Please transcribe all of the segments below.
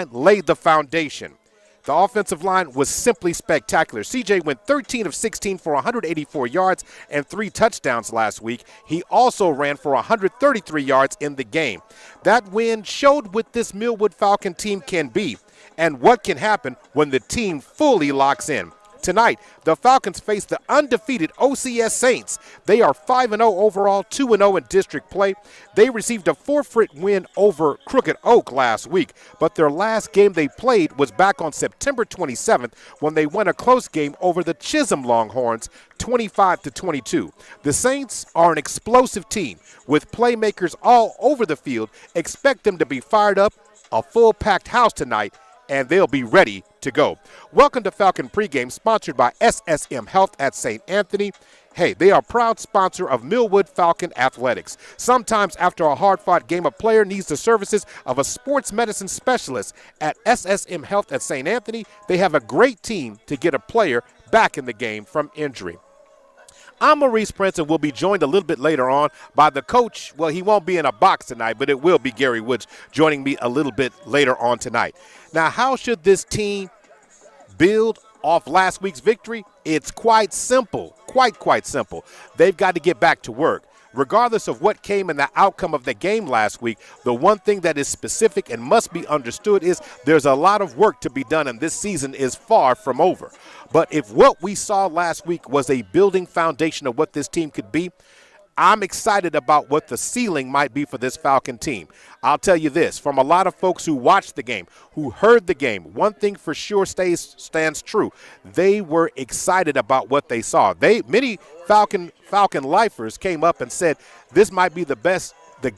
laid the foundation. The offensive line was simply spectacular. CJ went 13 of 16 for 184 yards and 3 touchdowns last week. He also ran for 133 yards in the game. That win showed what this Millwood Falcon team can be and what can happen when the team fully locks in. Tonight, the Falcons face the undefeated OCS Saints. They are 5-0 overall, 2-0 in district play. They received a forfeit win over Crooked Oak last week, but their last game they played was back on September 27th when they won a close game over the Chisholm Longhorns, 25-22. The Saints are an explosive team with playmakers all over the field. Expect them to be fired up, a full-packed house tonight, and they'll be ready to go. Welcome to Falcon Pregame, sponsored by SSM Health at St. Anthony. Hey, they are a proud sponsor of Millwood Falcon Athletics. Sometimes after a hard-fought game, a player needs the services of a sports medicine specialist. At SSM Health at St. Anthony, they have a great team to get a player back in the game from injury. I'm Maurice Prince, and we'll be joined a little bit later on by the coach. Well, he won't be in a box tonight, but it will be Gary Woods joining me a little bit later on tonight. Now, how should this team build off last week's victory? It's quite simple, quite simple. They've got to get back to work. Regardless of what came in the outcome of the game last week, the one thing that is specific and must be understood is there's a lot of work to be done, and this season is far from over. But if what we saw last week was a building foundation of what this team could be, I'm excited about what the ceiling might be for this Falcon team. I'll tell you this, from a lot of folks who watched the game, who heard the game, one thing for sure stands true. They were excited about what they saw. Many Falcon lifers came up and said this might be the best the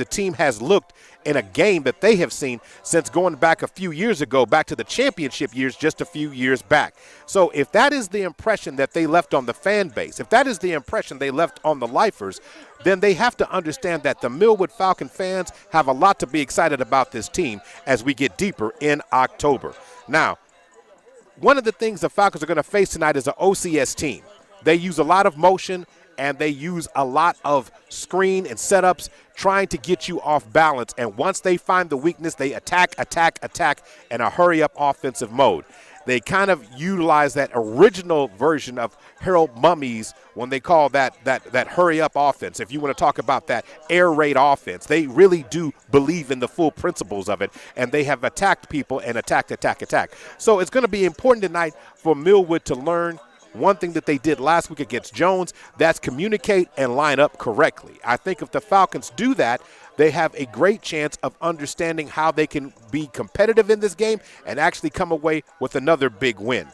team has looked in a game that they have seen since going back a few years ago, back to the championship years just a few years back. So if that is the impression that they left on the fan base, if that is the impression they left on the lifers, then they have to understand that the Millwood Falcon fans have a lot to be excited about this team as we get deeper in October. Now, one of the things the Falcons are going to face tonight is an OCS team. They use a lot of motion, and they use a lot of screen and setups trying to get you off balance. And once they find the weakness, they attack in a hurry-up offensive mode. They kind of utilize that original version of Harold Mummy's when they call that hurry-up offense. If you want to talk about that air raid offense, they really do believe in the full principles of it, and they have attacked people and attack. So it's going to be important tonight for Millwood to learn one thing that they did last week against Jones, that's communicate and line up correctly. I think if the Falcons do that, they have a great chance of understanding how they can be competitive in this game and actually come away with another big win.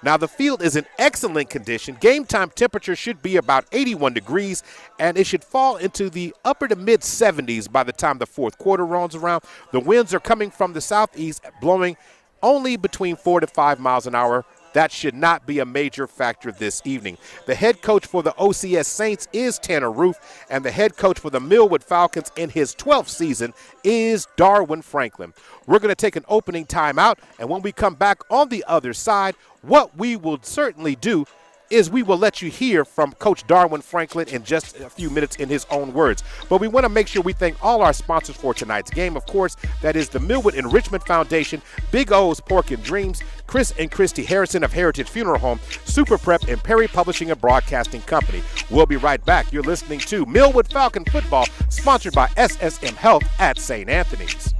Now, the field is in excellent condition. Game time temperature should be about 81 degrees, and it should fall into the upper to mid 70s by the time the fourth quarter rolls around. The winds are coming from the southeast, blowing only between 4 to 5 miles an hour. That should not be a major factor this evening. The head coach for the OCS Saints is Tanner Roof, and the head coach for the Millwood Falcons in his 12th season is Darwin Franklin. We're going to take an opening timeout, and when we come back on the other side, what we will certainly do is we will let you hear from Coach Darwin Franklin in just a few minutes in his own words. But we want to make sure we thank all our sponsors for tonight's game. Of course, that is the Millwood Enrichment Foundation, Big O's Pork and Dreams, Chris and Christy Harrison of Heritage Funeral Home, Super Prep, and Perry Publishing and Broadcasting Company. We'll be right back. You're listening to Millwood Falcon Football, sponsored by SSM Health at St. Anthony's.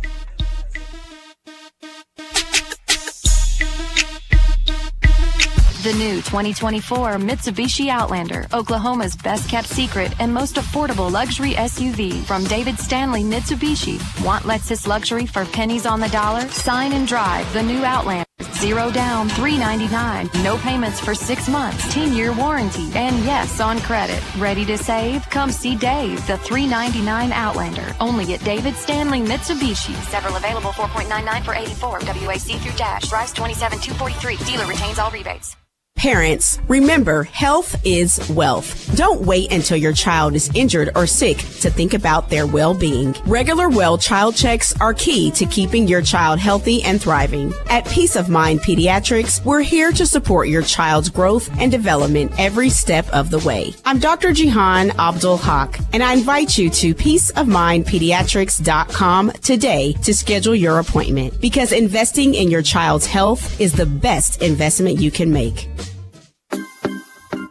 The new 2024 Mitsubishi Outlander, Oklahoma's best-kept secret and most affordable luxury SUV from David Stanley Mitsubishi. Want Lexus luxury for pennies on the dollar? Sign and drive the new Outlander. 0 down, $399. No payments for 6 months. 10-year warranty. And yes, on credit. Ready to save? Come see Dave, the $399 Outlander. Only at David Stanley Mitsubishi. Several available, 4.99 for 84. WAC through dash. Price $27,243. Dealer retains all rebates. Parents, remember, health is wealth. Don't wait until your child is injured or sick to think about their well-being. Regular well child checks are key to keeping your child healthy and thriving. At Peace of Mind Pediatrics, we're here to support your child's growth and development every step of the way. I'm Dr. Jihan Abdul Haq, and I invite you to peaceofmindpediatrics.com today to schedule your appointment, because investing in your child's health is the best investment you can make.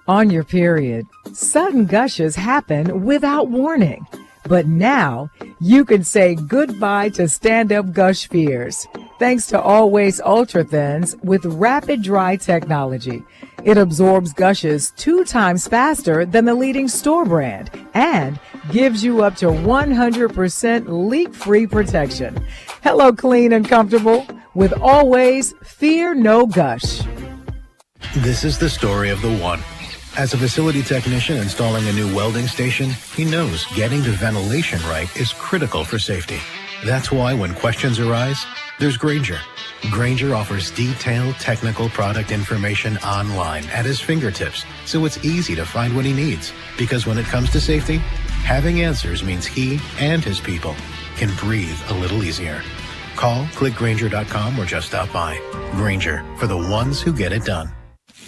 On your period, sudden gushes happen without warning. But now you can say goodbye to stand-up gush fears. Thanks to Always Ultra Thins with rapid dry technology. It absorbs gushes 2 times faster than the leading store brand and gives you up to 100% leak-free protection. Hello, clean and comfortable with Always Fear No Gush. This is the story of the one. As a facility technician installing a new welding station, he knows getting the ventilation right is critical for safety. That's why when questions arise, there's Grainger. Grainger offers detailed technical product information online at his fingertips, so it's easy to find what he needs. Because when it comes to safety, having answers means he and his people can breathe a little easier. Call, click Grainger.com, or just stop by. Grainger, for the ones who get it done.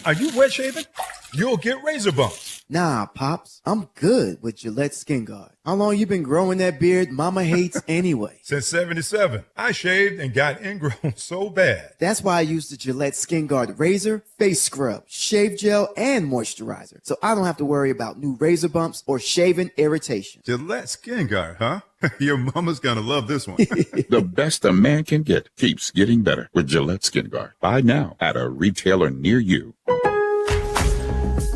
Are you wet shaving? You'll get razor bumps. Nah, Pops, I'm good with Gillette Skin Guard. How long you been growing that beard Mama hates anyway? Since 77. I shaved and got ingrown so bad. That's why I use the Gillette Skin Guard razor, face scrub, shave gel, and moisturizer. So I don't have to worry about new razor bumps or shaving irritation. Gillette Skin Guard, huh? Your mama's gonna love this one. The best a man can get keeps getting better with Gillette Skin Guard. Buy now at a retailer near you.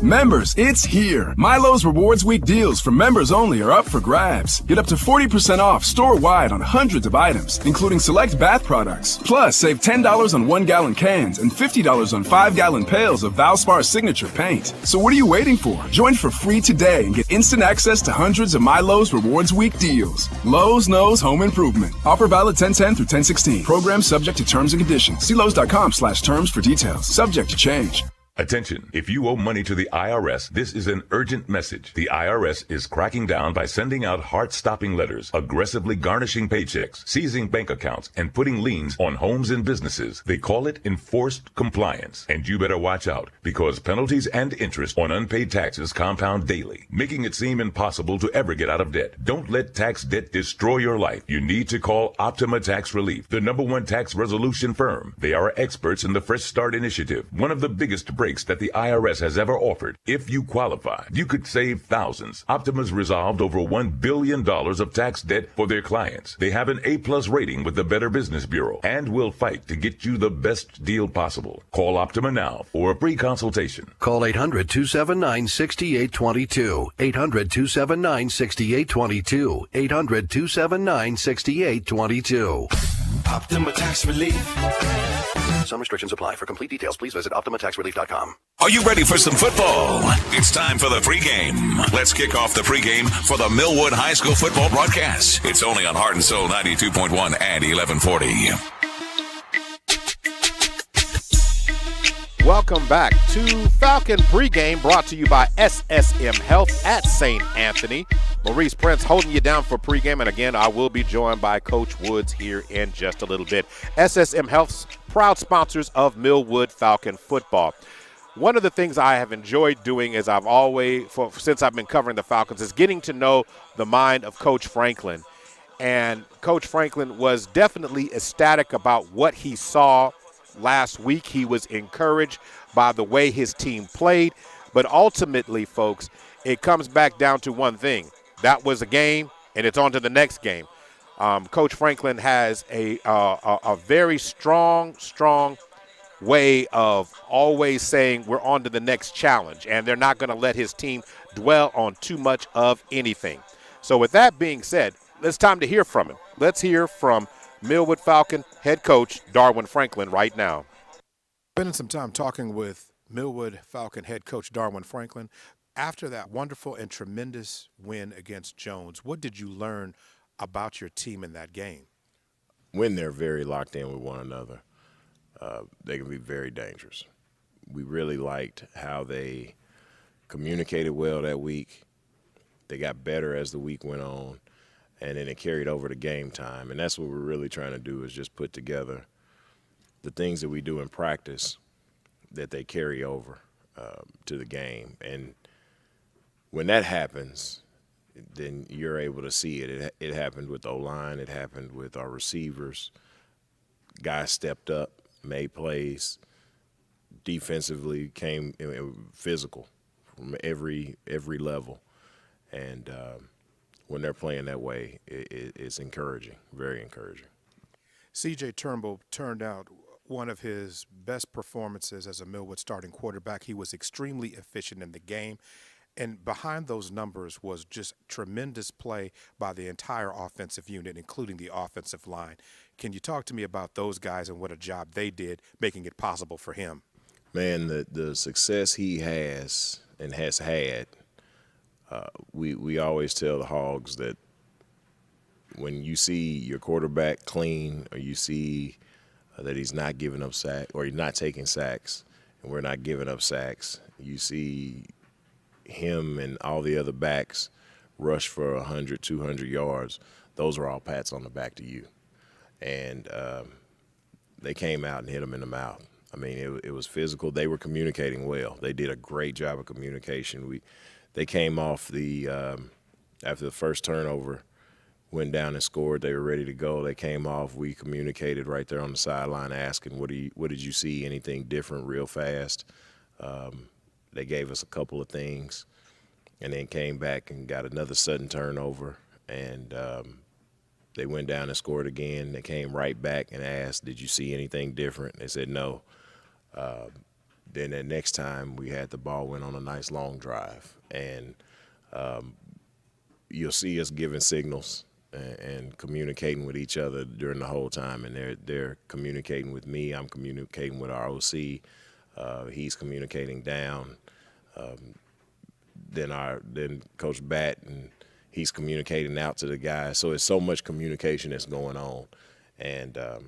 Members, it's here. Milo's Rewards Week deals for members only are up for grabs. Get up to 40% off store-wide on hundreds of items, including select bath products. Plus, save $10 on 1-gallon cans and $50 on 5-gallon pails of Valspar's signature paint. So what are you waiting for? Join for free today and get instant access to hundreds of Milo's Rewards Week deals. Lowe's knows home improvement. Offer valid 10/10 through 10/16. Program subject to terms and conditions. See Lowe's.com/terms for details. Subject to change. Attention, if you owe money to the IRS, this is an urgent message. The IRS is cracking down by sending out heart-stopping letters, aggressively garnishing paychecks, seizing bank accounts, and putting liens on homes and businesses. They call it enforced compliance. And you better watch out, because penalties and interest on unpaid taxes compound daily, making it seem impossible to ever get out of debt. Don't let tax debt destroy your life. You need to call Optima Tax Relief, the #1 tax resolution firm. They are experts in the Fresh Start Initiative, one of the biggest breaks that the IRS has ever offered. If you qualify, you could save thousands. Optima's resolved over $1 billion of tax debt for their clients. They have an A+ rating with the Better Business Bureau and will fight to get you the best deal possible. Call Optima now for a free consultation. Call 800-279-6822. 800-279-6822. 800-279-6822. Optima Tax Relief. Some restrictions apply. For complete details, please visit OptimaTaxRelief.com. Are you ready for some football? It's time for the pregame. Let's kick off the pregame for the Millwood High School football broadcast. It's only on Heart and Soul 92.1 and 1140. Welcome back to Falcon Pregame, brought to you by SSM Health at St. Anthony. Maurice Prince holding you down for pregame, and again, I will be joined by Coach Woods here in just a little bit. SSM Health's proud sponsors of Millwood Falcon football. One of the things I have enjoyed doing is since I've been covering the Falcons, is getting to know the mind of Coach Franklin. And Coach Franklin was definitely ecstatic about what he saw last week. He was encouraged by the way his team played. But ultimately, folks, it comes back down to one thing. That was a game, and it's on to the next game. Coach Franklin has a very strong way of always saying we're on to the next challenge, and they're not going to let his team dwell on too much of anything. So with that being said, it's time to hear from him. Let's hear from Millwood Falcon head coach Darwin Franklin right now. Spending some time talking with Millwood Falcon head coach Darwin Franklin. After that wonderful and tremendous win against Jones, what did you learn about your team in that game? When they're very locked in with one another, they can be very dangerous. we really liked how they communicated well that week. They got better as the week went on, and then it carried over to game time. And that's what we're really trying to do, is just put together the things that we do in practice that they carry over to the game. And when that happens, then you're able to see it. It happened with O-line. It happened with our receivers. Guys stepped up, made plays. Defensively came physical from every level. And when they're playing that way, it's encouraging, very encouraging. C.J. Turnbull turned out one of his best performances as a Millwood starting quarterback. He was extremely efficient in the game. And behind those numbers was just tremendous play by the entire offensive unit, including the offensive line. Can you talk to me about those guys and what a job they did making it possible for him? Man, the success he has and has had, we always tell the Hogs that when you see your quarterback clean, or you see that he's not giving up sacks, or he's not taking sacks, and we're not giving up sacks, you see him and all the other backs rush for 100, 200 yards, those are all pats on the back to you. And they came out and hit him in the mouth. I mean, it was physical. They were communicating well. They did a great job of communication. They came off after the first turnover, went down and scored. They were ready to go. They came off. We communicated right there on the sideline, asking, what did you see? Anything different real fast? They gave us a couple of things, and then came back and got another sudden turnover, and they went down and scored again. They came right back and asked, did you see anything different? They said no. Then the next time we had the ball, went on a nice long drive. And you'll see us giving signals and communicating with each other during the whole time. And they're communicating with me. I'm communicating with our OC. He's communicating down. Then Coach Batt, and he's communicating out to the guys. So it's so much communication that's going on, and a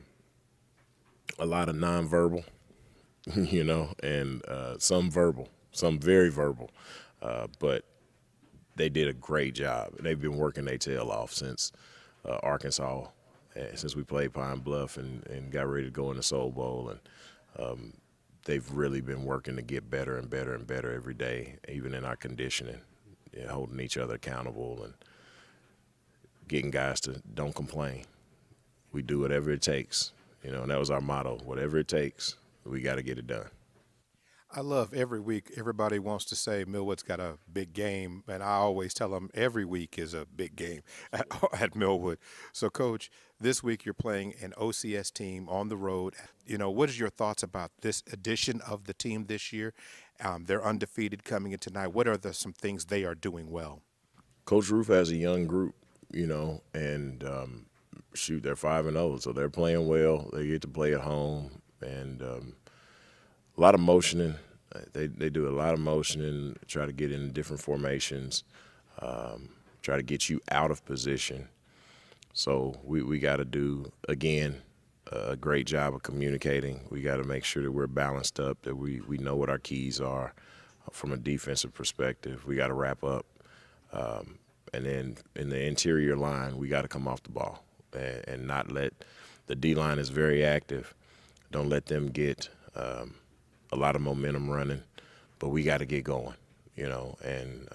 lot of nonverbal, and some verbal, some very verbal. But they did a great job. They've been working their tail off since Arkansas, since we played Pine Bluff and got ready to go in the Soul Bowl. And they've really been working to get better and better and better every day, even in our conditioning, holding each other accountable and getting guys to don't complain. We do whatever it takes, and that was our motto. Whatever it takes, we got to get it done. I love every week, everybody wants to say Millwood's got a big game, and I always tell them every week is a big game at Millwood. So, Coach, this week you're playing an OCS team on the road. What is your thoughts about this edition of the team this year? They're undefeated coming in tonight. What are some things they are doing well? Coach Roof has a young group, and they're 5-0, so they're playing well. They get to play at home, and a lot of motioning. They do a lot of motioning, try to get in different formations, try to get you out of position. So we got to do, again, a great job of communicating. We got to make sure that we're balanced up, that we know what our keys are from a defensive perspective. We got to wrap up. And then in the interior line, we got to come off the ball and not let – the D-line is very active. Don't let them get a lot of momentum running, but we got to get going, and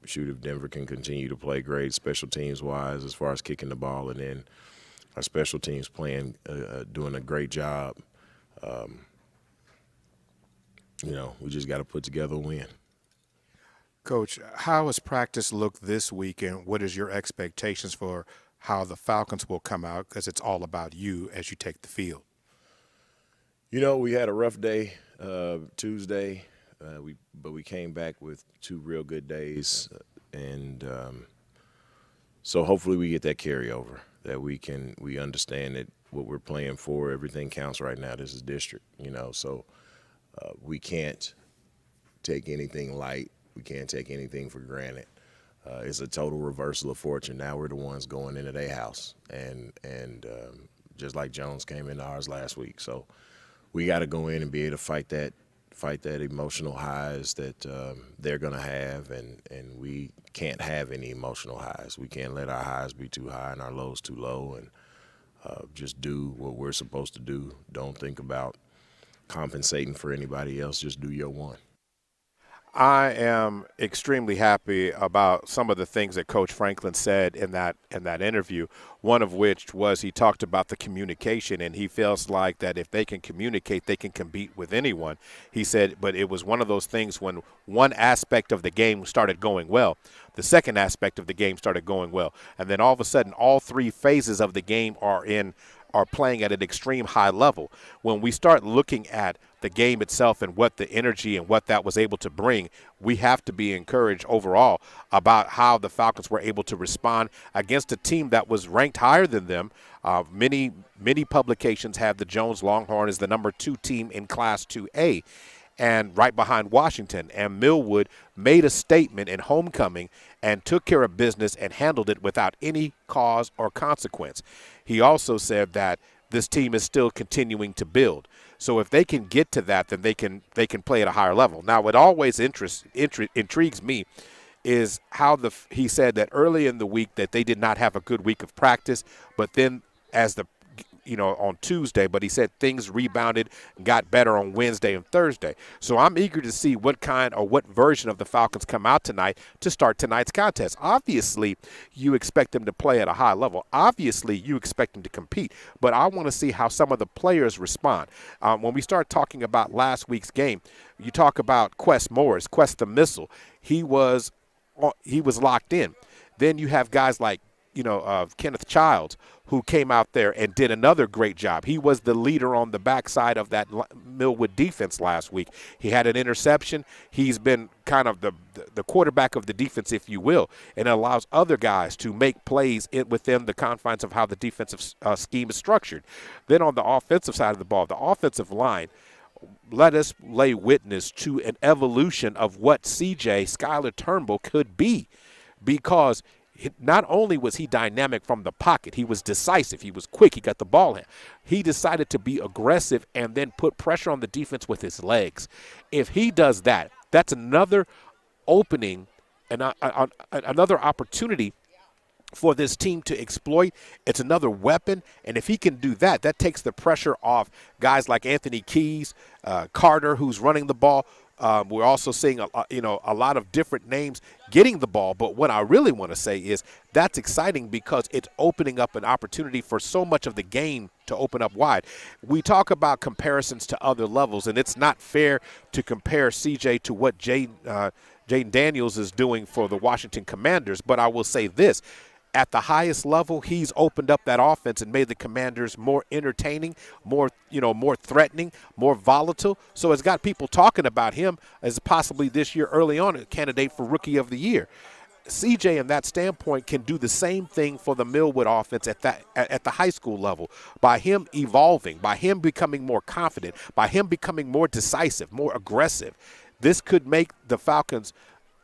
shoot, if Denver can continue to play great special teams-wise as far as kicking the ball, and then our special teams playing, doing a great job, we just got to put together a win. Coach, how has practice looked this week, and what is your expectations for how the Falcons will come out, because it's all about you as you take the field? We had a rough day Tuesday, but we came back with 2 real good days, and so hopefully we get that carryover, that we understand that what we're playing for, everything counts right now. This is district, so we can't take anything light. We can't take anything for granted. It's a total reversal of fortune. Now we're the ones going into their house, and just like Jones came into ours last week. So we got to go in and be able to fight that emotional highs that they're going to have, and we can't have any emotional highs. We can't let our highs be too high and our lows too low, and just do what we're supposed to do. Don't think about compensating for anybody else. Just do your one. I am extremely happy about some of the things that Coach Franklin said in that interview, one of which was he talked about the communication, and he feels like that if they can communicate, they can compete with anyone. He said, but it was one of those things when one aspect of the game started going well, the second aspect of the game started going well, and then all of a sudden all three phases of the game are playing at an extreme high level. When we start looking at the game itself and what the energy and what that was able to bring, we have to be encouraged overall about how the Falcons were able to respond against a team that was ranked higher than them. Many publications have the Jones Longhorn as the number 2 team in Class 2A, and right behind Washington. And Millwood made a statement in homecoming and took care of business and handled it without any cause or consequence. He also said that this team is still continuing to build. So if they can get to that, then they can play at a higher level. Now, what always intrigues me is how he said that early in the week that they did not have a good week of practice, but then on Tuesday, but he said things rebounded and got better on Wednesday and Thursday. So I'm eager to see what version of the Falcons come out tonight to start tonight's contest. Obviously, you expect them to play at a high level. Obviously, you expect them to compete. But I want to see how some of the players respond. When we start talking about last week's game, you talk about Quest Morris, Quest the Missile. He was locked in. Then you have guys like Kenneth Childs, who came out there and did another great job. He was the leader on the backside of that Millwood defense last week. He had an interception. He's been kind of the quarterback of the defense, if you will, and it allows other guys to make plays within the confines of how the defensive scheme is structured. Then on the offensive side of the ball, the offensive line, let us lay witness to an evolution of what CJ Skylar Turnbull could be, because not only was he dynamic from the pocket, he was decisive, he was quick, he got the ball in. He decided to be aggressive and then put pressure on the defense with his legs. If he does that, that's another opening and another opportunity for this team to exploit. It's another weapon, and if he can do that, that takes the pressure off guys like Anthony Keys, Carter, who's running the ball. We're also seeing a lot of different names getting the ball, but what I really want to say is that's exciting because it's opening up an opportunity for so much of the game to open up wide. We talk about comparisons to other levels, and it's not fair to compare CJ to what Jaden Daniels is doing for the Washington Commanders, but I will say this. At the highest level, he's opened up that offense and made the Commanders more entertaining, more threatening, more volatile. So it's got people talking about him as possibly this year early on a candidate for Rookie of the Year. CJ, in that standpoint, can do the same thing for the Millwood offense at the high school level by him evolving, by him becoming more confident, by him becoming more decisive, more aggressive. This could make the Falcons'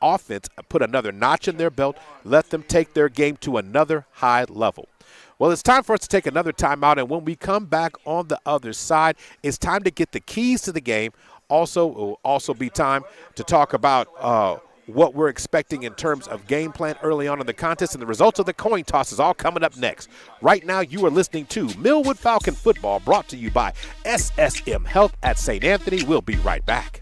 offense put another notch in their belt, let them take their game to another high level. Well, it's time for us to take another timeout, and when we come back on the other side, it's time to get the keys to the game. It will also be time to talk about what we're expecting in terms of game plan early on in the contest, and the results of the coin toss is all coming up next. Right now, you are listening to Millwood Falcon Football, brought to you by SSM Health at St. Anthony. We'll be right back.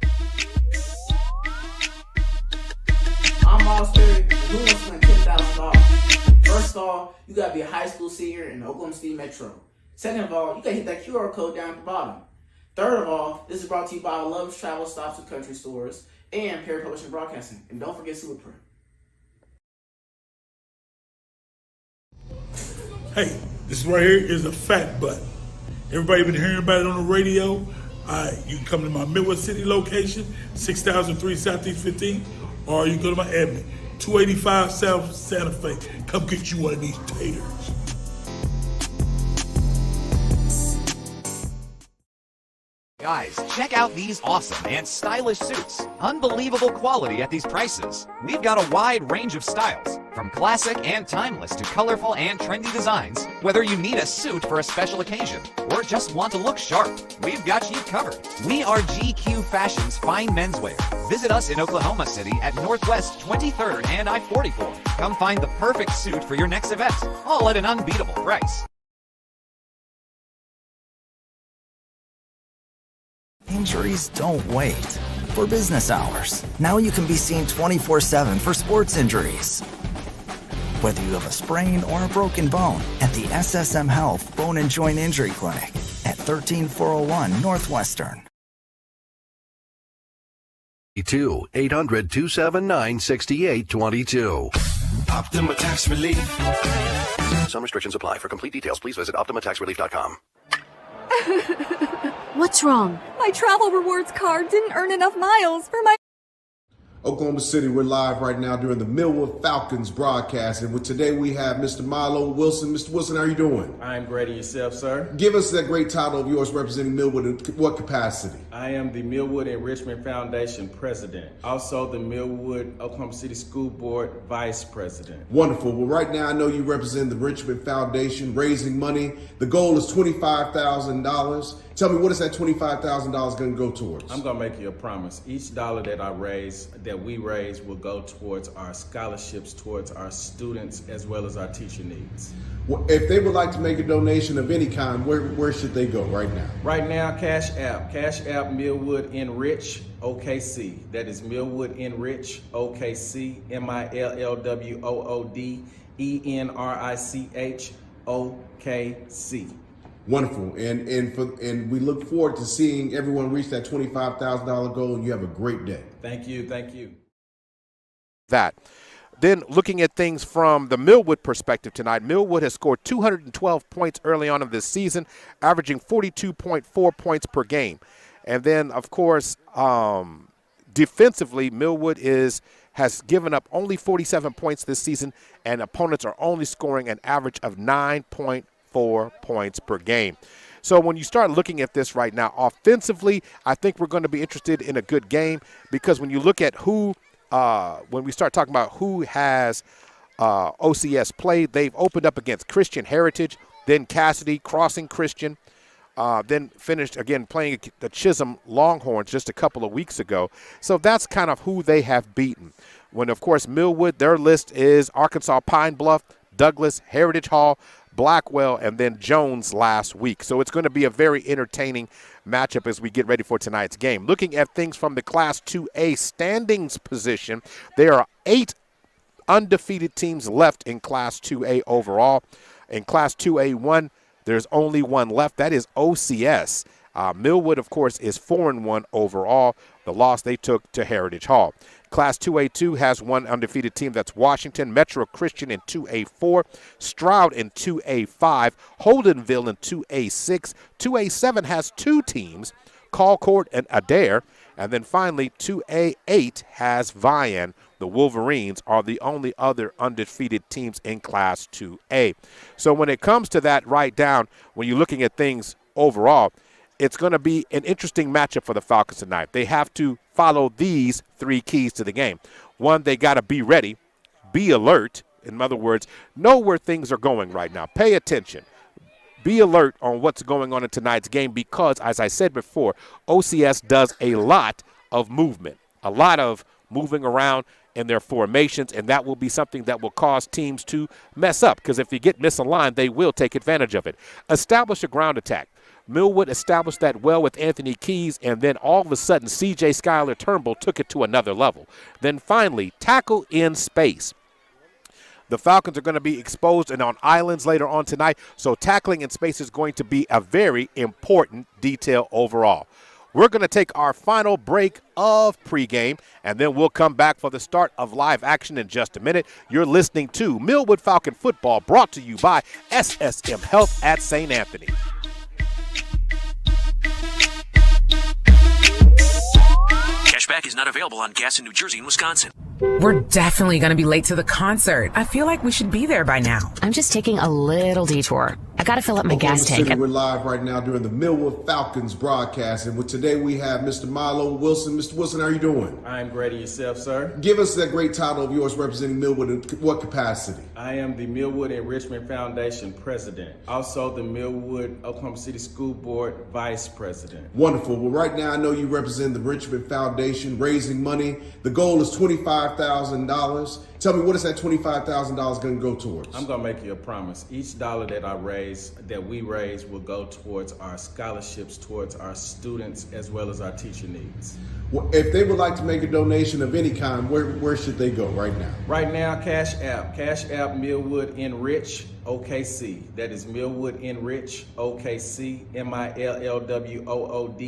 I'm All-Star, who wants to win $10,000? First of all, you got to be a high school senior in the Oklahoma City Metro. Second of all, you got to hit that QR code down at the bottom. Third of all, this is brought to you by Love's Travel Stops and Country Stores and Perry Publishing Broadcasting. And don't forget Superprint. Hey, this right here is a fat butt. Everybody been hearing about it on the radio. You can come to my Millwood City location, 6003 Southeast 15. Or you go to my admin, 285 South Santa Fe. Come get you one of these taters. Guys, check out these awesome and stylish suits. Unbelievable quality at these prices. We've got a wide range of styles, from classic and timeless to colorful and trendy designs. Whether you need a suit for a special occasion or just want to look sharp, we've got you covered. We are GQ Fashion's fine menswear. Visit us in Oklahoma City at Northwest 23rd and I-44. Come find the perfect suit for your next event, all at an unbeatable price. Injuries don't wait for business hours. Now you can be seen 24/7 for sports injuries. Whether you have a sprain or a broken bone, at the SSM Health Bone and Joint Injury Clinic at 13401 Northwestern. 800-279-6822. Optima Tax Relief. Some restrictions apply. For complete details, please visit OptimaTaxRelief.com. What's wrong? My travel rewards card didn't earn enough miles for my... Oklahoma City, we're live right now during the Millwood Falcons broadcast. And today we have Mr. Milo Wilson. Mr. Wilson, how are you doing? I'm great. And yourself, sir? Give us that great title of yours representing Millwood in what capacity? I am the Millwood Enrichment Foundation president. Also the Millwood Oklahoma City School Board vice president. Wonderful. Well, right now I know you represent the Enrichment Foundation, raising money. The goal is $25,000. Tell me, what is that $25,000 going to go towards? I'm going to make you a promise. Each dollar that we raise will go towards our scholarships, towards our students, as well as our teacher needs. Well, if they would like to make a donation of any kind, where should they go right now? Right now, Cash App Millwood Enrich OKC. That is Millwood Enrich OKC, MILLWOOD ENRICH OKC. Wonderful, and we look forward to seeing everyone reach that $25,000 goal, and you have a great day. Thank you. That. Then looking at things from the Millwood perspective tonight, Millwood has scored 212 points early on in this season, averaging 42.4 points per game. And then, of course, defensively, Millwood has given up only 47 points this season, and opponents are only scoring an average of 9.4 points per game. So when you start looking at this right now, offensively, I think we're going to be interested in a good game, because when you look at when we start talking about who has OCS played, they've opened up against Christian Heritage, then Cassidy, Crossing Christian, then finished again playing the Chisholm Longhorns just a couple of weeks ago. So that's kind of who they have beaten. When, of course, Millwood, their list is Arkansas Pine Bluff, Douglas, Heritage Hall, Blackwell, and then Jones last week. So it's going to be a very entertaining matchup as we get ready for tonight's game. Looking at things from the Class 2A standings position, there are 8 undefeated teams left in Class 2A overall. In Class 2A1, there's only one left. That is OCS. Millwood, of course, is 4-1 overall. The loss they took to Heritage Hall. Class 2A2 has one undefeated team. That's Washington, Metro Christian in 2A4, Stroud in 2A5, Holdenville in 2A6. 2A7 has 2 teams, Colcord and Adair. And then finally, 2A8 has Vian. The Wolverines are the only other undefeated teams in Class 2A. So when it comes to that right down, when you're looking at things overall, it's going to be an interesting matchup for the Falcons tonight. They have to follow these 3 keys to the game. One, they got to be ready, be alert. In other words, know where things are going right now. Pay attention. Be alert on what's going on in tonight's game, because, as I said before, OCS does a lot of movement, a lot of moving around in their formations, and that will be something that will cause teams to mess up, because if you get misaligned, they will take advantage of it. Establish a ground attack. Millwood established that well with Anthony Keys, and then all of a sudden, C.J. Schuyler Turnbull took it to another level. Then finally, tackle in space. The Falcons are going to be exposed and on islands later on tonight, so tackling in space is going to be a very important detail overall. We're going to take our final break of pregame, and then we'll come back for the start of live action in just a minute. You're listening to Millwood Falcon Football, brought to you by SSM Health at St. Anthony. Cashback is not available on gas in New Jersey and Wisconsin. We're definitely going to be late to the concert. I feel like we should be there by now. I'm just taking a little detour. I got to fill up my gas tank. We're live right now during the Millwood Falcons broadcast, and today we have Mr. Milo Wilson. Mr. Wilson, how are you doing? I'm great. Yourself, sir? Give us that great title of yours representing Millwood in what capacity? I am the Millwood Enrichment Foundation president, also the Millwood Oklahoma City School Board vice president. Wonderful. Well, right now I know you represent the Enrichment Foundation, raising money. The goal is $25,000. Tell me, what is that $25,000 going to go towards? I'm going to make you a promise. Each dollar that we raise will go towards our scholarships, towards our students, as well as our teacher needs. Well, if they would like to make a donation of any kind, where should they go right now? Right now, Cash App Millwood Enrich OKC. That is Millwood Enrich OKC, MILLWOOD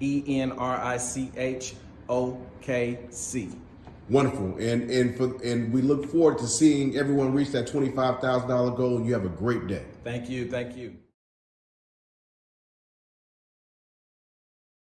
ENRICH OKC. Wonderful, and we look forward to seeing everyone reach that $25,000 goal, and you have a great day. Thank you.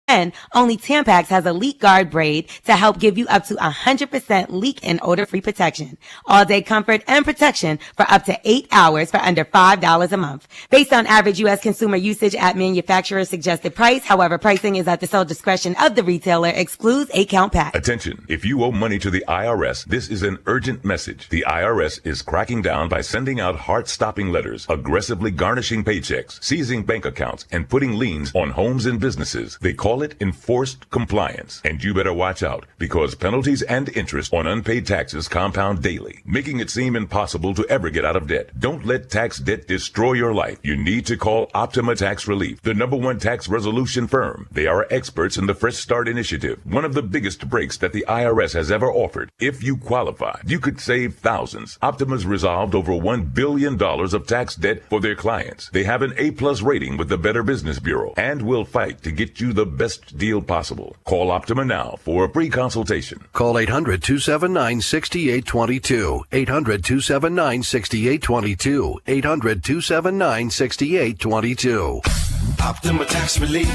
And only Tampax has a leak guard braid to help give you up to 100% leak and odor-free protection. All-day comfort and protection for up to 8 hours for under $5 a month. Based on average U.S. consumer usage at manufacturer's suggested price. However, pricing is at the sole discretion of the retailer. Excludes 8-count pack. Attention. If you owe money to the IRS, this is an urgent message. The IRS is cracking down by sending out heart-stopping letters, aggressively garnishing paychecks, seizing bank accounts, and putting liens on homes and businesses. They call it enforced compliance. And you better watch out, because penalties and interest on unpaid taxes compound daily, making it seem impossible to ever get out of debt. Don't let tax debt destroy your life. You need to call Optima Tax Relief, the #1 tax resolution firm. They are experts in the Fresh Start Initiative, one of the biggest breaks that the IRS has ever offered. If you qualify, you could save thousands. Optima's resolved over $1 billion of tax debt for their clients. They have an A+ rating with the Better Business Bureau and will fight to get you the best deal possible. Call Optima now for a free consultation. Call 800-279-6822. 800-279-6822. 800-279-6822. Optima Tax Relief.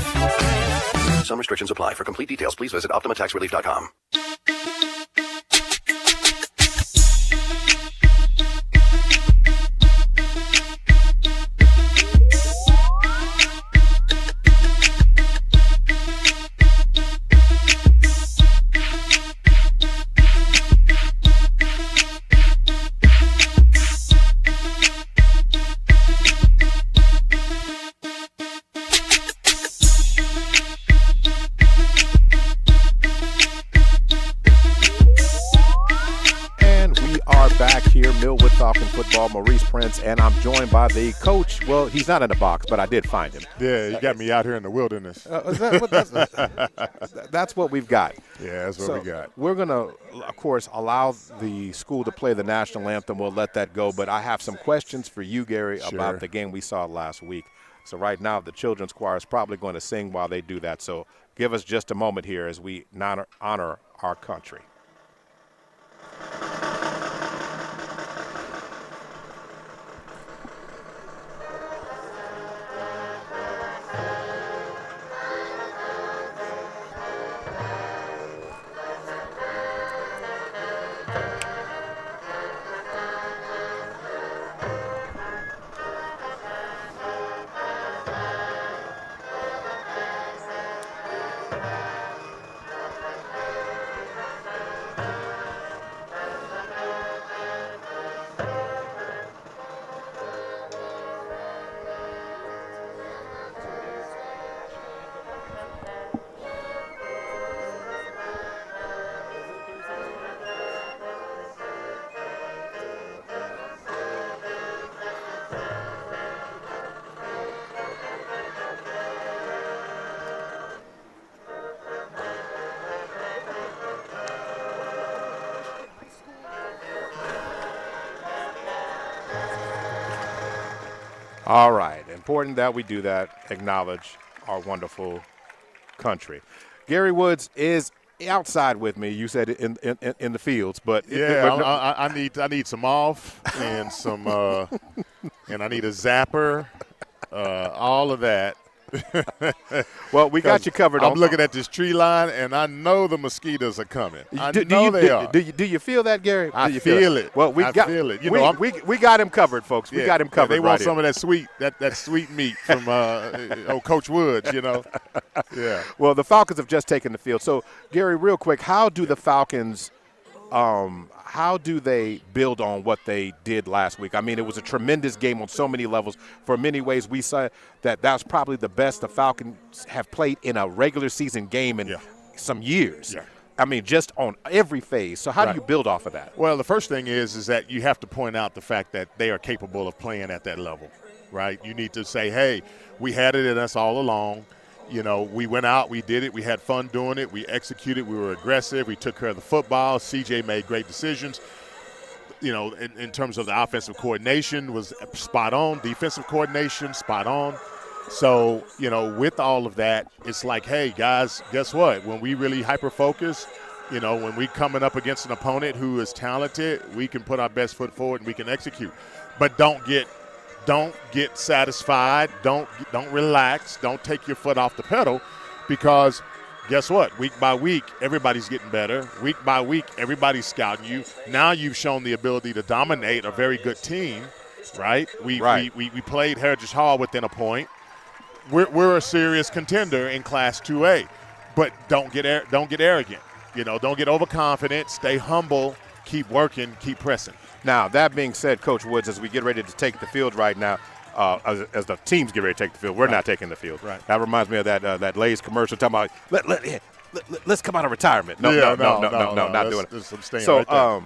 Some restrictions apply. For complete details, please visit OptimaTaxRelief.com. Millwood Falcon football, Maurice Prince, and I'm joined by the coach. Well, he's not in the box, but I did find him. Yeah, you got me out here in the wilderness. That's what we've got. Yeah, that's what we got. We're going to, of course, allow the school to play the national anthem. We'll let that go, but I have some questions for you, Gary, about the game we saw last week. So right now, the children's choir is probably going to sing while they do that. So give us just a moment here as we honor our country. All right. Important that we do that, acknowledge our wonderful country. Gary Woods is outside with me. You said in the fields, but I need some off and some and I need a zapper, all of that. Well, we got you covered. I'm looking at this tree line, and I know the mosquitoes are coming. They are. Do you feel that, Gary? I feel it. Well, I feel it. We got him covered, folks. We got him covered. They want right some of that sweet meat from Coach Woods, Yeah. Well, the Falcons have just taken the field. So, Gary, real quick, how do the Falcons how do they build on what they did last week? I mean, it was a tremendous game on so many levels. For many ways, we saw that was probably the best the Falcons have played in a regular season game in some years. Yeah. I mean, just on every phase. So how do you build off of that? Well, the first thing is that you have to point out the fact that they are capable of playing at that level, right? You need to say, hey, we had it in us all along. We went out, we did it, we had fun doing it, we executed, we were aggressive, we took care of the football. CJ made great decisions. In terms of the offensive coordination was spot on, defensive coordination, spot on. So, with all of that, it's like, hey, guys, guess what? When we really hyper-focus, when we coming up against an opponent who is talented, we can put our best foot forward and we can execute. But don't get satisfied. Don't relax. Don't take your foot off the pedal, because guess what? Week by week, everybody's getting better. Week by week, everybody's scouting you. Now you've shown the ability to dominate a very good team, right? We played Heritage Hall within a point. We're a serious contender in Class 2A, but don't get arrogant. Don't get overconfident. Stay humble. Keep working. Keep pressing. Now, that being said, Coach Woods, as we get ready to take the field right now, as the teams get ready to take the field, we're not taking the field. Right. That reminds me of that Lay's commercial talking about let's come out of retirement. No, not doing it. I'm staying so, right there.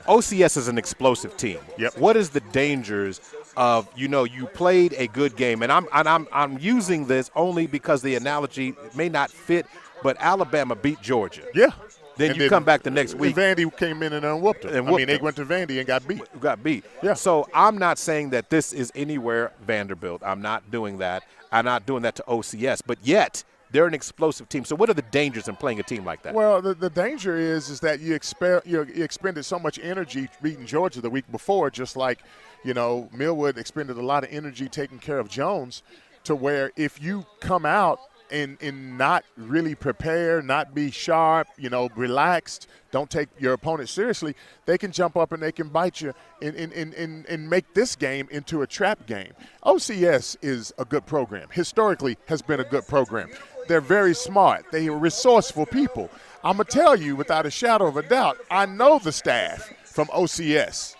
OCS is an explosive team. Yep. What is the dangers of you played a good game, and I'm using this only because the analogy may not fit, but Alabama beat Georgia. Yeah. Then you come back the next week. Vandy came in and whooped them. They went to Vandy and got beat. Yeah. So I'm not saying that this is anywhere Vanderbilt. I'm not doing that. I'm not doing that to OCS. But yet, they're an explosive team. So what are the dangers in playing a team like that? Well, the danger is that you expended so much energy beating Georgia the week before, just like, Millwood expended a lot of energy taking care of Jones, to where if you come out and not really prepare, not be sharp, relaxed, don't take your opponent seriously, they can jump up and they can bite you and make this game into a trap game. OCS is a good program. Historically has been a good program. They're very smart. They are resourceful people. I'm going to tell you without a shadow of a doubt, I know the staff from OCS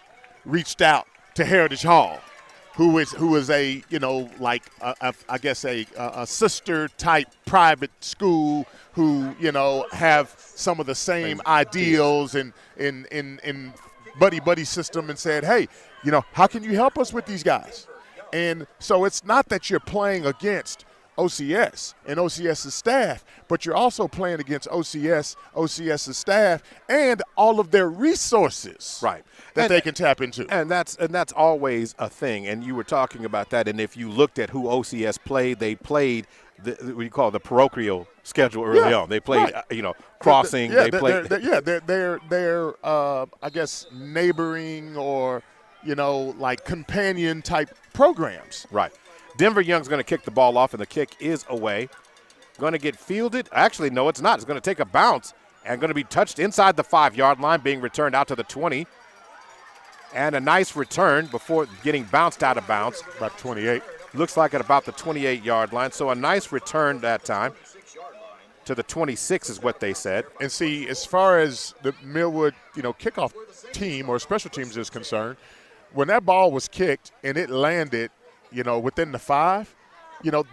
reached out to Heritage Hall, who is a a sister type private school who have some of the same ideals and in buddy system, and said, hey, how can you help us with these guys? And so it's not that you're playing against OCS and OCS's staff, but you're also playing against OCS's staff, and all of their resources. Right. That they can tap into. And that's always a thing. And you were talking about that. And if you looked at who OCS played, they played what you call the parochial schedule early on. They played, crossing. They're I guess neighboring or companion type programs. Right. Denver Young's going to kick the ball off, and the kick is away. Going to get fielded. Actually, no, it's not. It's going to take a bounce and going to be touched inside the 5-yard line, being returned out to the 20. And a nice return before getting bounced out of bounds. About 28. Looks like at about the 28-yard line. So a nice return that time to the 26 is what they said. And see, as far as the Millwood, kickoff team or special teams is concerned, when that ball was kicked and it landed, within the 5,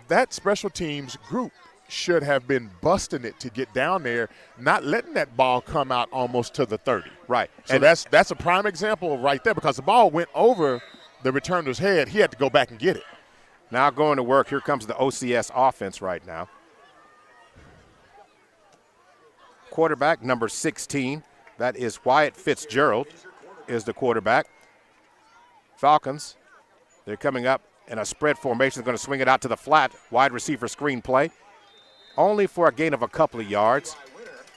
that special teams group should have been busting it to get down there, not letting that ball come out almost to the 30. Right. So that's a prime example right there, because the ball went over the returner's head. He had to go back and get it. Now going to work. Here comes the OCS offense right now. Quarterback number 16. That is Wyatt Fitzgerald is the quarterback. Falcons, they're coming up in a spread formation. They're going to swing it out to the flat. Wide receiver screen play. Only for a gain of a couple of yards.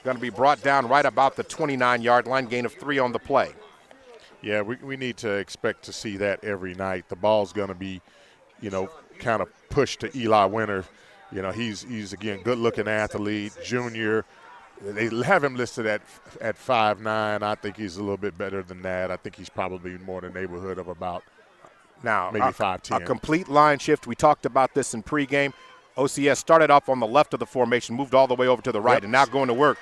Going to be brought down right about the 29-yard line, gain of 3 on the play. Yeah, we need to expect to see that every night. The ball's going to be kind of push to Eli Winter. He's again, good-looking athlete, junior. They have him listed at 5'9". I think he's a little bit better than that. I think he's probably more in the neighborhood of about maybe 5'10". A complete line shift. We talked about this in pregame. OCS started off on the left of the formation, moved all the way over to the right, and now going to work.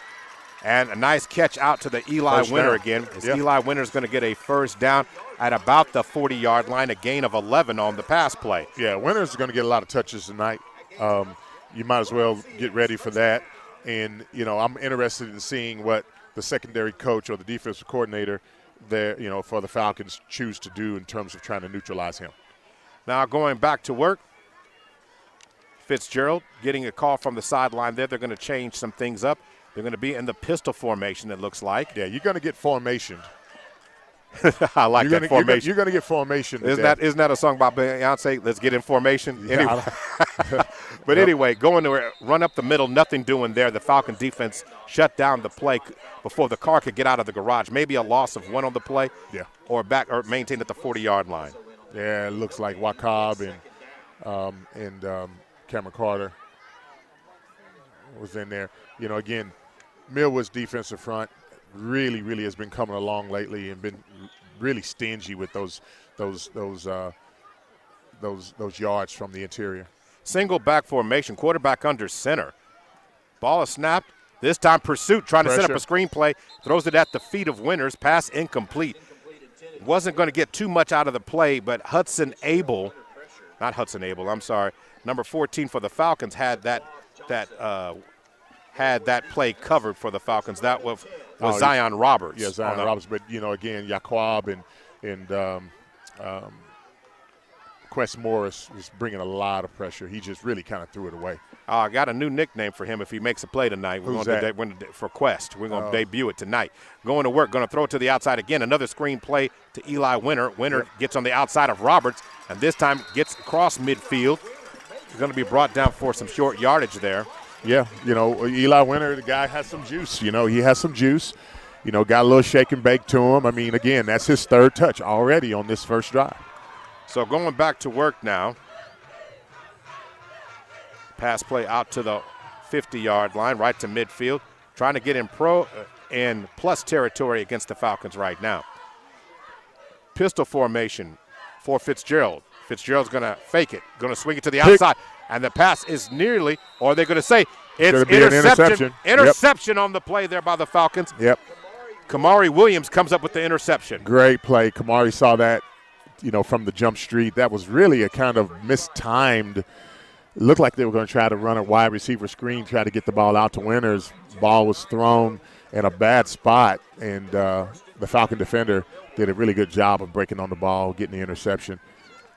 And a nice catch out to the Eli Winter again. Eli Winter's going to get a first down at about the 40-yard line, a gain of 11 on the pass play. Yeah, Winter's going to get a lot of touches tonight. You might as well get ready for that. And, I'm interested in seeing what the secondary coach or the defensive coordinator there, for the Falcons choose to do in terms of trying to neutralize him. Now going back to work, Fitzgerald getting a call from the sideline there. They're going to change some things up. They're going to be in the pistol formation, it looks like. Yeah, you're going to get formation. I like that formation. You're going to get formation. Isn't that a song by Beyonce? Let's get in formation. Yeah, anyway. But anyway, going to run up the middle, nothing doing there. The Falcon defense shut down the play before the car could get out of the garage. Maybe a loss of 1 on the play. Yeah. Or maintained at the 40-yard line. Yeah, it looks like Wakab and Cameron Carter was in there. Again, Millwood's defensive front really has been coming along lately and been really stingy with those yards from the interior. Single back formation, quarterback under center. Ball is snapped. This time pursuit, trying to set up a screenplay, throws it at the feet of Winters. Pass incomplete. Wasn't going to get too much out of the play, but number 14 for the Falcons had that play covered for the Falcons. That was Zion Roberts. Yeah, Zion Roberts. But, again, Yaquab and Quest Morris was bringing a lot of pressure. He just really kind of threw it away. I got a new nickname for him if he makes a play tonight. We're going to for Quest. We're going to debut it tonight. Going to work, going to throw it to the outside again. Another screen play to Eli Winter. Winter gets on the outside of Roberts, and this time gets across midfield. He's going to be brought down for some short yardage there. Yeah, Eli Winter, the guy has some juice. He has some juice. Got a little shake and bake to him. I mean, again, that's his third touch already on this first drive. So going back to work now. Pass play out to the 50-yard line, right to midfield. Trying to get in plus territory against the Falcons right now. Pistol formation for Fitzgerald. Fitzgerald's going to fake it, going to swing it to the outside. And the pass is nearly, or they're going to say it's interception. Interception on the play there by the Falcons. Yep. Kamari Williams comes up with the interception. Great play. Kamari saw that, from the jump street. That was really a kind of mistimed. It looked like they were going to try to run a wide receiver screen, try to get the ball out to Winters. Ball was thrown in a bad spot, and the Falcon defender did a really good job of breaking on the ball, getting the interception.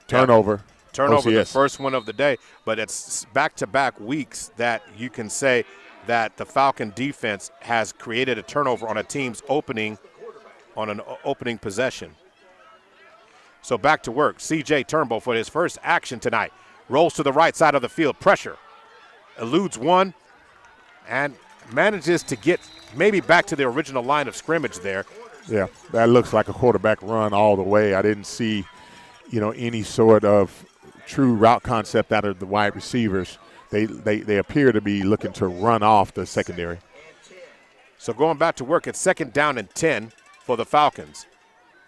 Turnover. Turnover, OCS. the first one of the day, but it's back-to-back weeks that you can say that the Falcon defense has created a turnover on a team's opening possession. So back to work. C.J. Turnbull for his first action tonight. Rolls to the right side of the field. Pressure. Eludes one and manages to get maybe back to the original line of scrimmage there. Yeah, that looks like a quarterback run all the way. I didn't see, any sort of true route concept out of the wide receivers. They appear to be looking to run off the secondary. So going back to work at 2nd down and 10 for the Falcons.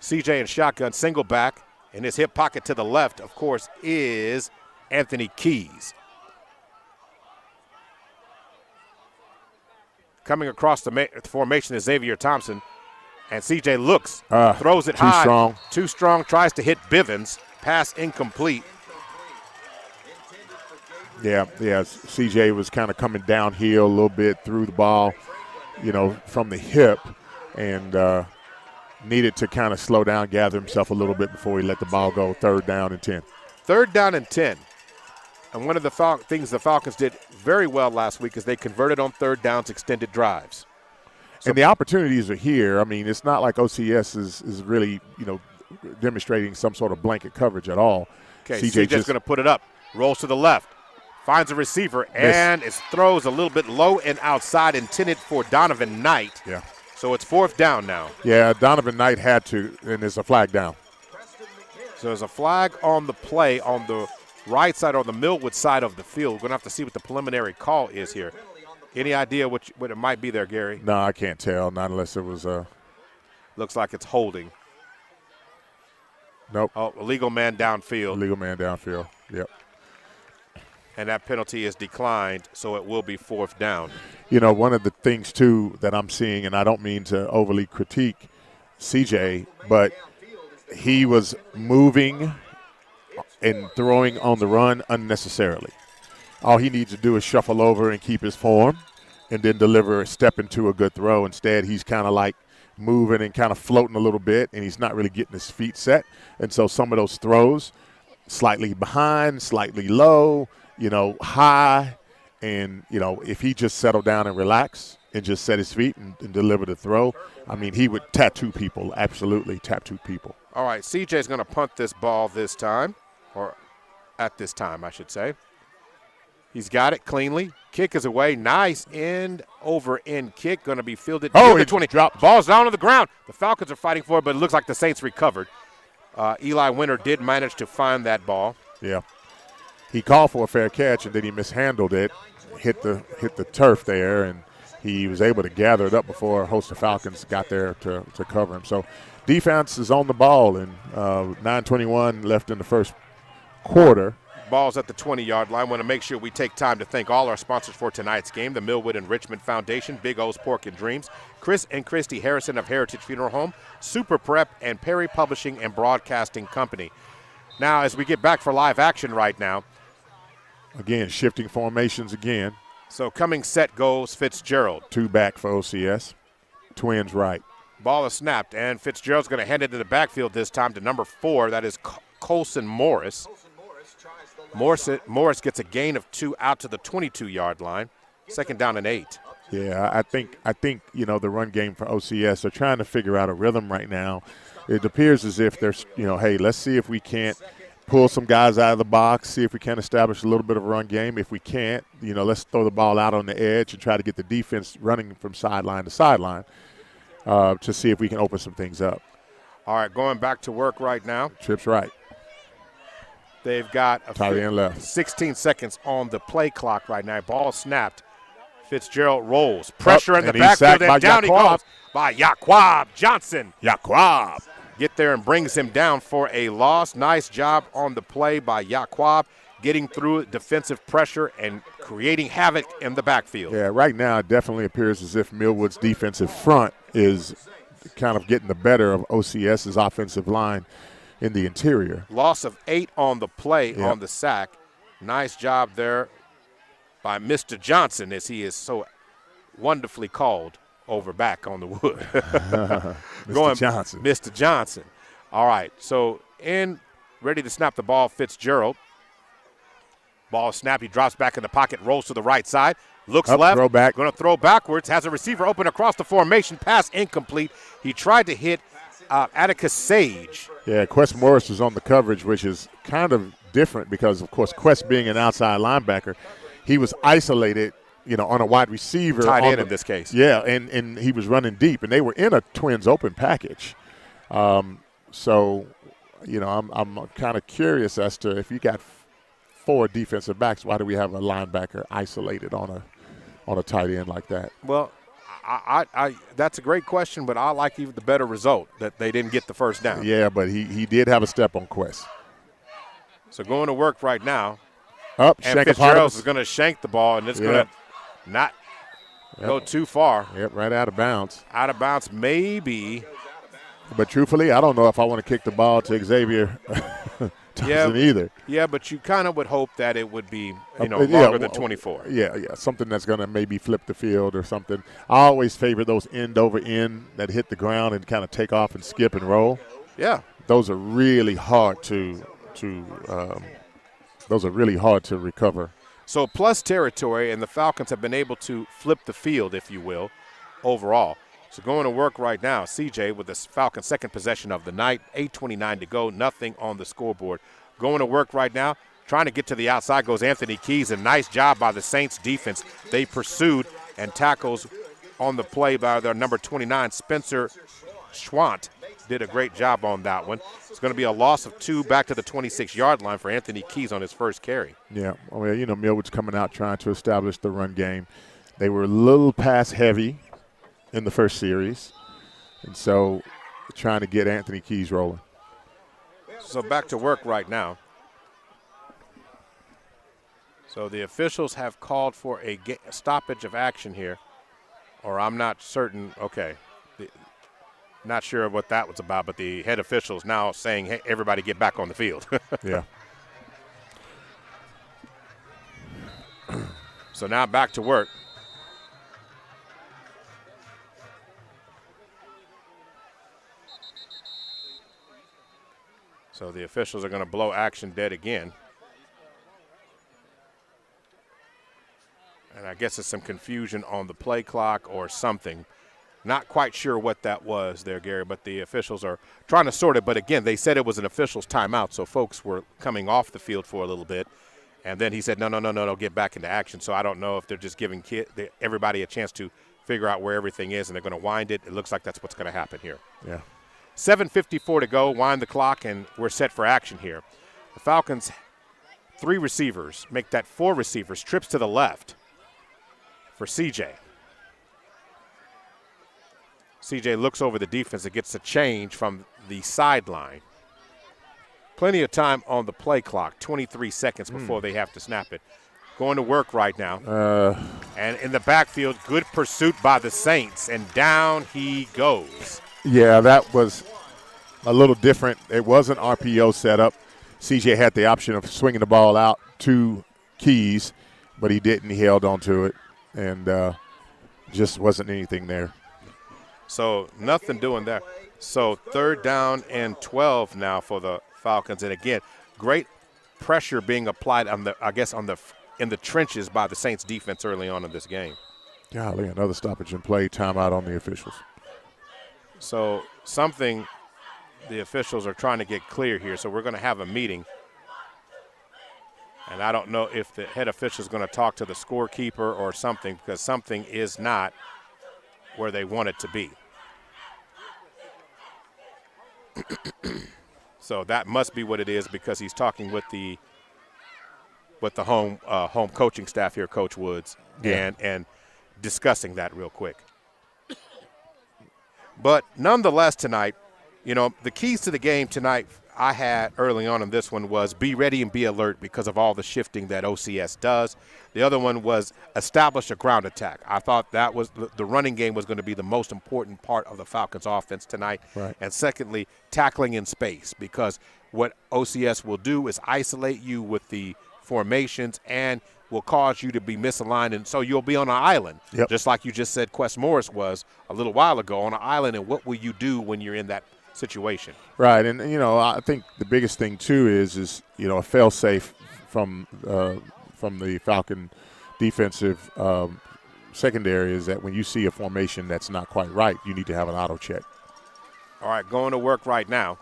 CJ in shotgun, single back. In his hip pocket to the left, of course, is Anthony Keys. Coming across the formation is Xavier Thompson. And CJ looks, throws it high. Too strong, tries to hit Bivens. Pass incomplete. Yeah. CJ was kind of coming downhill a little bit, threw the ball, from the hip, and needed to kind of slow down, gather himself a little bit before he let the ball go. 3rd down and 10. 3rd down and 10. And one of the things the Falcons did very well last week is they converted on 3rd downs, extended drives. And the opportunities are here. I mean, it's not like OCS is really, demonstrating some sort of blanket coverage at all. Okay, CJ's going to put it up. Rolls to the left. Finds a receiver, and it throws a little bit low and outside, intended for Donovan Knight. Yeah. So it's 4th down now. Yeah, Donovan Knight had to, and there's a flag down. So there's a flag on the play on the right side or the Millwood side of the field. We're going to have to see what the preliminary call is here. Any idea what it might be there, Gary? No, I can't tell, not unless it was Looks like it's holding. Nope. Oh, illegal man downfield. Illegal man downfield, yep. And that penalty is declined, so it will be 4th down. You know, one of the things, too, that I'm seeing, and I don't mean to overly critique CJ, but he was moving and throwing on the run unnecessarily. All he needs to do is shuffle over and keep his form and then deliver a step into a good throw. Instead, he's kind of like moving and kind of floating a little bit, and he's not really getting his feet set. And so some of those throws, slightly behind, slightly low, you know, high, and, you know, if he just settled down and relax and just set his feet and deliver the throw, I mean, he would tattoo people, absolutely tattoo people. All right, CJ's going to punt this ball this time, or at this time, I should say. He's got it cleanly. Kick is away. Nice end over end kick. Going to be fielded. Oh, the 20. Dropped. Ball's down on the ground. The Falcons are fighting for it, but it looks like the Saints recovered. Eli Winter did manage to find that ball. Yeah. He called for a fair catch, and then he mishandled it, hit the turf there, and he was able to gather it up before a host of Falcons got there to cover him. So defense is on the ball, and 9:21 left in the first quarter. Ball's at the 20-yard line. Want to make sure we take time to thank all our sponsors for tonight's game: the Millwood and Richmond Foundation, Big O's Pork and Dreams, Chris and Christy Harrison of Heritage Funeral Home, Super Prep, and Perry Publishing and Broadcasting Company. Now, as we get back for live action right now. Again, shifting formations again. So coming set goes Fitzgerald. 2 back for OCS. Twins right. Ball is snapped, and Fitzgerald's going to hand it to the backfield this time to number 4. That is Colson Morris. Morris gets a gain of 2 out to the 22-yard line. 2nd down and 8. Yeah, I think you know, the run game for OCS, they're trying to figure out a rhythm right now. It appears as if there's, you know, hey, let's see if we can't pull some guys out of the box, see if we can establish a little bit of a run game. If we can't, you know, let's throw the ball out on the edge and try to get the defense running from sideline to sideline to see if we can open some things up. All right, going back to work right now. Trips right. They've got tight end left. 16 seconds on the play clock right now. Ball snapped. Fitzgerald rolls. Pressure in the backfield, and down he goes by Yaquab Johnson. Yaquab. Get there and brings him down for a loss. Nice job on the play by Yaquab, getting through defensive pressure and creating havoc in the backfield. Yeah, right now it definitely appears as if Millwood's defensive front is kind of getting the better of OCS's offensive line in the interior. Loss of 8 on the play on the sack. Nice job there by Mr. Johnson, as he is so wonderfully called over back on the wood. Mr. Johnson. Mr. Johnson. All right, so ready to snap the ball, Fitzgerald. Ball snapped. He drops back in the pocket, rolls to the right side, looks left. Throw back. Going to throw backwards. Has a receiver open across the formation. Pass incomplete. He tried to hit Atticus Sage. Yeah, Quest Morris was on the coverage, which is kind of different because, of course, Quest being an outside linebacker, he was isolated, you know, on a wide receiver. Tight end in this case. Yeah, and he was running deep, and they were in a Twins open package. So, you know, I'm kind of curious as to if you got 4 defensive backs, why do we have a linebacker isolated on a tight end like that? Well, I that's a great question, but I like even the better result that they didn't get the first down. Yeah, but he did have a step on Quest. So going to work right now. And Fitzgerald is going to shank the ball, and it's going to not go too far. Yep, right out of bounds. Out of bounds, maybe. But truthfully, I don't know if I want to kick the ball to Xavier Thompson either. Yeah, but you kind of would hope that it would be, longer than 24. Yeah, something that's going to maybe flip the field or something. I always favor those end over end that hit the ground and kind of take off and skip and roll. Yeah. Those are really hard to recover. So plus territory, and the Falcons have been able to flip the field, if you will, overall. So going to work right now, CJ with the Falcons' second possession of the night, 8:29 to go, nothing on the scoreboard. Going to work right now, trying to get to the outside goes Anthony Keys. A nice job by the Saints defense. They pursued and tackles on the play by their number 29, Spencer Schwant. did a great job on that one. It's going to be a loss of 2 back to the 26-yard line for Anthony Keys on his first carry. Yeah, well, you know, Millwood's coming out trying to establish the run game. They were a little pass heavy in the first series, and so trying to get Anthony Keys rolling. So back to work right now. So the officials have called for a stoppage of action here, or I'm not certain. Okay, not sure what that was about, but the head officials now saying, hey, everybody get back on the field. Yeah. So now back to work. So the officials are going to blow action dead again. And I guess it's some confusion on the play clock or something. Not quite sure what that was there, Gary, but the officials are trying to sort it. But, again, they said it was an official's timeout, so folks were coming off the field for a little bit. And then he said, no, get back into action. So I don't know if they're just giving everybody a chance to figure out where everything is, and they're going to wind it. It looks like that's what's going to happen here. Yeah. 7:54 to go, wind the clock, and we're set for action here. The Falcons, 3 receivers, make that 4 receivers, trips to the left for CJ. CJ looks over the defense and gets a change from the sideline. Plenty of time on the play clock, 23 seconds before they have to snap it. Going to work right now. And in the backfield, good pursuit by the Saints, and down he goes. Yeah, that was a little different. It was an RPO setup. CJ had the option of swinging the ball out to Keys, but he didn't. He held on to it, and just wasn't anything there. So nothing doing there. So 3rd down and 12 now for the Falcons. And again, great pressure being applied on in the trenches by the Saints defense early on in this game. Golly, another stoppage and play, timeout on the officials. So something the officials are trying to get clear here. So we're going to have a meeting. And I don't know if the head official is going to talk to the scorekeeper or something, because something is not where they want it to be. So that must be what it is, because he's talking with the home coaching staff here, Coach Woods, and discussing that real quick. But nonetheless tonight, you know, the keys to the game tonight I had early on in this one was be ready and be alert because of all the shifting that OCS does. The other one was establish a ground attack. I thought that was the running game was going to be the most important part of the Falcons offense tonight. Right. And secondly, tackling in space, because what OCS will do is isolate you with the formations and will cause you to be misaligned, and so you'll be on an island, just like you just said Quest Morris was a little while ago, on an island. And what will you do when you're in that situation? Right, and you know, I think the biggest thing too is you know, a fail-safe from the Falcon defensive secondary is that when you see a formation that's not quite right, you need to have an auto check. All right, going to work right now.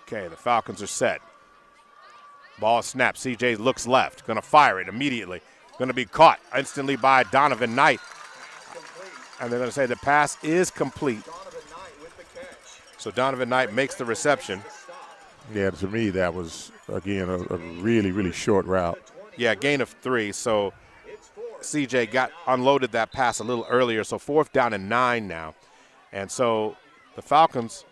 Okay, the Falcons are set. Ball snapped. CJ looks left. Going to fire it immediately. Going to be caught instantly by Donovan Knight. And they're going to say the pass is complete. So Donovan Knight makes the reception. Yeah, to me that was, again, a really, really short route. Yeah, gain of 3. So CJ unloaded that pass a little earlier. So 4th down and 9 now. And so the Falcons,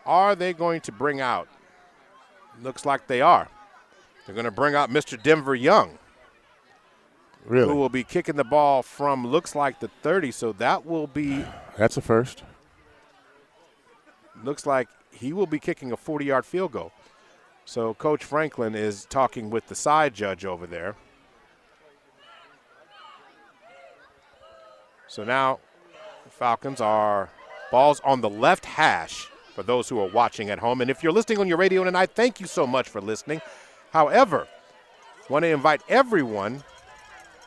are they going to bring out? Looks like they are. They're going to bring out Mr. Denver Young. Really? Who will be kicking the ball from, looks like, the 30. So that will be. That's a first. Looks like he will be kicking a 40-yard field goal. So Coach Franklin is talking with the side judge over there. So now the Falcons are balls on the left hash for those who are watching at home. And if you're listening on your radio tonight, thank you so much for listening. However, I want to invite everyone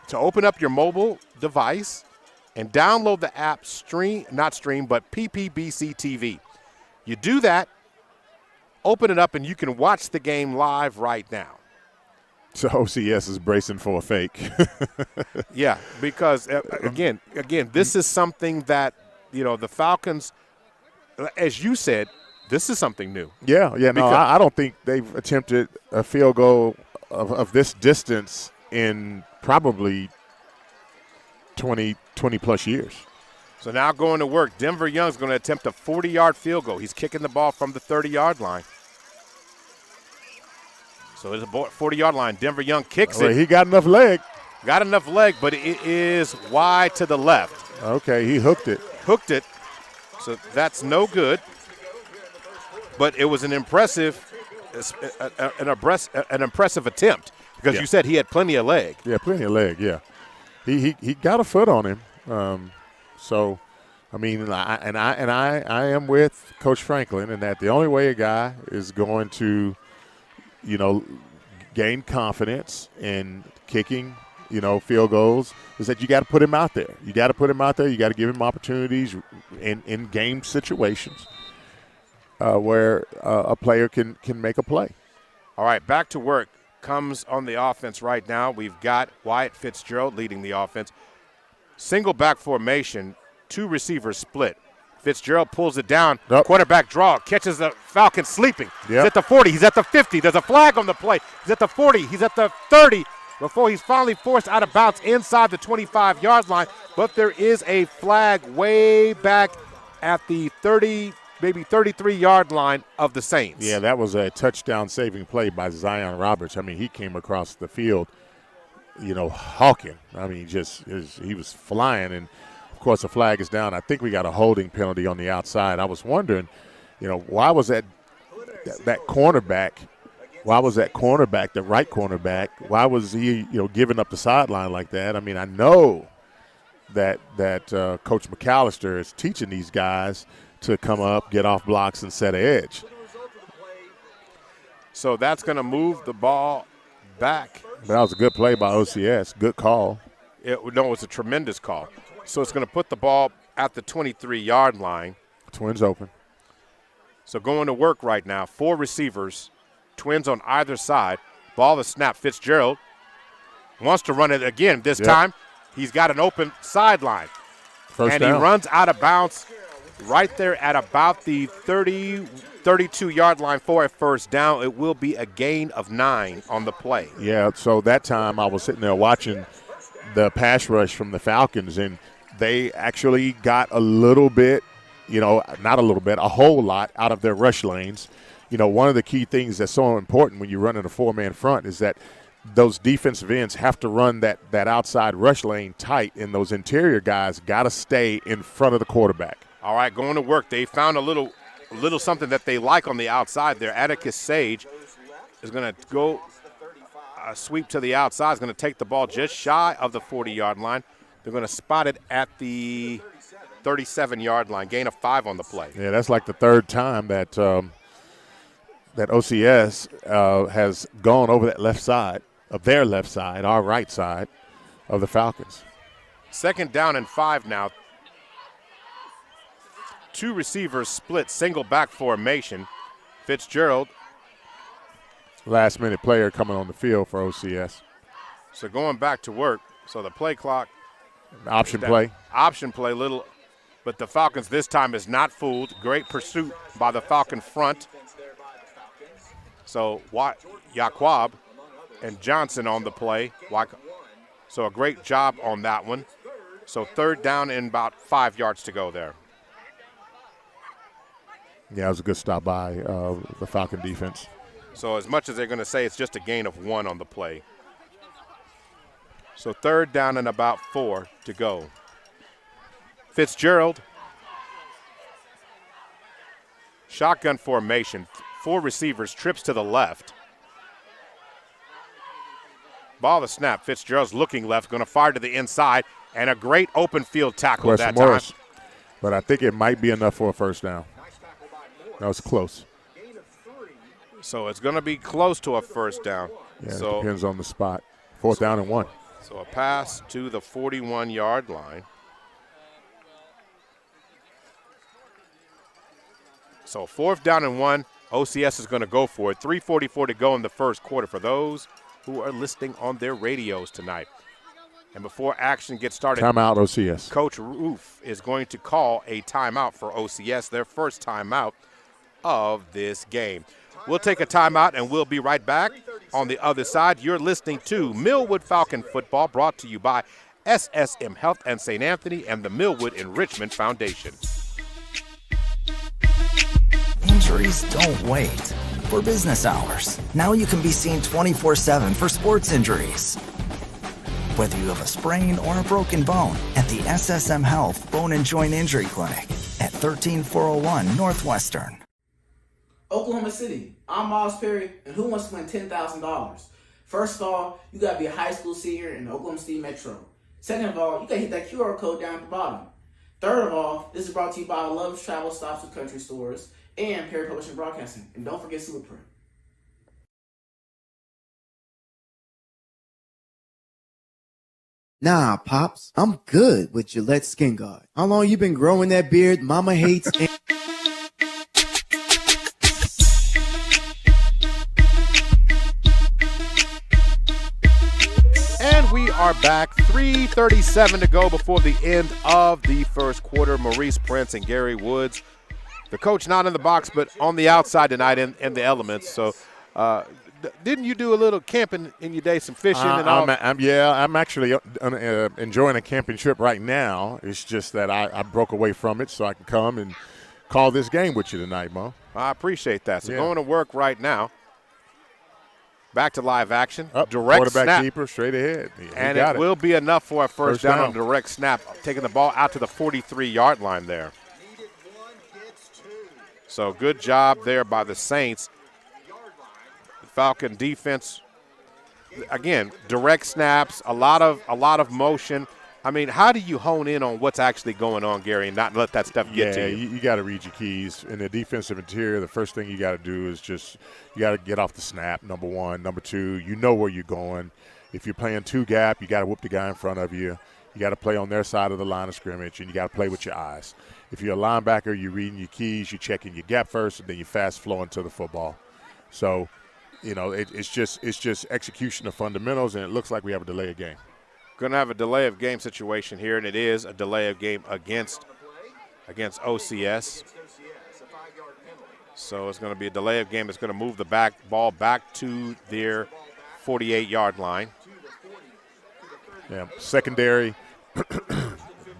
to open up your mobile device and download the app PPBC TV. You do that, open it up, and you can watch the game live right now. So OCS is bracing for a fake. Yeah, because again, this is something that the Falcons, as you said, this is something new. Yeah. No, I don't think they've attempted a field goal of this distance in probably 20 plus years. So now going to work, Denver Young's going to attempt a 40-yard field goal. He's kicking the ball from the 30-yard line. So there's a 40-yard line. Denver Young kicks it. He got enough leg. Got enough leg, but it is wide to the left. Okay, he hooked it. So that's no good. But it was an impressive attempt because you said he had plenty of leg. Yeah, plenty of leg. Yeah, he got a foot on him. So, I mean, I am with Coach Franklin in that the only way a guy is going to, gain confidence in kicking, field goals is that you got to put him out there. You got to put him out there. You got to give him opportunities in game situations where a player can make a play. All right, back to work comes on the offense right now. We've got Wyatt Fitzgerald leading the offense. Single back formation, 2 receivers split. Fitzgerald pulls it down. Nope. Quarterback draw, catches the Falcon sleeping. Yep. He's at the 40. He's at the 50. There's a flag on the play. He's at the 40. He's at the 30 before he's finally forced out of bounds inside the 25-yard line. But there is a flag way back at the 30, maybe 33-yard line of the Saints. Yeah, that was a touchdown-saving play by Zion Roberts. I mean, he came across the field, hawking. I mean, he was flying, and of course the flag is down. I think we got a holding penalty on the outside. I was wondering, why was that cornerback? Why was that cornerback, the right cornerback? Why was he, giving up the sideline like that? I mean, I know that Coach McAllister is teaching these guys to come up, get off blocks, and set an edge. So that's going to move the ball back. That was a good play by OCS. Good call. It was a tremendous call. So it's going to put the ball at the 23-yard line. Twins open. So going to work right now. 4 receivers, Twins on either side. Ball is snapped. Fitzgerald wants to run it again. This time he's got an open sideline. First down. He runs out of bounds right there at about the 32-yard line for a first down. It will be a gain of 9 on the play. Yeah, so that time I was sitting there watching the pass rush from the Falcons, and they actually got a little bit, not a little bit, a whole lot out of their rush lanes. One of the key things that's so important when you run in a 4-man front is that those defensive ends have to run that outside rush lane tight, and those interior guys got to stay in front of the quarterback. All right, going to work. They found a little something that they like on the outside there. Atticus Sage is going to go a sweep to the outside. Is going to take the ball just shy of the 40-yard line. They're going to spot it at the 37-yard line. Gain of 5 on the play. Yeah, that's like the third time that that OCS has gone over that left side of their left side, our right side of the Falcons. 2nd down and 5 now. 2 receivers split, single back formation. Fitzgerald. Last-minute player coming on the field for OCS. So going back to work. So the play clock. Option play. Option play, but the Falcons this time is not fooled. Great pursuit by the Falcon front. So Yaquab and Johnson on the play. So a great job on that one. So 3rd down and about 5 yards to go there. Yeah, it was a good stop by the Falcon defense. So as much as they're going to say it's just a gain of 1 on the play. So 3rd down and about 4 to go. Fitzgerald. Shotgun formation. 4 receivers, trips to the left. Ball to snap. Fitzgerald's looking left, going to fire to the inside, and a great open field tackle that time. But I think it might be enough for a first down. That was close. So it's going to be close to a first down. Yeah, it depends on the spot. 4th down and 1. So a pass to the 41-yard line. So 4th down and 1. OCS is going to go for it. 3:44 to go in the first quarter for those. who are listening on their radios tonight. And before action gets started, timeout OCS. Coach Roof is going to call a timeout for OCS, their first timeout of this game. We'll take a timeout, and we'll be right back. On the other side, you're listening to Millwood Falcon Football, brought to you by SSM Health and St. Anthony and the Millwood Enrichment Foundation. Injuries don't wait. For business hours, now you can be seen 24/7 for sports injuries. Whether you have a sprain or a broken bone, at the SSM Health Bone and Joint Injury Clinic at 13401 Northwestern. Oklahoma City, I'm Miles Perry, and who wants to win $10,000? First of all, you got to be a high school senior in the Oklahoma City Metro. Second of all, you got to hit that QR code down at the bottom. Third of all, this is brought to you by Love's Travel Stops with Country Stores and Perry Publishing Broadcasting. And don't forget Superprint. Nah, Pops, I'm good with Gillette Skin Guard. How long you been growing that beard Mama hates? And we are back. 3:37 to go before the end of the first quarter. Maurice Prince and Gary Woods, the coach, not in the box, but on the outside tonight in the elements. So, didn't you do a little camping in your day, some fishing and all? I'm actually enjoying a camping trip right now. It's just that I broke away from it so I can come and call this game with you tonight, Mo. I appreciate that. So going to work right now. Back to live action. Direct quarterback snap. Keeper straight ahead. And it will be enough for a first down on direct snap, taking the ball out to the 43-yard line there. So good job there by the Saints. The Falcon defense, again, direct snaps, a lot of motion. I mean, how do you hone in on what's actually going on, Gary, and not let that stuff get to you? You got to read your keys. In the defensive interior, the first thing you got to do is you got to get off the snap, number one. Number two, you know where you're going. If you're playing two-gap, you got to whoop the guy in front of you. You got to play on their side of the line of scrimmage, and you got to play with your eyes. If you're a linebacker, you're reading your keys, you're checking your gap first, and then you fast flowing to the football. So, it's just execution of fundamentals, and it looks like we have a delay of game. Going to have a delay of game situation here, and it is a delay of game against OCS. So it's going to be a delay of game. It's going to move the ball back to their 48-yard line. Yeah, secondary,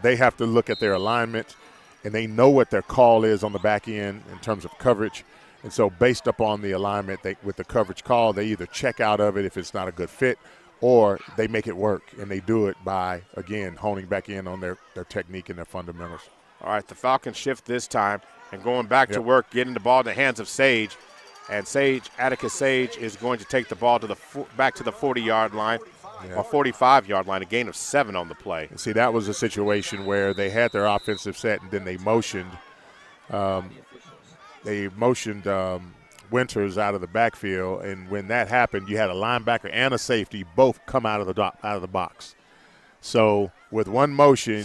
they have to look at their alignment, and they know what their call is on the back end in terms of coverage. And so based upon the alignment, with the coverage call, they either check out of it if it's not a good fit, or they make it work, and they do it by, again, honing back in on their technique and their fundamentals. All right, the Falcons shift this time and going back to work, getting the ball in the hands of Sage. And Atticus Sage is going to take the ball back to the 40-yard line or 45-yard line, a gain of 7 on the play. See, that was a situation where they had their offensive set, and then they motioned Winters out of the backfield, and when that happened, you had a linebacker and a safety both come out of the box. So with one motion,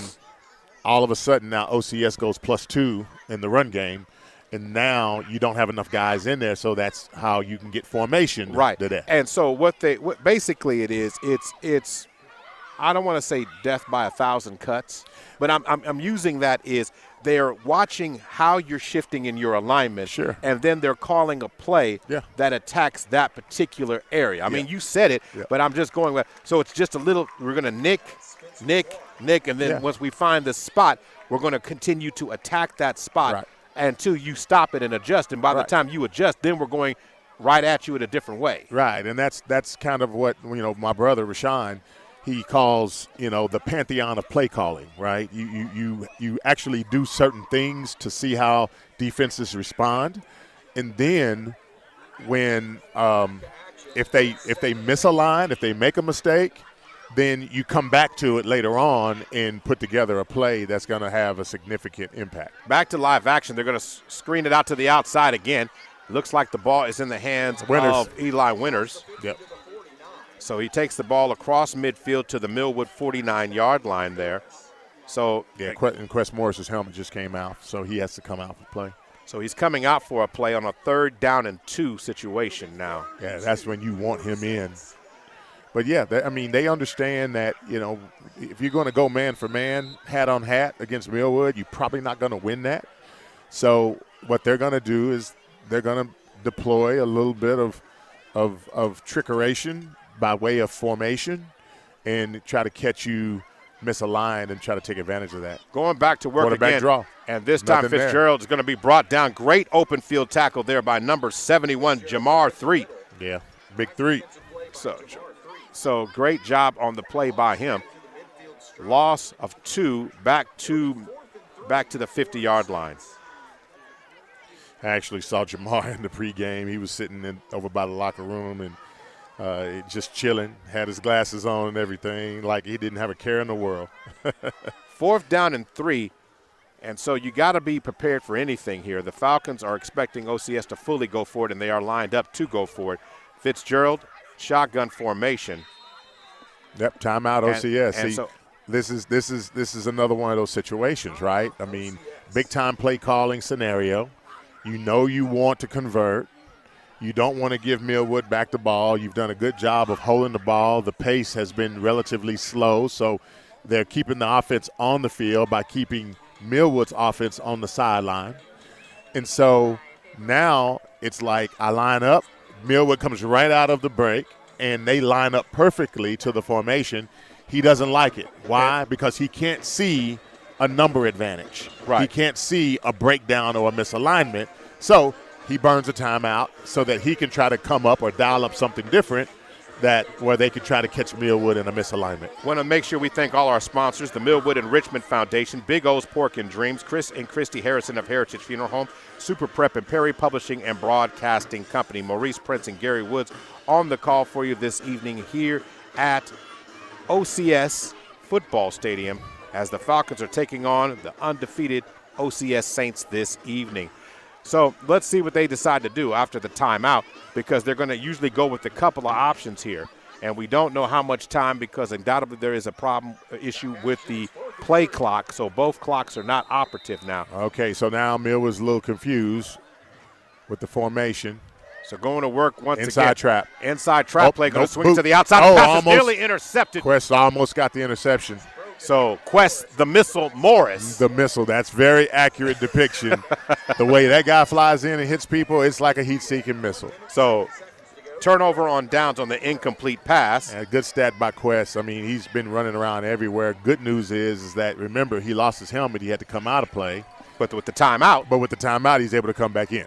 all of a sudden now OCS goes +2 in the run game, and now you don't have enough guys in there, so that's how you can get formation. Right. Today. And so what basically it is, it's I don't want to say death by 1,000 cuts, but I'm using that is they're watching how you're shifting in your alignment, and then they're calling a play that attacks that particular area. I mean, you said it, but I'm just going with – so it's just a little – we're going to nick, and then once we find the spot, we're going to continue to attack that spot until you stop it and adjust. And by the time you adjust, then we're going right at you in a different way. Right, and that's kind of what, my brother Rashawn – he calls, the pantheon of play calling, right? You actually do certain things to see how defenses respond, and then when if they misalign, if they make a mistake, then you come back to it later on and put together a play that's going to have a significant impact. Back to live action. They're going to screen it out to the outside again. Looks like the ball is in the hands of Eli Winters. Yep. So he takes the ball across midfield to the Millwood 49-yard line there. So and Quest Morris's helmet just came out, so he has to come out for play. So he's coming out for a play on a 3rd down and 2 situation now. Yeah, that's when you want him in. But yeah, they understand that, if you're going to go man for man, hat on hat against Millwood, you're probably not going to win that. So what they're going to do is they're going to deploy a little bit of trickeration by way of formation and try to catch you misaligned and try to take advantage of that. Going back to work again. Draw. And this time Fitzgerald is going to be brought down. Great open field tackle there by number 71, Jamar Threet. Yeah, big Threet. So great job on the play by him. Loss of 2 back to the 50-yard line. I actually saw Jamar in the pregame. He was sitting over by the locker room and just chilling, had his glasses on and everything, like he didn't have a care in the world. 4th down and 3, and so you got to be prepared for anything here. The Falcons are expecting OCS to fully go for it, and they are lined up to go for it. Fitzgerald, shotgun formation. Yep, timeout OCS. And See, so, this is another one of those situations, right? I mean, big-time play calling scenario. You know you want to convert. You don't want to give Millwood back the ball. You've done a good job of holding the ball. The pace has been relatively slow, so they're keeping the offense on the field by keeping Millwood's offense on the sideline. And so now it's like I line up. Millwood comes right out of the break, and they line up perfectly to the formation. He doesn't like it. Why? Because he can't see a number advantage. Right. He can't see a breakdown or a misalignment. So he burns a timeout so that he can try to come up or dial up something different where they can try to catch Millwood in a misalignment. Want to make sure we thank all our sponsors, the Millwood and Richmond Foundation, Big O's Pork and Dreams, Chris and Christy Harrison of Heritage Funeral Home, Super Prep and Perry Publishing and Broadcasting Company, Maurice Prince and Gary Woods on the call for you this evening here at OCS Football Stadium as the Falcons are taking on the undefeated OCS Saints this evening. So let's see what they decide to do after the timeout, because they're going to usually go with a couple of options here. And we don't know how much time, because undoubtedly there is a issue with the play clock. So both clocks are not operative now. Okay, so now Millwood's a little confused with the formation. So going to work once inside again. Trap. Inside trap play, going to swing boot. to the outside. The pass is nearly intercepted. Quest almost got the interception. So Quest, the missile, Morris. The missile, that's very accurate depiction. The way that guy flies in and hits people, it's like a heat-seeking missile. So turnover on downs on the incomplete pass. And a good stat by Quest. I mean, he's been running around everywhere. Good news is that, remember, he lost his helmet. He had to come out of play. But with the timeout. He's able to come back in.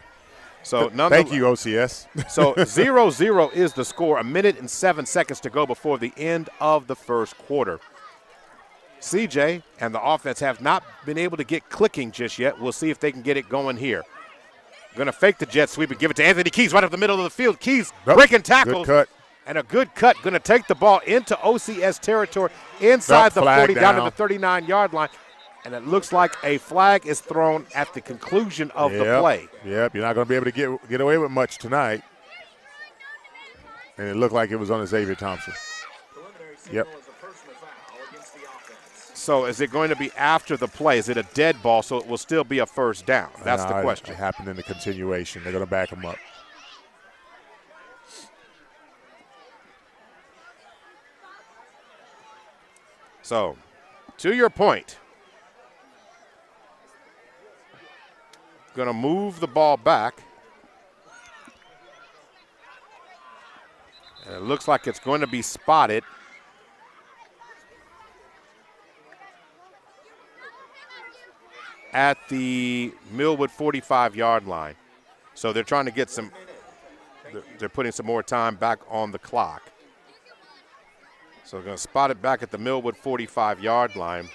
So thank you, OCS. So 0-0 is the score. 1 minute and 7 seconds to go before the end of the first quarter. CJ and the offense have not been able to get clicking just yet. We'll see if they can get it going here. Going to fake the jet sweep and give it to Anthony Keys right up the middle of the field. Keys breaking tackles. Good cut. And a good cut. Going to take the ball into OCS territory inside the 40 down to the 39-yard line. And it looks like a flag is thrown at the conclusion of the play. Yep, you're not going to be able to get away with much tonight. And it looked like it was on Xavier Thompson. Yep. So is it going to be after the play? Is it a dead ball so it will still be a first down? That's the question. It happened in the continuation. They're going to back him up. So, to your point, going to move the ball back. And it looks like it's going to be spotted. At the Millwood 45-yard line. So they're trying to get they're putting some more time back on the clock. So they're going to spot it back at the Millwood 45-yard line.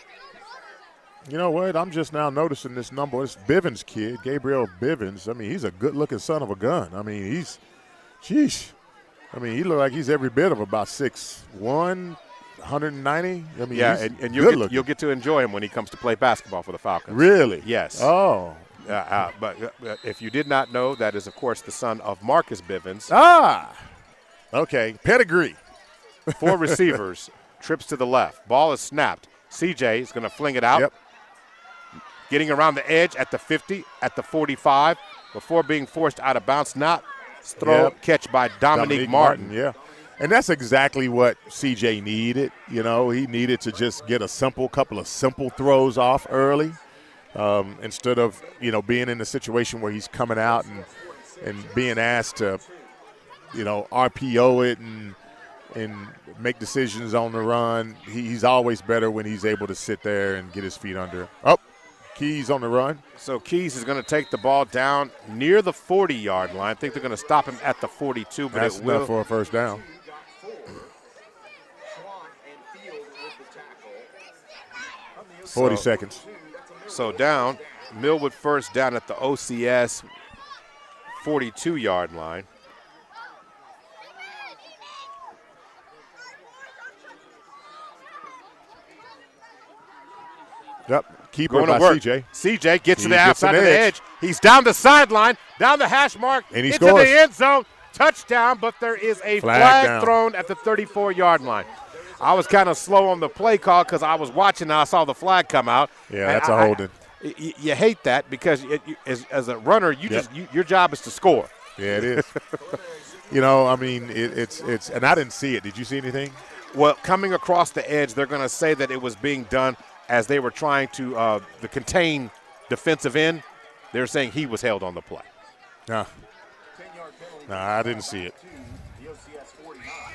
You know what? I'm just now noticing this number. It's Bivens' kid, Gabriel Bivens. I mean, he's a good-looking son of a gun. I mean, he look like he's every bit of about 6'1", 190. I mean, yeah, and you'll get to enjoy him when he comes to play basketball for the Falcons. Really? Yes. Oh. But if you did not know, that is, of course, the son of Marcus Bivens. Ah. Okay. Pedigree. 4 receivers. Trips to the left. Ball is snapped. CJ is going to fling it out. Yep. Getting around the edge at the 50, at the 45, before being forced out of bounds. Not throw catch by Dominique Martin. Yeah. And that's exactly what CJ needed. You know, he needed to just get a couple of simple throws off early instead of, you know, being in a situation where he's coming out and being asked to, you know, RPO it and make decisions on the run. He's always better when he's able to sit there and get his feet under. Oh, Keys on the run. So Keys is going to take the ball down near the 40-yard line. I think they're going to stop him at the 42, but that's enough for a first down. So, 40 seconds. So down, Millwood first down at the OCS 42-yard line. Yep, keeper Going by to work. CJ. CJ gets to the outside of the edge. He's down the sideline, down the hash mark, and he into scores. the end zone. Touchdown, but there is a flag thrown at the 34-yard line. I was kind of slow on the play call because I was watching and I saw the flag come out. Yeah, that's a holding. You hate that because as a runner, your job is to score. Yeah, it is. You know, I mean, it's and I didn't see it. Did you see anything? Well, coming across the edge, they're going to say that it was being done as they were trying to the contain defensive end. They're saying he was held on the play. Nah, I didn't see it.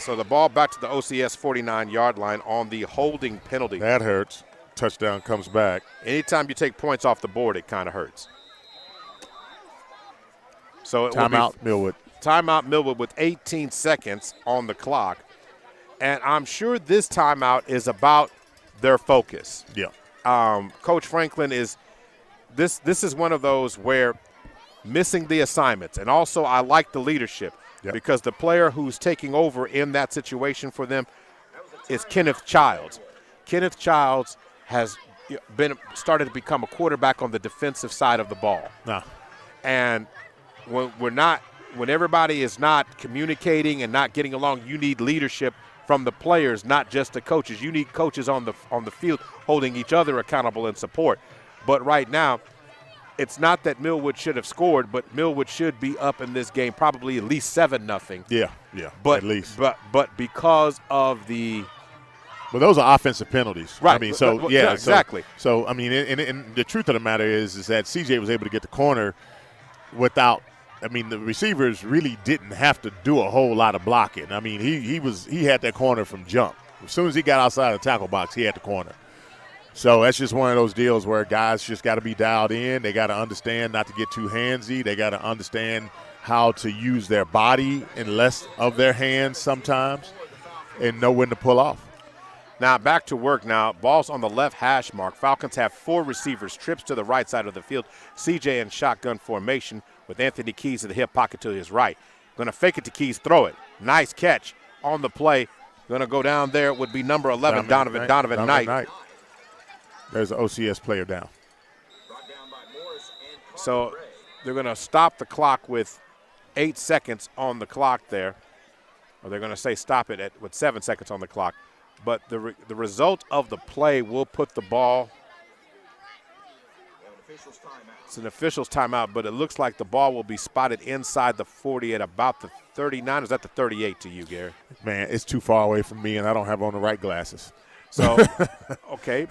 So the ball back to the OCS 49-yard line on the holding penalty. That hurts. Touchdown comes back. Anytime you take points off the board, it kind of hurts. So timeout Millwood. Timeout Millwood with 18 seconds on the clock. And I'm sure this timeout is about their focus. Yeah. Coach Franklin is this is one of those where missing the assignments. And also I like the leadership because the player who's taking over in that situation for them is Kenneth Childs. Kenneth Childs has started to become a quarterback on the defensive side of the ball. And when everybody is not communicating and not getting along, you need leadership from the players, not just the coaches. You need coaches on the field holding each other accountable and support. But right now, it's not that Millwood should have scored, but Millwood should be up in this game probably at least 7-0. Yeah, but, at least. But because of the Well, those are offensive penalties. Right. I mean, so, yeah. Exactly. So, I mean, and the truth of the matter is that CJ was able to get the corner without – I mean, the receivers really didn't have to do a whole lot of blocking. I mean, he had that corner from jump. As soon as he got outside the tackle box, he had the corner. So that's just one of those deals where guys just got to be dialed in. They got to understand not to get too handsy. They got to understand how to use their body and less of their hands sometimes and know when to pull off. Now back to work now. Ball's on the left hash mark. Falcons have 4 receivers. Trips to the right side of the field. CJ in shotgun formation with Anthony Keys to the hip pocket to his right. Going to fake it to Keys, throw it. Nice catch on the play. Going to go down there would be number 11, Donovan Knight. There's an OCS player down. So they're going to stop the clock with 8 seconds on the clock there. Or they're going to say stop it with 7 seconds on the clock. But the result of the play will put the ball. It's an official's timeout, but it looks like the ball will be spotted inside the 40 at about the 39. Is that the 38 to you, Gary? Man, it's too far away from me, and I don't have on the right glasses. So, okay,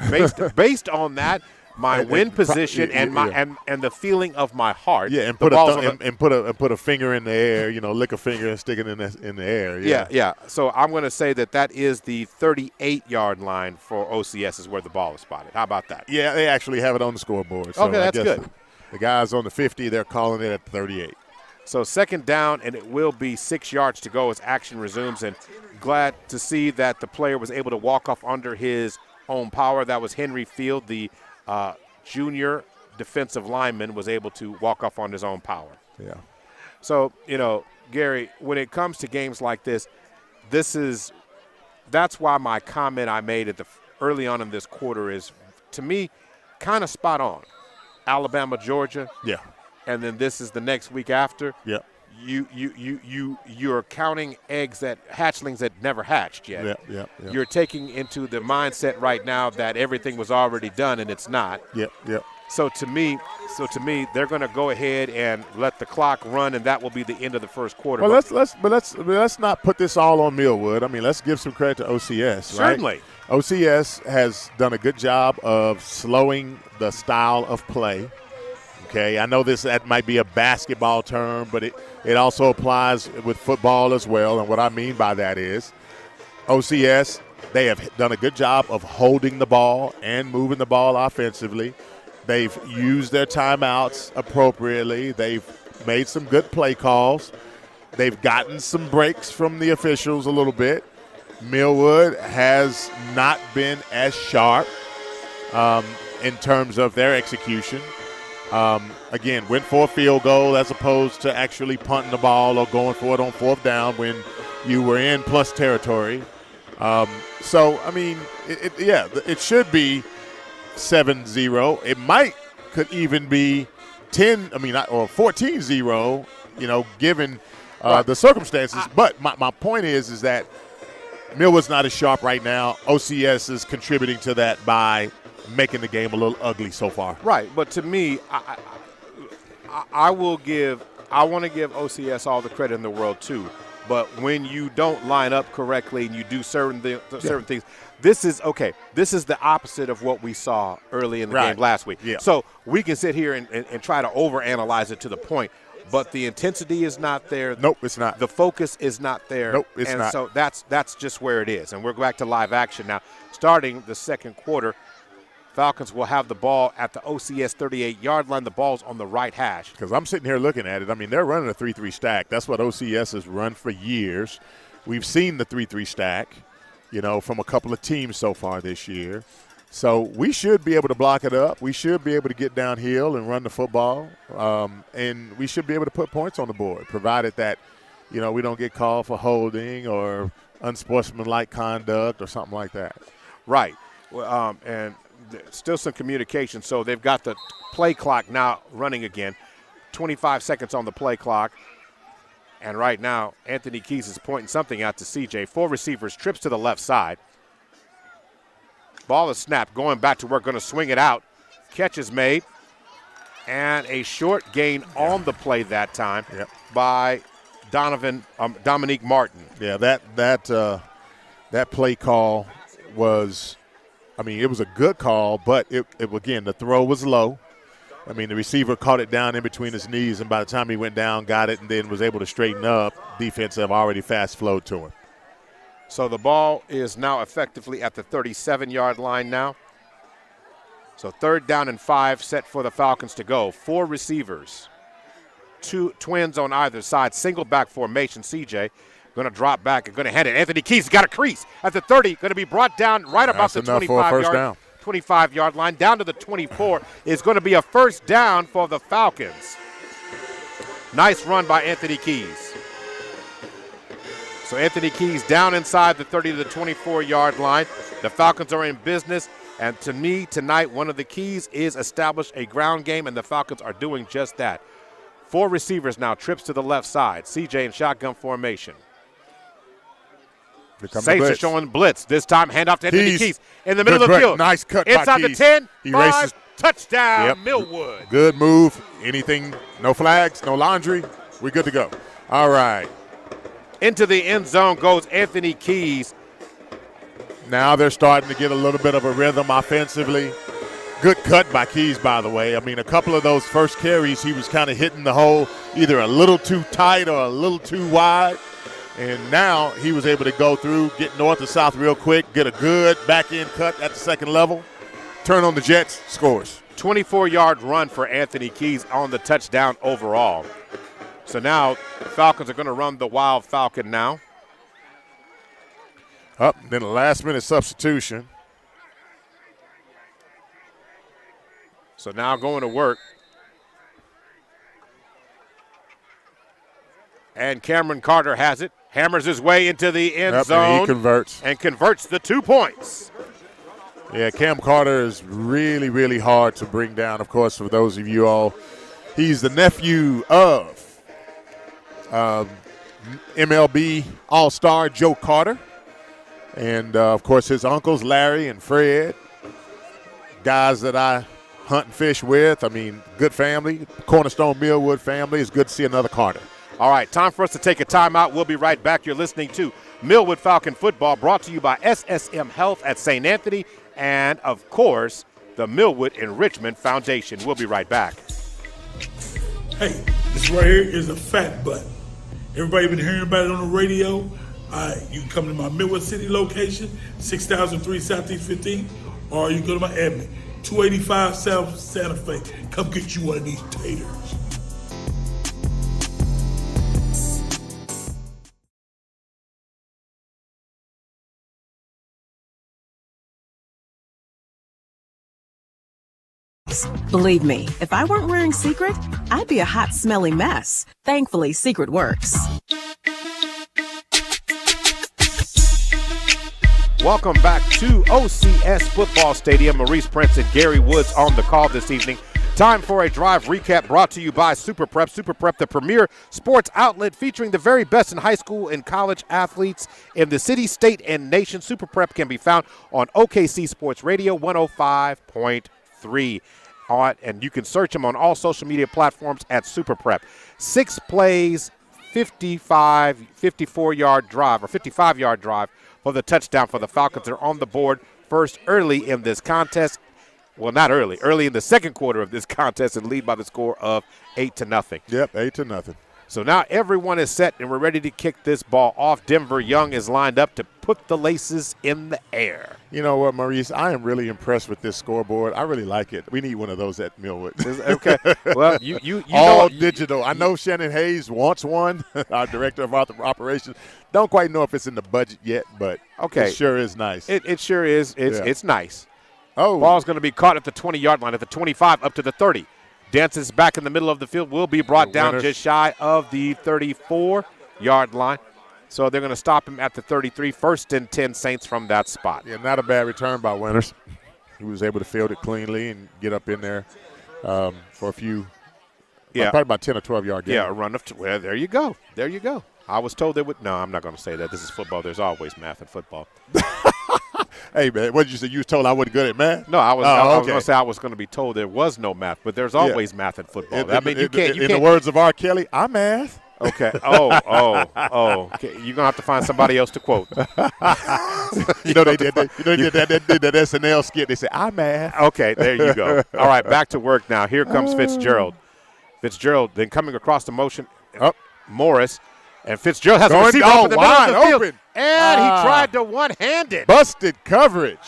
based on that, my win position and the feeling of my heart. Yeah, and put a finger in the air. You know, lick a finger and stick it in the air. Yeah. So I'm going to say that is the 38-yard line for OCS is where the ball is spotted. How about that? Yeah, they actually have it on the scoreboard. So okay, that's good. The guys on the 50, they're calling it at 38. So second down, and it will be 6 yards to go as action resumes. And glad to see that the player was able to walk off under his own power. That was Henry Field, the junior defensive lineman, was able to walk off on his own power. Yeah. So, Gary, when it comes to games like this, that's why my comment I made early on in this quarter is, to me, kind of spot on. Alabama, Georgia. Yeah. And then this is the next week after. Yeah. You're counting hatchlings that never hatched yet. Yeah. You're taking into the mindset right now that everything was already done, and it's not. Yep. So to me, they're going to go ahead and let the clock run, and that will be the end of the first quarter. Well, let's not put this all on Millwood. I mean, let's give some credit to OCS. Certainly. Right? OCS has done a good job of slowing the style of play. Okay, I know that might be a basketball term, but it also applies with football as well. And what I mean by that is OCS, they have done a good job of holding the ball and moving the ball offensively. They've used their timeouts appropriately. They've made some good play calls. They've gotten some breaks from the officials a little bit. Millwood has not been as sharp in terms of their execution. Again, went for a field goal as opposed to actually punting the ball or going for it on fourth down when you were in plus territory. So, I mean, it should be 7-0. It could even be 14-0, given the circumstances. But my point is that Millwood's not as sharp right now. OCS is contributing to that by making the game a little ugly so far. Right, but to me, I want to give OCS all the credit in the world too. But when you don't line up correctly and you do certain things, this is the opposite of what we saw early in the game last week. Yeah. So we can sit here and try to overanalyze it to the point, but the intensity is not there. Nope, it's not. The focus is not there. Nope, it's not. And so that's just where it is. And we're back to live action now. Starting the second quarter, Falcons will have the ball at the OCS 38-yard line. The ball's on the right hash. Because I'm sitting here looking at it. I mean, they're running a 3-3 stack. That's what OCS has run for years. We've seen the 3-3 stack, from a couple of teams so far this year. So we should be able to block it up. We should be able to get downhill and run the football. And we should be able to put points on the board, provided that, we don't get called for holding or unsportsmanlike conduct or something like that. Right. And still some communication. So they've got the play clock now running again. 25 seconds on the play clock. And right now, Anthony Keys is pointing something out to CJ. 4 receivers, trips to the left side. Ball is snapped, going back to work, going to swing it out. Catch is made. And a short gain on the play that time by Dominique Martin. Yeah, that play call was – it was a good call, but again, the throw was low. The receiver caught it down in between his knees, and by the time he went down, got it, and then was able to straighten up. Defense have already fast flowed to him. So the ball is now effectively at the 37-yard line now. So 3rd down and 5 set for the Falcons to go. 4 receivers, 2 twins on either side, single back formation. CJ going to drop back and going to hand it. Anthony Keys got a crease at the 30, going to be brought down right about the 25-yard line. Down to the 24 is going to be a first down for the Falcons. Nice run by Anthony Keys. So Anthony Keys down inside the 30 to the 24-yard line. The Falcons are in business. And to me, tonight, one of the keys is establish a ground game, and the Falcons are doing just that. 4 receivers now, trips to the left side. CJ in shotgun formation. Saints are showing blitz. This time, handoff to Anthony Keys in the middle of the field. Nice cut inside by the 10, he 5, races. touchdown, Millwood. Good move. Anything, no flags, no laundry. We're good to go. All right. Into the end zone goes Anthony Keys. Now they're starting to get a little bit of a rhythm offensively. Good cut by Keys, by the way. A couple of those first carries, he was kind of hitting the hole either a little too tight or a little too wide. And now he was able to go through, get north to south real quick, get a good back-end cut at the second level, turn on the Jets, scores. 24-yard run for Anthony Keys on the touchdown overall. So now the Falcons are going to run the Wild Falcon now. Then a last-minute substitution. So now going to work. And Cameron Carter has it. Hammers his way into the end zone. And he converts. And converts the 2 points. Yeah, Cam Carter is really, really hard to bring down. Of course, for those of you all, he's the nephew of MLB All-Star Joe Carter. And, of course, his uncles, Larry and Fred, guys that I hunt and fish with. I mean, good family, Cornerstone Millwood family. It's good to see another Carter. All right, time for us to take a timeout. We'll be right back. You're listening to Millwood Falcon Football, brought to you by SSM Health at St. Anthony and, of course, the Millwood Enrichment Foundation. We'll be right back. Hey, this right here is a fat butt. Everybody been hearing about it on the radio. You can come to my Millwood City location, 6003 Southeast 15, or you can go to my admin, 285 South Santa Fe. Come get you one of these taters. Believe me, if I weren't wearing Secret, I'd be a hot, smelly mess. Thankfully, Secret works. Welcome back to OCS Football Stadium. Maurice Prince and Gary Woods on the call this evening. Time for a drive recap brought to you by Super Prep. Super Prep, the premier sports outlet featuring the very best in high school and college athletes in the city, state, and nation. Super Prep can be found on OKC Sports Radio 105.3. And you can search them on all social media platforms at Super Prep. 6 plays, 54-yard drive or 55-yard drive for the touchdown for the Falcons. They're on the board first early in this contest. Well, not early. Early in the second quarter of this contest and lead by the score of 8-0. Yep, 8-0. So now everyone is set and we're ready to kick this ball off. Denver Young is lined up to put the laces in the air. You know what, Maurice? I am really impressed with this scoreboard. I really like it. We need one of those at Millwood. Okay. Well, you all know, digital. I know Shannon Hayes wants one, our director of operations. Don't quite know if it's in the budget yet, but okay, it sure is nice. It sure is. It's nice. Oh, ball's going to be caught at the 20-yard line, at the 25, up to the 30. Dances back in the middle of the field, will be brought down just shy of the 34-yard line. So they're going to stop him at the 33, 1st and 10 Saints from that spot. Yeah, not a bad return by Winters. He was able to field it cleanly and get up in there for a few, probably about 10 or 12-yard gain. Yeah, a run of well, there you go. There you go. I was told they would. No, I'm not going to say that. This is football. There's always math in football. Hey, man, what did you say? You was told I wasn't good at math? No, I was going to say I was going to be told there was no math, but there's always math in football. I mean, you can't. In the words of R. Kelly, I math. Okay. Okay. You're going to have to find somebody else to quote. They did that SNL skit. They said, I math. Okay, there you go. All right, back to work now. Here comes Fitzgerald. Fitzgerald then coming across the motion. Morris. And Fitzgerald has a receiver open in the middle of the field. And he tried to one-hand it. Busted coverage.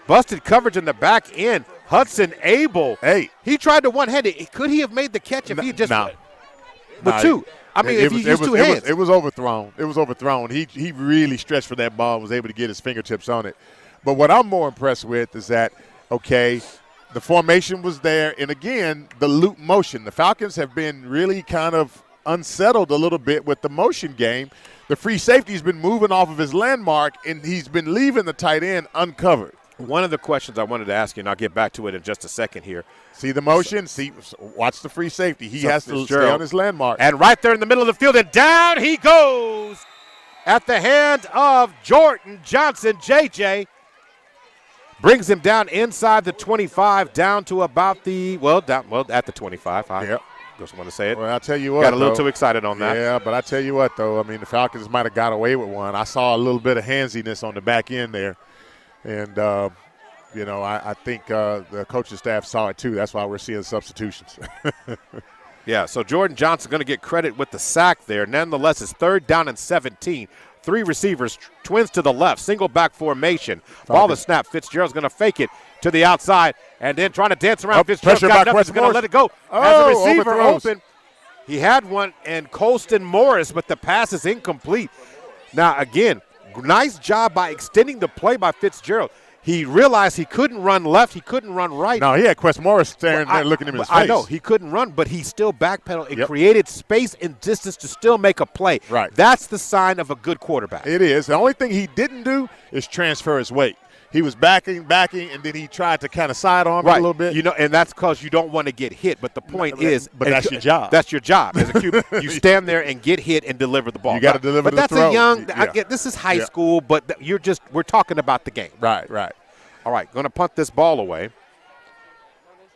Busted coverage in the back end. Hudson Abel. Hey. He tried to one-hand it. Could he have made the catch if he just with two? I mean, if he used two hands. It was overthrown. It was overthrown. He really stretched for that ball and was able to get his fingertips on it. But what I'm more impressed with is that, okay, the formation was there. And, again, the loop motion. The Falcons have been really kind of unsettled a little bit with the motion game. The free safety's been moving off of his landmark, and he's been leaving the tight end uncovered. One of the questions I wanted to ask you, and I'll get back to it in just a second here. See the motion? Watch the free safety. He has to stay on his landmark. And right there in the middle of the field, and down he goes at the hand of Jordan Johnson. JJ brings him down inside the 25, down to about at the 25. Yep. Just want to say it. Well, I'll tell you what. Got a little too excited on that. Yeah, but I tell you what, though. I mean, the Falcons might have got away with one. I saw a little bit of handsiness on the back end there. And, I think the coaching staff saw it, too. That's why we're seeing substitutions. Yeah, so Jordan Johnson going to get credit with the sack there. Nonetheless, it's 3rd down and 17. 3 receivers, twins to the left, single back formation. Ball the snap. Fitzgerald's going to fake it to the outside and then trying to dance around. Fitzgerald's got nothing. He's going to let it go. Has a receiver open. He had one and Colston Morris, but the pass is incomplete. Now, again, nice job by extending the play by Fitzgerald. He realized he couldn't run left. He couldn't run right. No, he had Quest Morris staring there looking him in his face. I know. He couldn't run, but he still backpedaled and created space and distance to still make a play. Right. That's the sign of a good quarterback. It is. The only thing he didn't do is transfer his weight. He was backing, and then he tried to kind of sidearm it a little bit. And that's because you don't want to get hit. But the point is, but that's your job. That's your job as a QB. You stand there and get hit and deliver the ball. You got to deliver the throw. But that's a young. I get this is high school, but we're talking about the game. Right. All right, going to punt this ball away.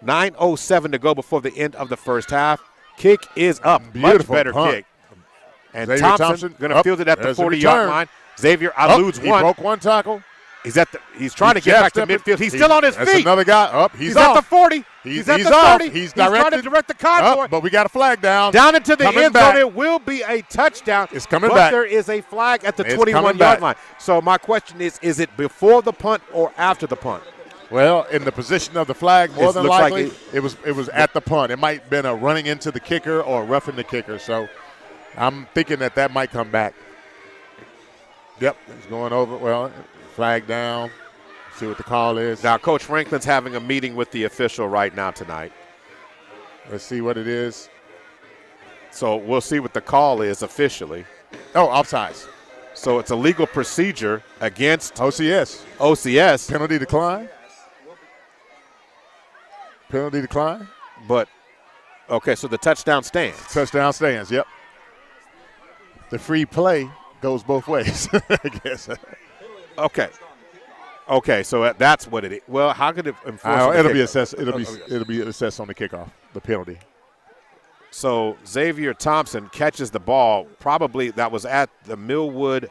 9:07 to go before the end of the first half. Kick is up. Beautiful Much better punt. kick. And Xavier Thompson going to field it at the 40-yard line. Xavier eludes he one. Broke one tackle. He's trying to get back to midfield. He's still on his feet. That's another guy up. He's at the 40. He's at the 30. He's trying to direct the convoy. But we got a flag down. Down into the end back. zone. It will be a touchdown. It's coming but back. There is a flag at the It's 21-yard line. So my question is it before the punt or after the punt? Well, in the position of the flag, more than likely, like it was at the punt. It might have been a running into the kicker or a roughing the kicker. So I'm thinking that might come back. Yep, it's going over. Well, flag down. See what the call is. Now, Coach Franklin's having a meeting with the official right now tonight. Let's see what it is. So we'll see what the call is officially. Oh, offsides. So it's a legal procedure against OCS. OCS. Penalty decline. Penalty decline. But, okay, so the touchdown stands. Touchdown stands, yep. The free play goes both ways, I guess. Okay, so that's what it is. Well, how could it enforce? It'll be assessed. It'll be assessed on the kickoff. The penalty. So Xavier Thompson catches the ball. Probably that was at the Millwood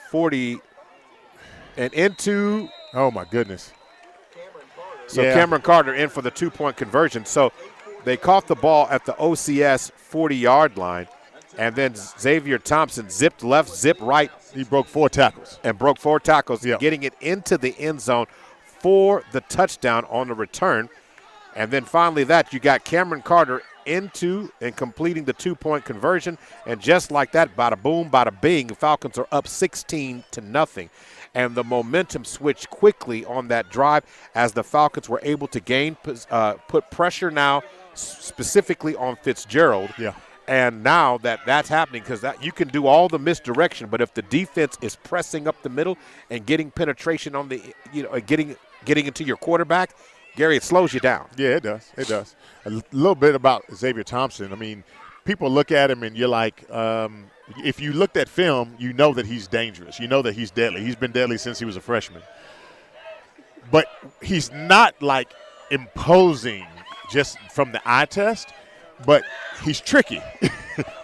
40 and into. Oh my goodness. So Cameron Carter in for the 2-point conversion. So they caught the ball at the OCS 40-yard line, and then Xavier Thompson zipped left, zipped right. He broke 4 tackles. Getting it into the end zone for the touchdown on the return. And then finally you got Cameron Carter into and completing the 2-point conversion. And just like that, bada boom, bada bing, the Falcons are up 16-0. And the momentum switched quickly on that drive as the Falcons were able to put pressure now specifically on Fitzgerald. Yeah. And now that's happening because you can do all the misdirection, but if the defense is pressing up the middle and getting penetration on the, getting into your quarterback, Gary, it slows you down. Yeah, it does. It does. A little bit about Xavier Thompson. I mean, people look at him and you're like, if you looked at film, you know that he's dangerous. You know that he's deadly. He's been deadly since he was a freshman. But he's not like imposing just from the eye test. But he's tricky,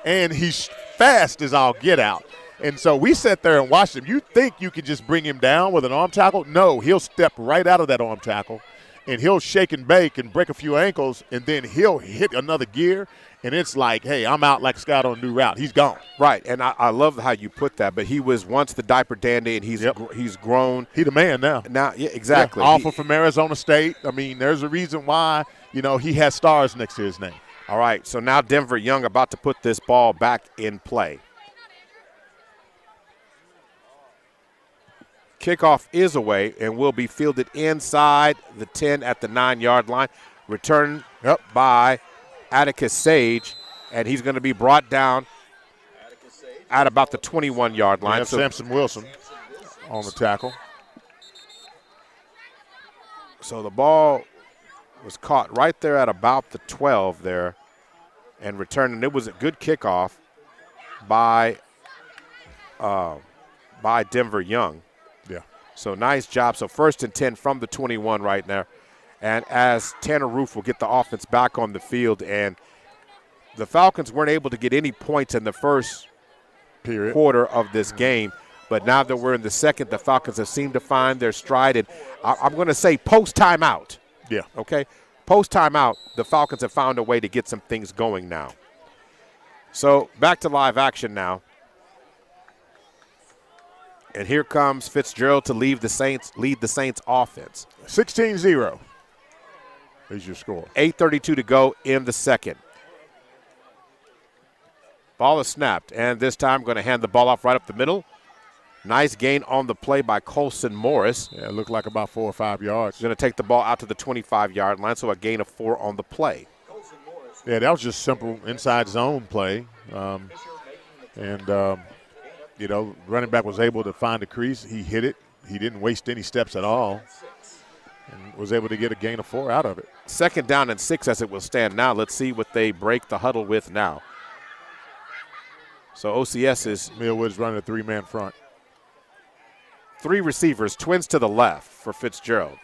and he's fast as all get out. And so we sat there and watched him. You think you could just bring him down with an arm tackle? No, he'll step right out of that arm tackle, and he'll shake and bake and break a few ankles, and then he'll hit another gear, and it's like, hey, I'm out like Scott on a new route. He's gone. Right, and I love how you put that, but he was once the diaper dandy, and he's grown. He's the man now. Yeah, exactly. Yeah, offer from Arizona State. I mean, there's a reason why, he has stars next to his name. All right, so now Denver Young about to put this ball back in play. Kickoff is away and will be fielded inside the 10 at the 9-yard line. Returned by Atticus Sage, and he's going to be brought down at about the 21-yard line. So Samson Wilson on the tackle. So the ball was caught right there at about the 12 there and returned, and it was a good kickoff by Denver Young. Yeah. So nice job. So 1st and 10 from the 21 right now. And as Tanner Roof will get the offense back on the field, and the Falcons weren't able to get any points in the first quarter of this game. But now that we're in the second, the Falcons have seemed to find their stride. And I'm going to say post-timeout. Yeah. Okay? Post-timeout, the Falcons have found a way to get some things going now. So back to live action now. And here comes Fitzgerald to lead the Saints offense. 16-0 is your score. 8:32 to go in the second. Ball is snapped, and this time going to hand the ball off right up the middle. Nice gain on the play by Colson Morris. Yeah, it looked like about 4 or 5 yards. He's going to take the ball out to the 25-yard line, so a gain of 4 on the play. Yeah, that was just simple inside zone play. Running back was able to find a crease. He hit it. He didn't waste any steps at all and was able to get a gain of 4 out of it. 2nd down and 6 as it will stand now. Let's see what they break the huddle with now. So OCS is – Millwood's running a 3-man front. 3 receivers, twins to the left for Fitzgerald.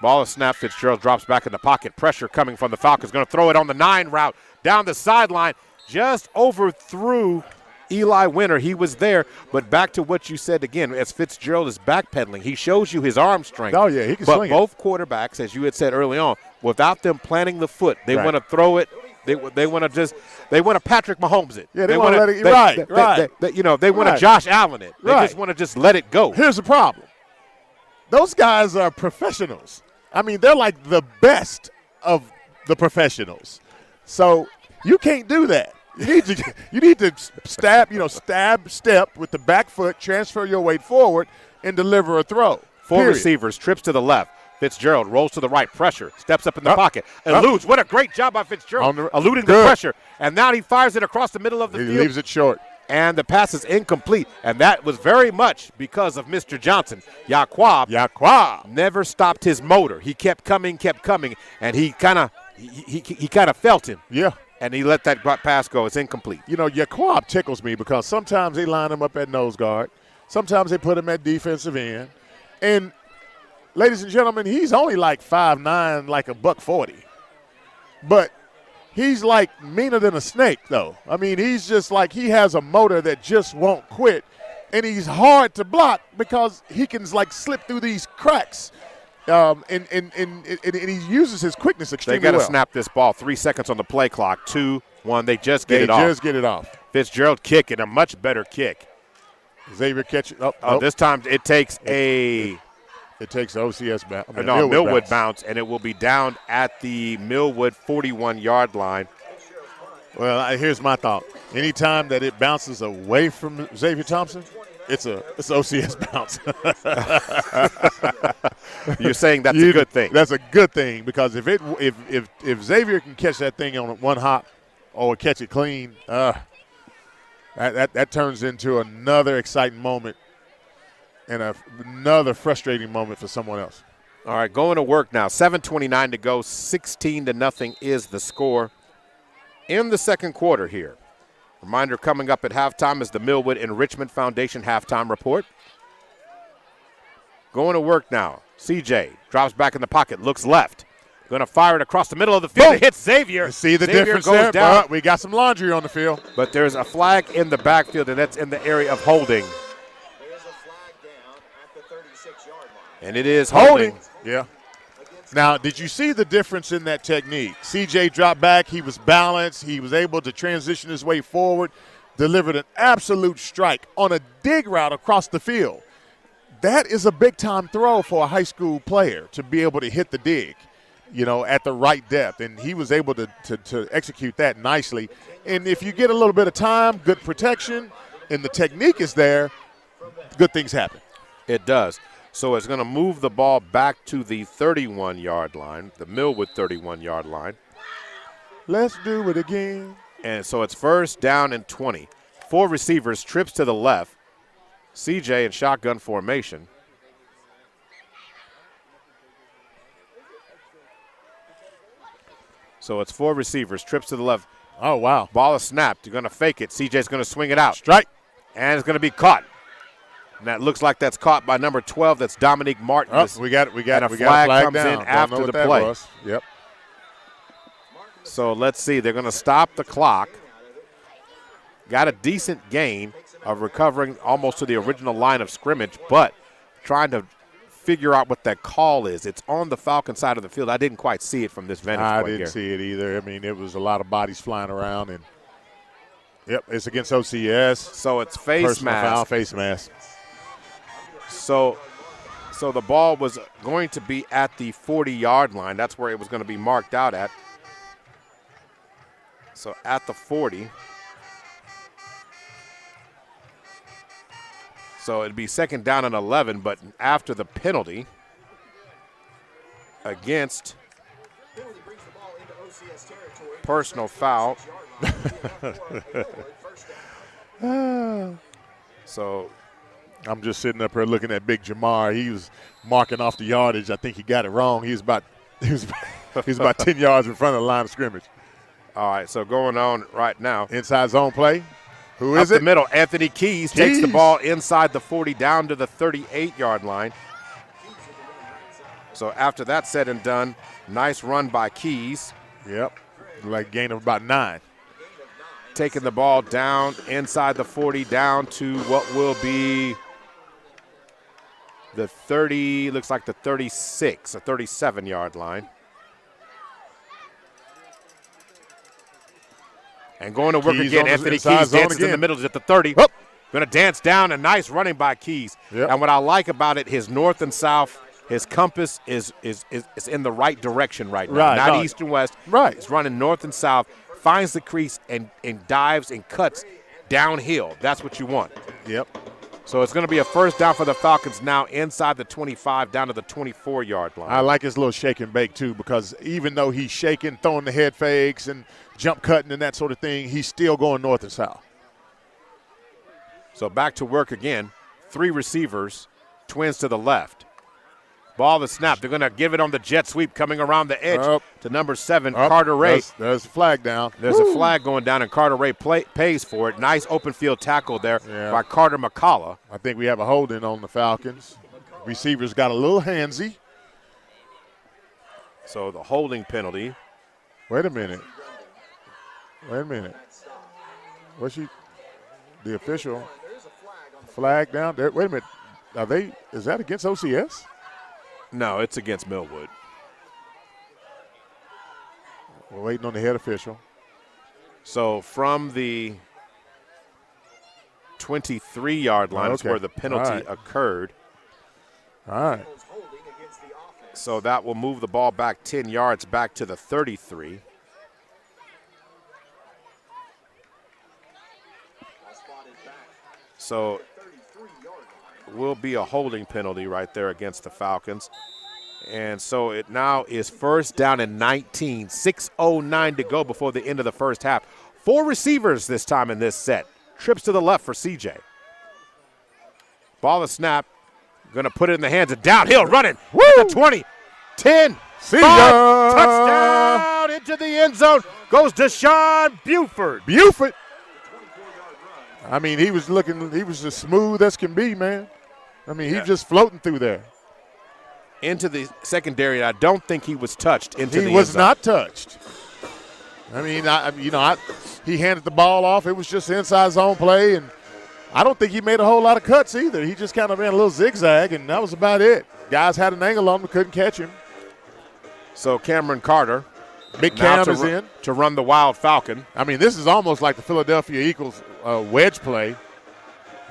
Ball is snapped. Fitzgerald drops back in the pocket. Pressure coming from the Falcons. Going to throw it on the 9 route down the sideline. Just overthrew Eli Winter. He was there, but back to what you said again, as Fitzgerald is backpedaling, he shows you his arm strength. Oh, yeah, he can swing it. But both quarterbacks, as you had said early on, without them planting the foot, they want to throw it. They want to Patrick Mahomes it. Yeah, they want to let it. Right. They want to Josh Allen it. They just want to just let it go. Here's the problem. Those guys are professionals. I mean, they're like the best of the professionals. So you can't do that. You need to step with the back foot, transfer your weight forward, and deliver a throw. 4 receivers, trips to the left. Fitzgerald rolls to the right, pressure, steps up in the pocket, eludes. What a great job by Fitzgerald, eluding the pressure. And now he fires it across the middle of the field. He leaves it short. And the pass is incomplete. And that was very much because of Mr. Johnson. Yaquab never stopped his motor. He kept coming, and he kind of felt him. Yeah. And he let that pass go. It's incomplete. You know, Yaquab tickles me because sometimes they line him up at nose guard. Sometimes they put him at defensive end. And, ladies and gentlemen, he's only like 5'9", like a $140. But he's like meaner than a snake, though. I mean, he's just like he has a motor that just won't quit. And he's hard to block because he can, like, slip through these cracks. And he uses his quickness extremely well. They got to snap this ball. 3 seconds on the play clock. 2-1. They just get it off. They just get it off. Fitzgerald kick, and a much better kick. Xavier catch it. This time it takes It takes OCS bounce. Millwood bounce, and it will be down at the Millwood 41-yard line. Well, here's my thought. Anytime that it bounces away from Xavier Thompson, it's OCS bounce. You're saying that's a good thing. That's a good thing because if Xavier can catch that thing on one hop or catch it clean, that turns into another exciting moment and another frustrating moment for someone else. All right, going to work now. 7:29 to go. 16-0 is the score in the second quarter here. Reminder coming up at halftime is the Millwood Enrichment Foundation halftime report. Going to work now. CJ drops back in the pocket, looks left. Going to fire it across the middle of the field. It hits Xavier. You see the Xavier difference goes there? down. But we got some laundry on the field. But there's a flag in the backfield, and that's in the area of holding. And it is holding. Yeah. Now, did you see the difference in that technique? CJ dropped back. He was balanced. He was able to transition his way forward, delivered an absolute strike on a dig route across the field. That is a big-time throw for a high school player to be able to hit the dig, at the right depth. And he was able to execute that nicely. And if you get a little bit of time, good protection, and the technique is there, good things happen. It does. So it's going to move the ball back to the 31-yard line, the Millwood 31-yard line. Let's do it again. And so it's first down and 20. 4 receivers, trips to the left. CJ in shotgun formation. So it's 4 receivers, trips to the left. Oh, wow. Ball is snapped. You're going to fake it. CJ's going to swing it out. Strike. And it's going to be caught. And that looks like that's caught by number 12. That's Dominique Martin. We got and a flag comes down. in after the play. Yep. So let's see. They're going to stop the clock. Got a decent gain of recovering almost to the original line of scrimmage, but trying to figure out what that call is. It's on the Falcon side of the field. I didn't quite see it from this vantage point here. I didn't see it either. I mean, it was a lot of bodies flying around. And, yep, it's against OCS. So it's face Personal mask. Foul, face mask. So the ball was going to be at the 40-yard line. That's where it was going to be marked out at. So at the 40. So it'd be second down and 11, but after the penalty against personal foul. So I'm just sitting up here looking at Big Jamar. He was marking off the yardage. I think he got it wrong. He was about 10 yards in front of the line of scrimmage. All right, so going on right now. Inside zone play. Who is it? Up the middle, Anthony Keys takes the ball inside the 40 down to the 38-yard line. So after that's said and done, nice run by Keys. Yep, like gain of about 9. Taking the ball down inside the 40, down to what will be the 30, looks like the 36, a 37-yard line. And going to work Keys again, Anthony Keys dances in the middle at the 30. Going to dance down, and nice running by Keys. Yep. And what I like about it, his north and south, his compass is in the right direction right now. Right, Not east and west. Right. It's running north and south, finds the crease and dives and cuts downhill. That's what you want. Yep. So it's going to be a first down for the Falcons now inside the 25 down to the 24-yard line. I like his little shake and bake, too, because even though he's shaking, throwing the head fakes and jump cutting and that sort of thing, he's still going north and south. So back to work again. 3 receivers, twins to the left. Ball the snap. They're going to give it on the jet sweep coming around the edge to number 7, Carter Ray. There's a flag down. There's a flag going down, and Carter Ray pays for it. Nice open field tackle there by Carter McCullough. I think we have a holding on the Falcons. Receivers got a little handsy. So the holding penalty. Wait a minute. What's the official flag down there? Wait a minute. Is that against OCS? No, it's against Millwood. We're waiting on the head official. So from the 23-yard line is where the penalty occurred. All right. So that will move the ball back 10 yards back to the 33. So will be a holding penalty right there against the Falcons. And so it now is first down and 19, 6:09 to go before the end of the first half. 4 receivers this time in this set. Trips to the left for CJ. Ball the snap. Going to put it in the hands of downhill running. At the 20, 10, 5, touchdown into the end zone. Goes Deshaun Buford. I mean, he was as smooth as can be, man. I mean, he's just floating through there. Into the secondary, I don't think he was touched into the end zone. He was not touched. I mean, he handed the ball off. It was just inside zone play, and I don't think he made a whole lot of cuts either. He just kind of ran a little zigzag, and that was about it. Guys had an angle on him, couldn't catch him. So Cameron Carter, Big Cam is in to run the Wild Falcon. I mean, this is almost like the Philadelphia Eagles wedge play.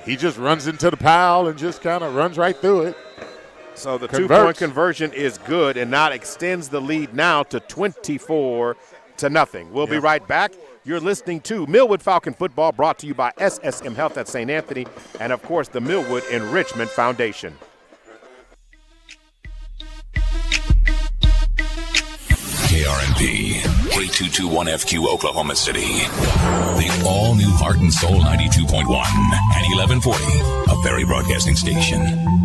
He just runs into the pile and just kind of runs right through it. So the 2-point conversion is good, and now extends the lead now to 24-0. We'll be right back. You're listening to Millwood Falcon Football, brought to you by SSM Health at St. Anthony and, of course, the Millwood Enrichment Foundation. KRMP, K221FQ, Oklahoma City. The all-new Heart and Soul 92.1 and 1140, a Ferry Broadcasting station.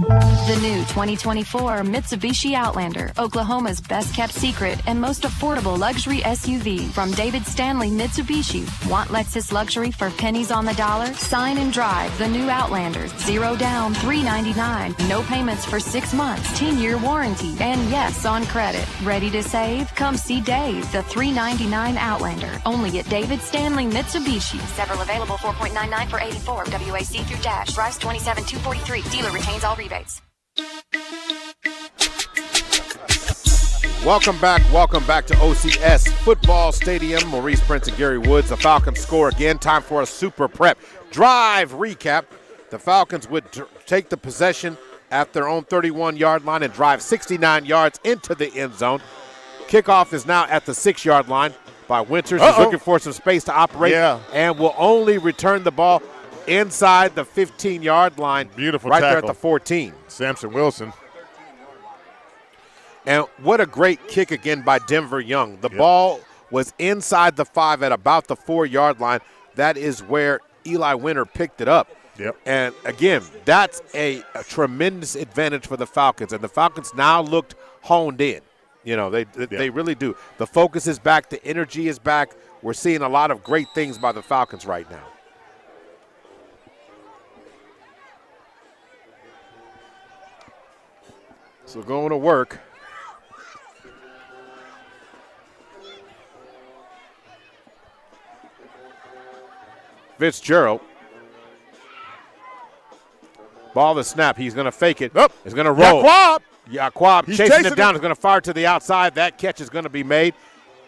The new 2024 Mitsubishi Outlander, Oklahoma's best-kept secret and most affordable luxury SUV from David Stanley Mitsubishi. Want Lexus luxury for pennies on the dollar? Sign and drive the new Outlander. 0 down, $399. No payments for 6 months. 10-year warranty. And yes, on credit. Ready to save? Come see Dave, the $399 Outlander. Only at David Stanley Mitsubishi. Several available, 4.99 for 84. WAC through dash. Price 27,243. Dealer retains all rebates. Welcome back to OCS Football Stadium. Maurice Prince and Gary Woods. The Falcons score again. Time for a super prep drive recap. The Falcons would take the possession at their own 31-yard line and drive 69 yards into the end zone. Kickoff is now at the 6-yard line by Winters. He's looking for some space to operate and will only return the ball inside the 15-yard line. Beautiful right tackle. There at the 14. Samson Wilson. And what a great kick again by Denver Young. The ball was inside the 5 at about the 4-yard line. That is where Eli Winter picked it up. Yep. And, again, that's a tremendous advantage for the Falcons. And the Falcons now looked honed in. You know, they really do. The focus is back. The energy is back. We're seeing a lot of great things by the Falcons right now. So going to work. Fitzgerald. Ball the snap. He's going to fake it. Nope. He's going to roll. Yaquab chasing it down. He's going to fire to the outside. That catch is going to be made.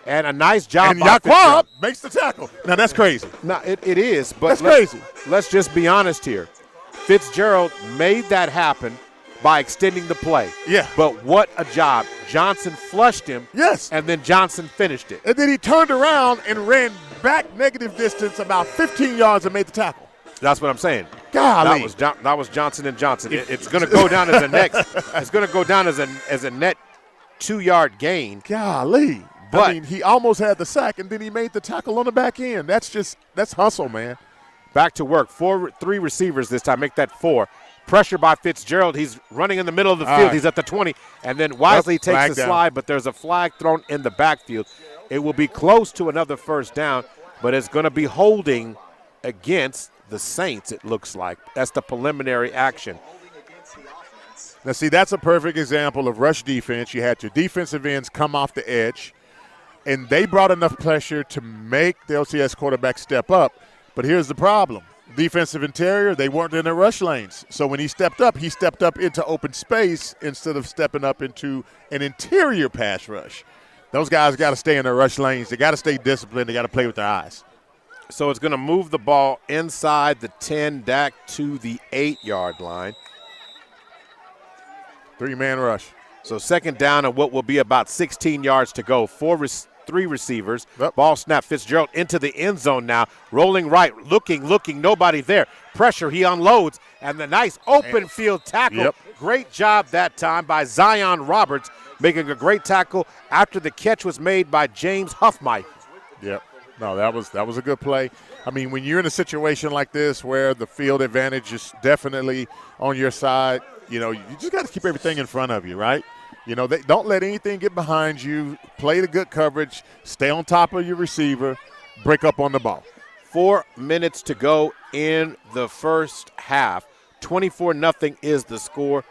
And a nice job and by Yaquab makes the tackle. Now, that's crazy. No, it is. But that's crazy. Let's just be honest here. Fitzgerald made that happen by extending the play. Yeah. But what a job. Johnson flushed him. Yes. And then Johnson finished it. And then he turned around and ran back negative distance about 15 yards and made the tackle. That's what I'm saying. Golly. That was Johnson and Johnson. It's going to go down as a it's going to go down as a net 2-yard gain. Golly. But I mean, he almost had the sack, and then he made the tackle on the back end. That's hustle, man. Back to work. 3 receivers this time. Make that 4. Pressure by Fitzgerald. He's running in the middle of the field. Right. He's at the 20. And then Wisely takes the down. slide, but there's a flag thrown in the backfield. It will be close to another first down, but it's going to be holding against the Saints, it looks like. That's the preliminary action. Now, see, that's a perfect example of rush defense. You had your defensive ends come off the edge, and they brought enough pressure to make the OCS quarterback step up. But here's the problem. Defensive interior, they weren't in their rush lanes. So when he stepped up into open space instead of stepping up into an interior pass rush. Those guys got to stay in their rush lanes. They got to stay disciplined. They got to play with their eyes. So it's going to move the ball inside the 10, back to the 8-yard line. 3-man rush. So second down and what will be about 16 yards to go. 3 receivers. Yep. Ball snap. Fitzgerald into the end zone now. Rolling right. Looking. Nobody there. Pressure. He unloads. And the nice open field tackle. Yep. Great job that time by Zion Roberts, making a great tackle after the catch was made by James Huffmeister. Yep. No, that was a good play. I mean, when you're in a situation like this where the field advantage is definitely on your side, you just got to keep everything in front of you, right? Don't let anything get behind you. Play the good coverage. Stay on top of your receiver. Break up on the ball. 4 minutes to go in the first half. 24-0 is the score.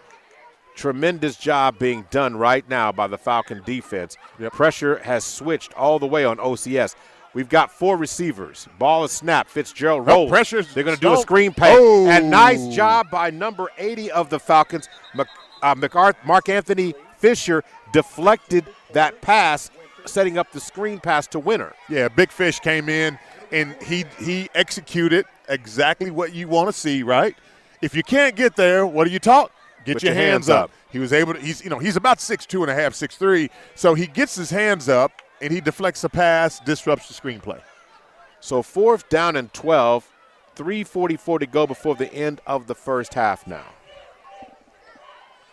Tremendous job being done right now by the Falcon defense. Yep. Pressure has switched all the way on OCS. We've got 4 receivers. Ball is snapped. Fitzgerald rolls. They're going to do a screen pass. Oh. And nice job by number 80 of the Falcons. Mark Anthony Fisher deflected that pass, setting up the screen pass to Winter. Yeah, Big Fish came in, and he executed exactly what you want to see, right? If you can't get there, what are you taught? Get your hands up. He was able to, he's about 6'2.5", 6'3", so he gets his hands up, and he deflects a pass, disrupts the screenplay. So 4th down and 12, 3:44 to go before the end of the first half now.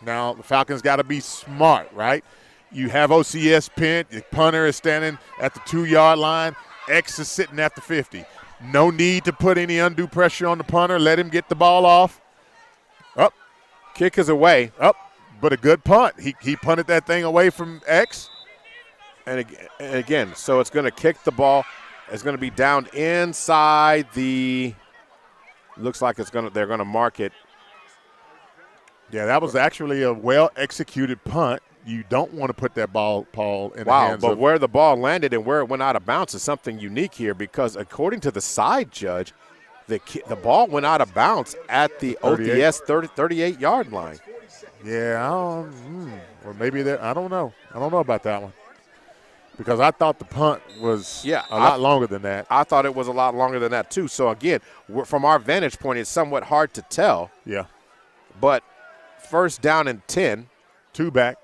Now, the Falcons got to be smart, right? You have OCS pinned. The punter is standing at the 2-yard line. X is sitting at the 50. No need to put any undue pressure on the punter. Let him get the ball off. Up. Kick is away. Up. But a good punt. He punted that thing away from X. And again, so it's going to kick the ball. It's going to be down inside the – looks like they're going to mark it. Yeah, that was actually a well-executed punt. You don't want to put that ball, Paul, in the hands but where the ball landed and where it went out of bounds is something unique here because according to the side judge, the ball went out of bounds at the 38. OCS 38-yard line. Yeah, or maybe I don't know. I don't know about that one. Because I thought the punt was a lot longer than that. I thought it was a lot longer than that, too. So, again, from our vantage point, it's somewhat hard to tell. Yeah. But first down and 10. 2 back.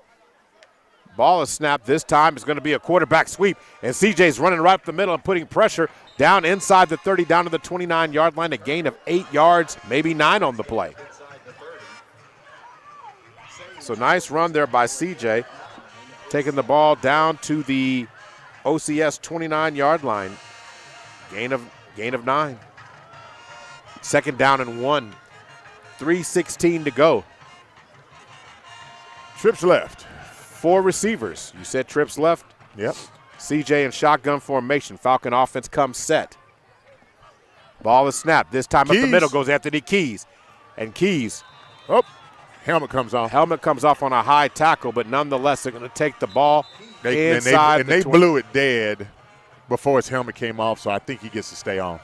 Ball is snapped. This time it's going to be a quarterback sweep. And CJ's running right up the middle and putting pressure down inside the 30, down to the 29-yard line. A gain of 8 yards, maybe 9 on the play. So, nice run there by CJ. Taking the ball down to the OCS 29-yard line. Gain of 9. Second down and 1. 3:16 to go. Trips left. 4 receivers. You said trips left? Yep. CJ in shotgun formation. Falcon offense comes set. Ball is snapped. This time up the middle goes Anthony Keys. And Keys. Helmet comes off. Helmet comes off on a high tackle, but nonetheless they're going to take the ball inside. And they blew it dead before his helmet came off, so I think he gets to stay on.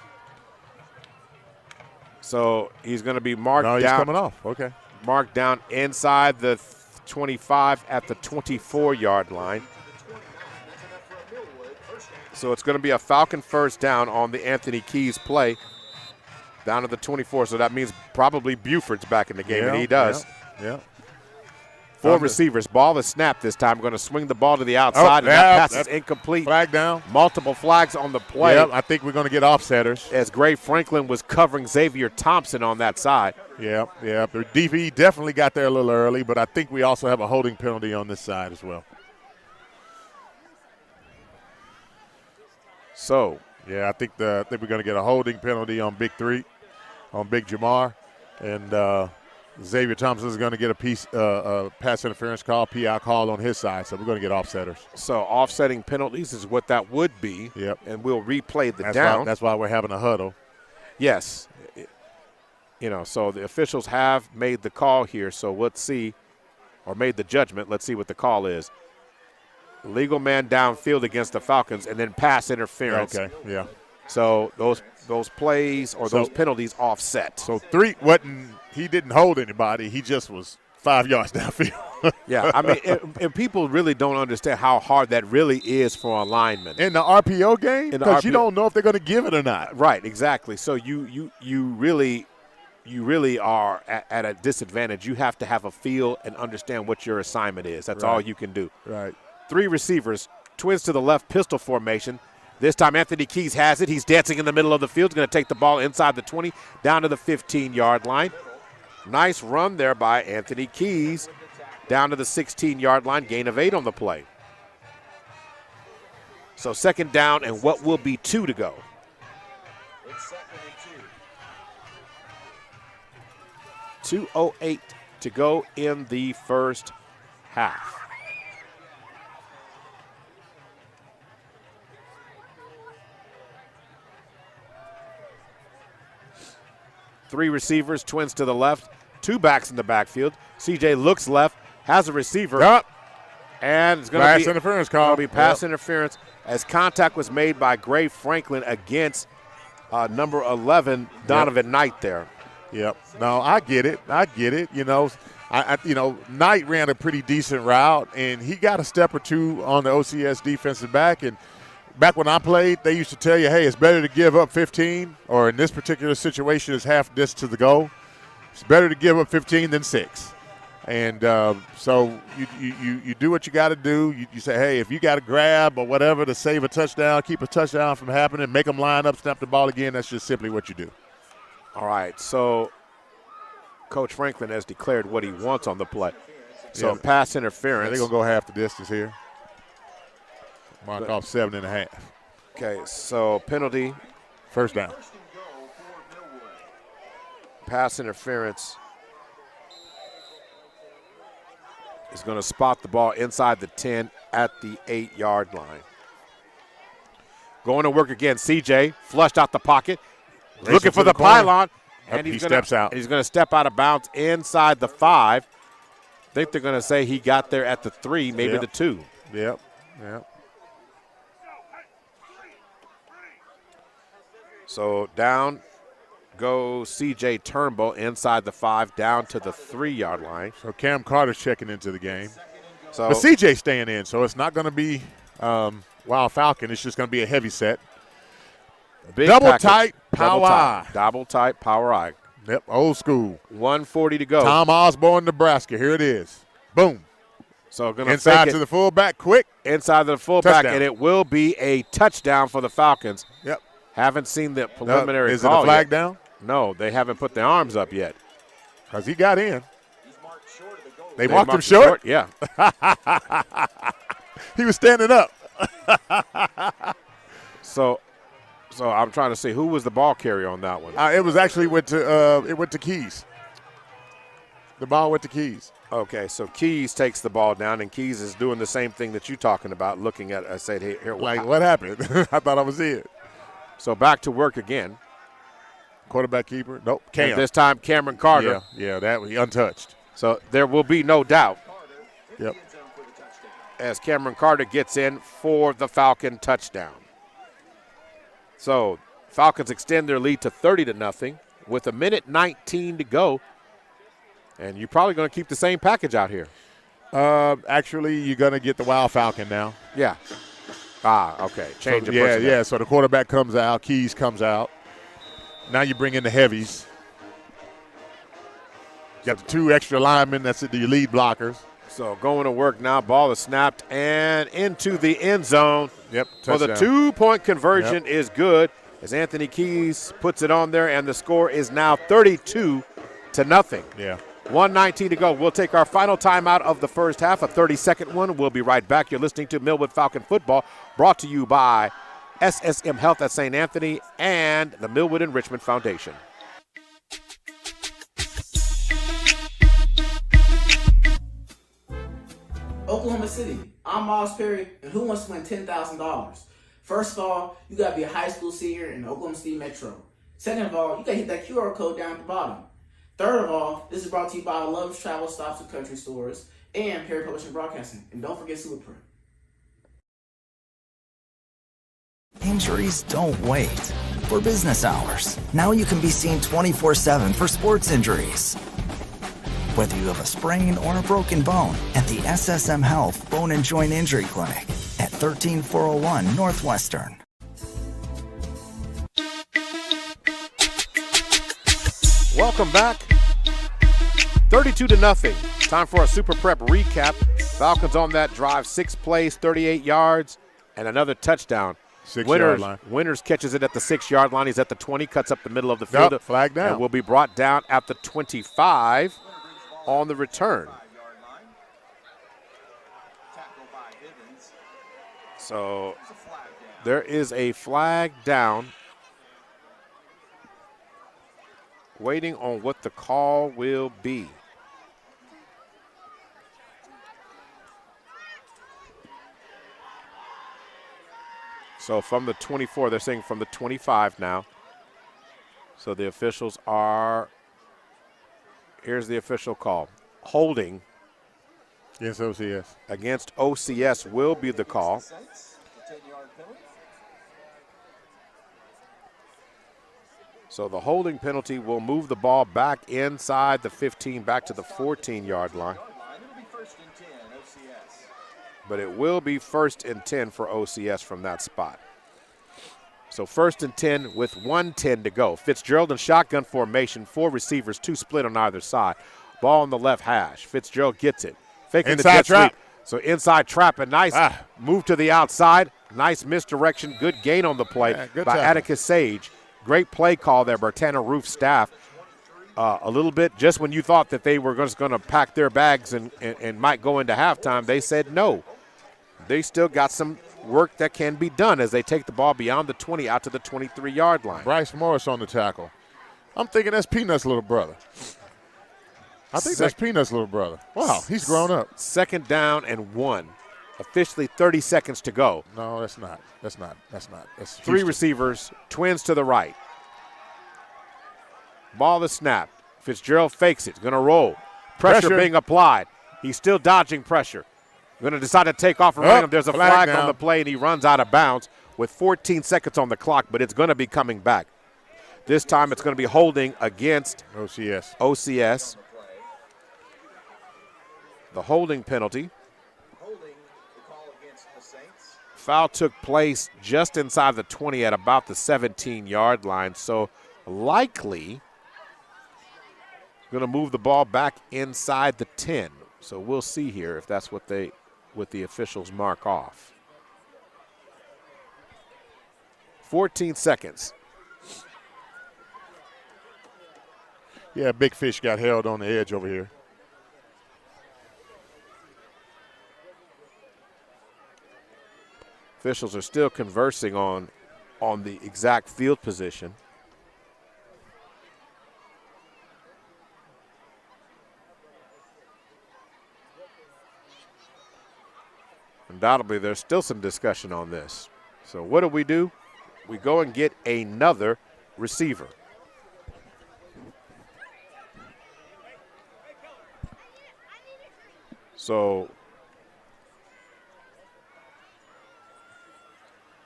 So he's going to be marked down. No, he's coming off. Okay. Marked down inside the 25 at the 24-yard line. So it's going to be a Falcon first down on the Anthony Keys play down to the 24. So that means probably Buford's back in the game, and he does. Yeah. 4 receivers. Ball is snapped this time. Going to swing the ball to the outside, and that pass is incomplete. Flag down. Multiple flags on the play. Yep, I think we're going to get offsetters. As Gray Franklin was covering Xavier Thompson on that side. Yeah. The DV definitely got there a little early, but I think we also have a holding penalty on this side as well. So. Yeah, I think we're going to get a holding penalty on Big 3, on Big Jamar, and Xavier Thompson is going to get a pass interference call, PI call on his side, so we're going to get offsetters. So offsetting penalties is what that would be. Yep. And we'll replay the down. That's why we're having a huddle. Yes. So the officials have made the call here, so let's see, or made the judgment. Let's see what the call is. Legal man downfield against the Falcons, and then pass interference. Okay, yeah. So those plays or those penalties offset. So 3 wasn't. He didn't hold anybody. He just was 5 yards downfield. Yeah, I mean, and people really don't understand how hard that really is for a lineman. In the RPO game? Because you don't know if they're going to give it or not. Right, exactly. So you really are at a disadvantage. You have to have a feel and understand what your assignment is. That's all you can do. Right. 3 receivers, twins to the left, pistol formation. This time Anthony Keys has it. He's dancing in the middle of the field. He's going to take the ball inside the 20, down to the 15-yard line. Nice run there by Anthony Keys, down to the 16-yard line, gain of 8 on the play. So second down and what will be 2 to go. It's 2:08 to go in the first half. Three receivers, twins to the left, 2 backs in the backfield. CJ looks left, has a receiver. And it's going to be pass interference call. It'll be pass interference as contact was made by Gray Franklin against number 11, Donovan Knight there. Yep. No, I get it. Knight ran a pretty decent route, and he got a step or two on the OCS defensive back. And back when I played, they used to tell you, hey, it's better to give up 15, or in this particular situation, it's half this to the goal. It's better to give up 15 than 6. And so you do what you got to do. You say, hey, if you got to grab or whatever to save a touchdown, keep a touchdown from happening, make them line up, snap the ball again, that's just simply what you do. All right, so Coach Franklin has declared what he wants on the play. So pass interference. Yeah, they're going to go half the distance here. Mark off 7.5. Okay, so penalty. First down. Pass interference is going to spot the ball inside the 10 at the 8-yard line. Going to work again. CJ flushed out the pocket, looking for the pylon. And he steps out. He's going to step out of bounds inside the 5. I think they're going to say he got there at the 3, maybe the 2. Yep. So down goes C.J. Turnbull inside the 5, down to the 3-yard line. So Cam Carter's checking into the game. So, but C.J.'s staying in, so it's not going to be Wild Falcon. It's just going to be a heavy set. Double tight, power eye. Double tight, power eye. Yep, old school. 1:40 to go. Tom Osborne, Nebraska. Here it is. Boom. So going to inside to the fullback, quick. Inside to the fullback, touchdown. And it will be a touchdown for the Falcons. Yep. Haven't seen the preliminary Is call it a flag yet. down? No, they haven't put their arms up yet. Because he got in. They marked him short? Yeah. He was standing up. So I'm trying to see who was the ball carrier on that one. It was actually went to Keys. The ball went to Keys. Okay, so Keys takes the ball down, and Keys is doing the same thing that you're talking about, looking at. I said, here. Like, what happened? I thought I was in. So back to work again. Quarterback keeper? Nope. Cam. And this time Cameron Carter. Yeah, that was untouched. So there will be no doubt. Yep. As Cameron Carter gets in for the Falcon touchdown. So Falcons extend their lead to 30-0 with 1:19 to go. And you're probably going to keep the same package out here. Actually, you're going to get the Wild Falcon now. Yeah. Okay. Change of Yeah, personnel. yeah. So the quarterback comes out, Keys comes out. Now you bring in the heavies. You got the 2 extra linemen. That's the lead blockers. So going to work now. Ball is snapped and into the end zone. Yep. So the touchdown. 2-point conversion is good as Anthony Keys puts it on there, and the score is now 32-0. Yeah. 1:19 to go. We'll take our final timeout of the first half, a 30-second one. We'll be right back. You're listening to Millwood Falcon Football, brought to you by SSM Health at St. Anthony and the Millwood Enrichment Foundation. Oklahoma City, I'm Miles Perry, and who wants to win $10,000? First of all, you got to be a high school senior in the Oklahoma City Metro. Second of all, you got to hit that QR code down at the bottom. Third of all, this is brought to you by Love's Travel Stops and Country Stores and Perry Publishing Broadcasting. And don't forget Superprint. Injuries don't wait. For business hours, now you can be seen 24/7 for sports injuries. Whether you have a sprain or a broken bone, at the SSM Health Bone and Joint Injury Clinic at 13401 Northwestern. Welcome back. 32-0. Time for a Super Prep recap. Falcons on that drive, 6 plays, 38 yards, and another touchdown. 6-yard line. Winters catches it at the 6-yard line. He's at the 20, cuts up the middle of the field. Yep, flag down. And will be brought down at the 25 on the return. So there is a flag down. Waiting on what the call will be. So from the 24, they're saying from the 25 now. So the officials are, here's the official call. Holding against OCS. Against OCS will be the call. So the holding penalty will move the ball back inside the 15, back to the 14-yard line. But it will be 1st and 10 for OCS from that spot. So 1st and 10 with 1:10 to go. Fitzgerald in shotgun formation, 4 receivers, 2 split on either side. Ball on the left hash. Fitzgerald gets it. Faking inside the jet trap. sweep. So inside trap, a nice move to the outside. Nice misdirection. Good gain on the play by tackle. Atticus Sage. Great play call there, Bertana Roof staff. A little bit, just when you thought that they were just going to pack their bags and might go into halftime, they said no. They still got some work that can be done as they take the ball beyond the 20 out to the 23-yard line. Bryce Morris on the tackle. I'm thinking that's Peanut's little brother. I think that's Peanut's little brother. Wow, he's grown up. 2nd down and 1. Officially 30 seconds to go. No, that's not. That's 3 Houston. receivers, twins to the right. Ball is snapped. Fitzgerald fakes it. Going to roll. Pressure being applied. He's still dodging pressure. Going to decide to take off and run him. There's a flag on the play, and he runs out of bounds with 14 seconds on the clock, but it's going to be coming back. This time it's going to be holding against OCS. The holding penalty. Foul took place just inside the 20 at about the 17-yard line, so likely going to move the ball back inside the 10. So we'll see here if that's what the officials mark off. 14 seconds. Yeah, Big Fish got held on the edge over here. Officials are still conversing on the exact field position. Undoubtedly, there's still some discussion on this. So what do? We go and get another receiver. So,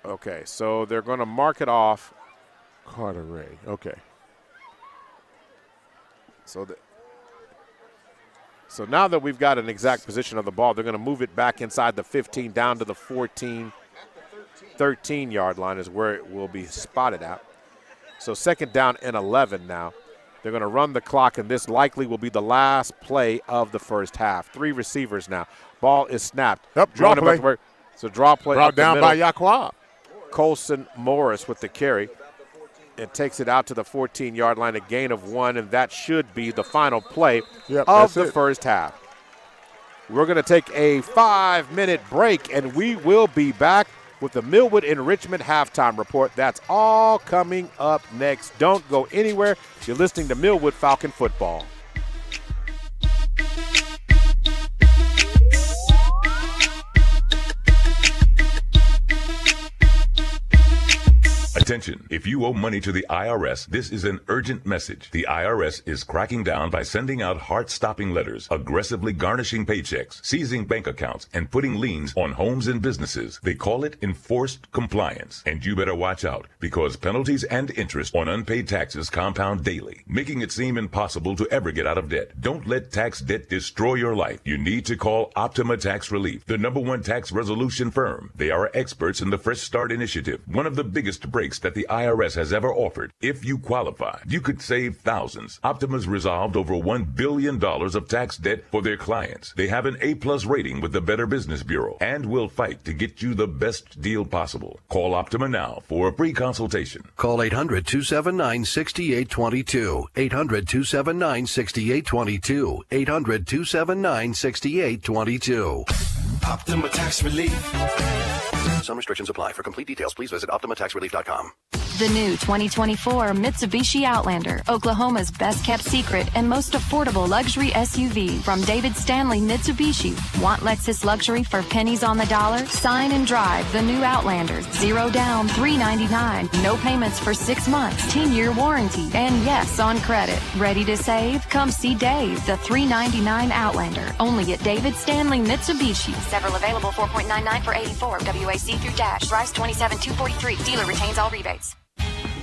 okay, so they're going to mark it off. Carter Ray, okay. So now that we've got an exact position of the ball, they're going to move it back inside the 15 down to the 14, 13-yard line is where it will be spotted at. So 2nd down and 11 now. They're going to run the clock, and this likely will be the last play of the first half. 3 receivers now. Ball is snapped. Yep, draw play. So draw play. Brought down by Yaquab. Colson Morris with the carry. It takes it out to the 14-yard line, a gain of 1, and that should be the final play of the first half. We're going to take a 5-minute break, and we will be back with the Millwood and Richmond halftime report. That's all coming up next. Don't go anywhere. You're listening to Millwood Falcon Football. Attention, if you owe money to the IRS, this is an urgent message. The IRS is cracking down by sending out heart-stopping letters, aggressively garnishing paychecks, seizing bank accounts, and putting liens on homes and businesses. They call it enforced compliance. And you better watch out, because penalties and interest on unpaid taxes compound daily, making it seem impossible to ever get out of debt. Don't let tax debt destroy your life. You need to call Optima Tax Relief, the #1 tax resolution firm. They are experts in the Fresh Start Initiative, one of the biggest breaks that the IRS has ever offered. If you qualify, you could save thousands. Optima's resolved over $1 billion of tax debt for their clients. They have an A+ rating with the Better Business Bureau and will fight to get you the best deal possible. Call Optima now for a free consultation. Call 800-279-6822. 800-279-6822. 800-279-6822. Optima Tax Relief. Some restrictions apply. For complete details, please visit OptimaTaxRelief.com. The new 2024 Mitsubishi Outlander, Oklahoma's best kept secret and most affordable luxury SUV from David Stanley Mitsubishi. Want Lexus luxury for pennies on the dollar? Sign and drive the new Outlander. 0 down, $399. No payments for 6 months. 10-year warranty. And yes, on credit. Ready to save? Come see Dave, the $399 Outlander. Only at David Stanley Mitsubishi. Several available, 4.99 for 84. WAC through dash. Price 27,243. Dealer retains all rebates.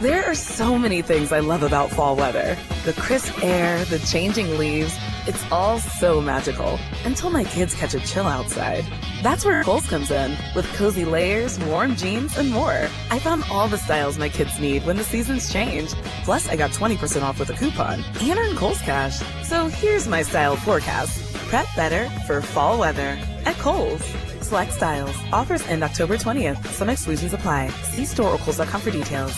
There are so many things I love about fall weather. The crisp air, the changing leaves. It's all so magical. Until my kids catch a chill outside. That's where Kohl's comes in. With cozy layers, warm jeans, and more. I found all the styles my kids need when the seasons change. Plus, I got 20% off with a coupon. And earned Kohl's Cash. So here's my style forecast. Prep better for fall weather at Kohl's. Select styles. Offers end October 20th. Some exclusions apply. See store or Kohl's.com for details.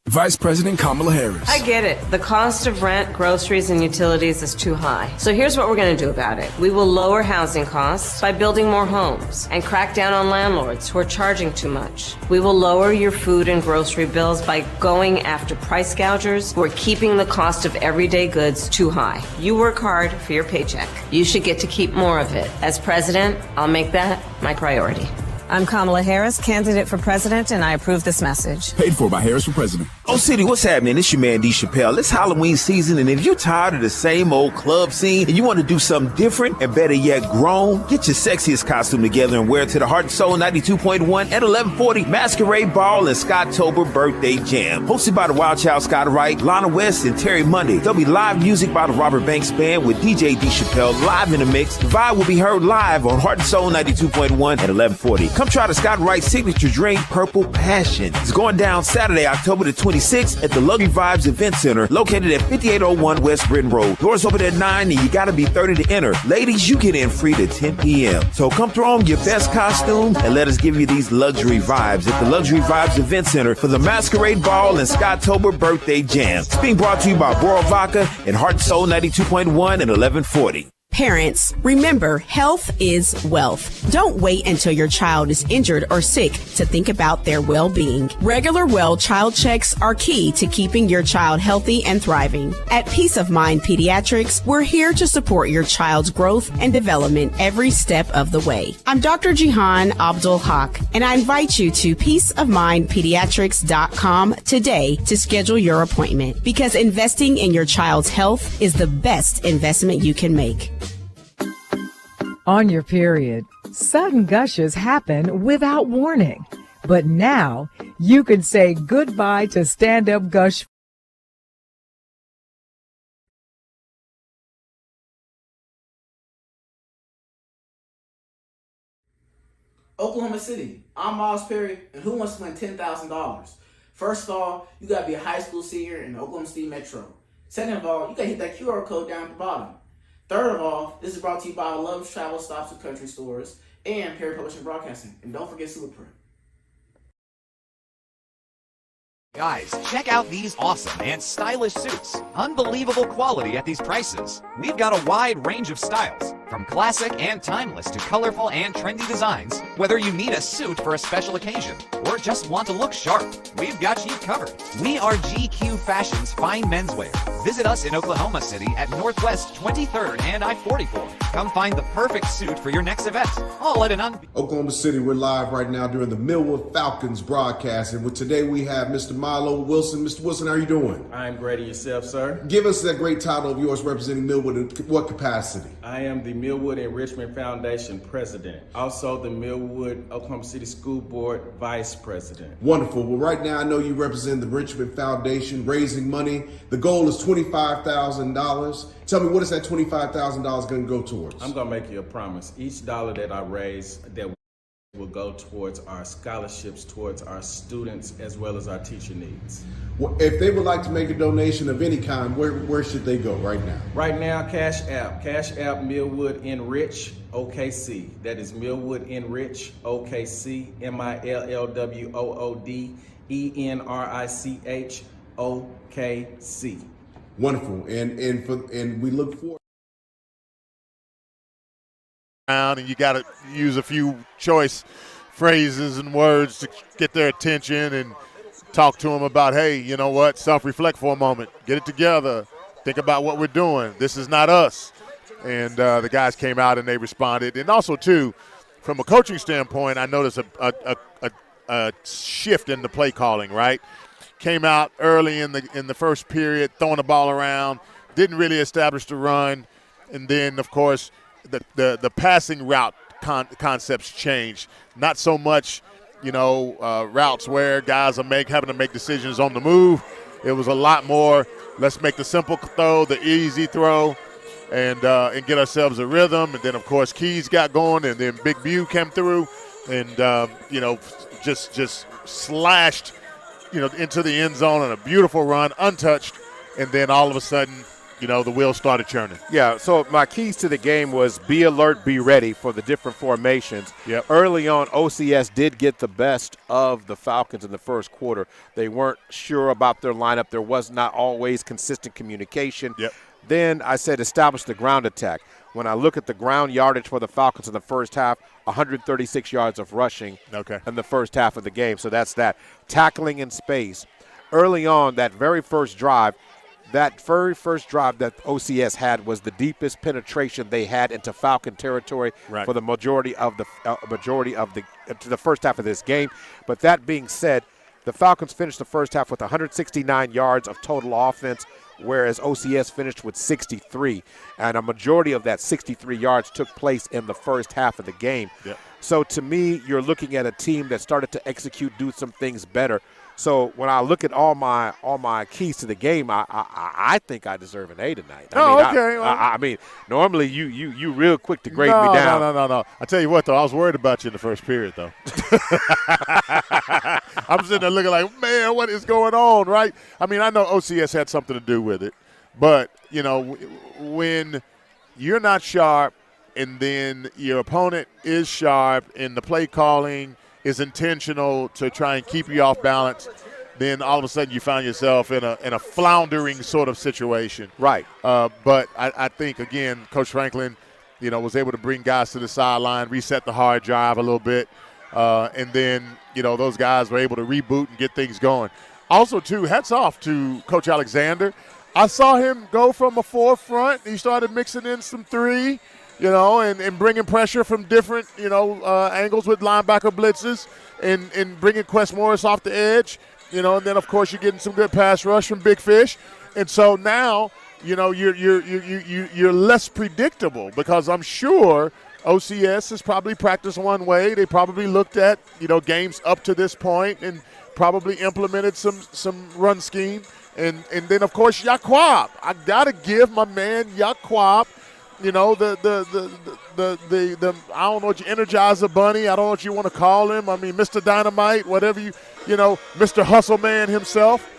Vice President Kamala Harris. I get it. The cost of rent, groceries, and utilities is too high. So here's what we're going to do about it. We will lower housing costs by building more homes and crack down on landlords who are charging too much. We will lower your food and grocery bills by going after price gougers who are keeping the cost of everyday goods too high. You work hard for your paycheck. You should get to keep more of it. As president, I'll make that my priority. I'm Kamala Harris, candidate for president, and I approve this message. Paid for by Harris for president. Oh, City, what's happening? It's your man, D. Chappelle. It's Halloween season, and if you're tired of the same old club scene and you want to do something different and better yet grown, get your sexiest costume together and wear it to the Heart and Soul 92.1 at 1140 Masquerade Ball and Scott-tober Birthday Jam. Hosted by the Wild Child Scott Wright, Lana West, and Terry Monday. There'll be live music by the Robert Banks Band with DJ D. Chappelle live in the mix. The vibe will be heard live on Heart and Soul 92.1 at 1140. Come try the Scott Wright signature drink, Purple Passion. It's going down Saturday, October the 26th at the Luxury Vibes Event Center, located at 5801 West Britain Road. Doors open at 9 and you gotta be 30 to enter. Ladies, you get in free to 10 p.m. So come throw on your best costume and let us give you these luxury vibes at the Luxury Vibes Event Center for the Masquerade Ball and Scott-tober Birthday Jam. It's being brought to you by Boral Vodka and Heart and Soul 92.1 and 1140. Parents, remember, health is wealth. Don't wait until your child is injured or sick to think about their well-being. Regular well child checks are key to keeping your child healthy and thriving. At Peace of Mind Pediatrics, we're here to support your child's growth and development every step of the way. I'm Dr. Jihan Abdul Haq, and I invite you to peaceofmindpediatrics.com today to schedule your appointment, because investing in your child's health is the best investment you can make. On your period, sudden gushes happen without warning. But now you can say goodbye to stand-up gush Oklahoma City, I'm Miles Perry, and who wants to win $10,000? First of all, you got to be a high school senior in the Oklahoma City Metro. Second of all, you got to hit that QR code down at the bottom. Third of all, this is brought to you by Love's Travel Stops and Country Stores and Perry Publishing Broadcasting. And don't forget Superprint. Guys, check out these awesome and stylish suits. Unbelievable quality at these prices. We've got a wide range of styles, from classic and timeless to colorful and trendy designs. Whether you need a suit for a special occasion or just want to look sharp, we've got you covered. We are GQ Fashion's fine menswear. Visit us in Oklahoma City at Northwest 23rd and I-44. Come find the perfect suit for your next event. All at an Oklahoma City, we're live right now during the Millwood Falcons broadcast, and today we have Mr. Milo Wilson. Mr. Wilson, how are you doing? I'm great. And yourself, sir? Give us that great title of yours representing Millwood in what capacity? I am the Millwood Enrichment Foundation president, also the Millwood Oklahoma City School Board vice president. Wonderful. Well, right now I know you represent the Enrichment Foundation, raising money. The goal is $25,000. Tell me, what is that $25,000 going to go towards? I'm going to make you a promise. Each dollar that I raise, that will go towards our scholarships, towards our students, as well as our teacher needs. Well, if they would like to make a donation of any kind, where should they go right now? Right now, Cash App Millwood Enrich OKC. That is Millwood Enrich OKC, MILLWOOD ENRICH OKC. Wonderful, and we look forward. And you got to use a few choice phrases and words to get their attention and talk to them about, hey, you know what, self-reflect for a moment, get it together, think about what we're doing. This is not us. And the guys came out and they responded. And also, too, from a coaching standpoint, I noticed a shift in the play calling, right? Came out early in the first period, throwing the ball around, didn't really establish the run, and then, of course, the passing route concepts changed. Not so much, routes where guys are having to make decisions on the move. It was a lot more, let's make the simple throw, the easy throw, and get ourselves a rhythm. And then, of course, Keys got going, and then Big Bew came through and, just slashed, into the end zone on a beautiful run, untouched, and then all of a sudden, the wheels started churning. Yeah, so my keys to the game was be alert, be ready for the different formations. Yep. Early on, OCS did get the best of the Falcons in the first quarter. They weren't sure about their lineup. There was not always consistent communication. Yep. Then I said establish the ground attack. When I look at the ground yardage for the Falcons in the first half, 136 yards of rushing in the first half of the game. So that's that. Tackling in space. Early on, that very first drive that OCS had was the deepest penetration they had into Falcon territory for the majority of the first half of this game. But that being said, the Falcons finished the first half with 169 yards of total offense, whereas OCS finished with 63. And a majority of that 63 yards took place in the first half of the game. Yep. So to me, you're looking at a team that started to execute, do some things better. So when I look at all my keys to the game, I think I deserve an A tonight. I mean, normally you real quick to grade me down. No. I tell you what, though, I was worried about you in the first period, though. I'm sitting there looking like, man, what is going on, right? I mean, I know OCS had something to do with it, but when you're not sharp and then your opponent is sharp and the play calling is intentional to try and keep you off balance, then all of a sudden you find yourself in a floundering sort of situation. Right. But I think, again, Coach Franklin, was able to bring guys to the sideline, reset the hard drive a little bit, and then, those guys were able to reboot and get things going. Also, too, hats off to Coach Alexander. I saw him go from a 4 front. He started mixing in some 3. And bringing pressure from different, angles with linebacker blitzes and bringing Quest Morris off the edge, and then, of course, you're getting some good pass rush from Big Fish. And so now, you're less predictable because I'm sure OCS has probably practiced one way. They probably looked at, games up to this point and probably implemented some run scheme. And then, of course, Yaquab. I got to give my man Yaquab you know, the I don't know what you Energizer Bunny. I don't know what you want to call him. I mean, Mr. Dynamite, whatever you know, Mr. Hustle Man himself.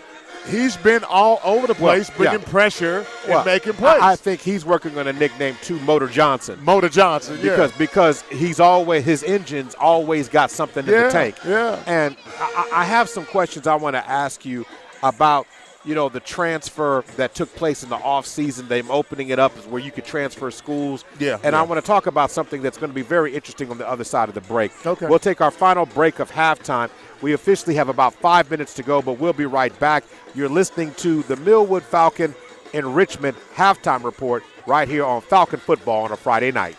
He's been all over the place, bringing pressure and making plays. I think he's working on a nickname too, Motor Johnson. Motor Johnson, because he's always, his engine's always got something in the tank. Yeah. And I have some questions I want to ask you about, you know, the transfer that took place in the offseason, them opening it up is where you could transfer schools. And I want to talk about something that's going to be very interesting on the other side of the break. Okay. We'll take our final break of halftime. We officially have about 5 minutes to go, but we'll be right back. You're listening to the Millwood Falcon Enrichment Halftime Report right here on Falcon Football on a Friday night.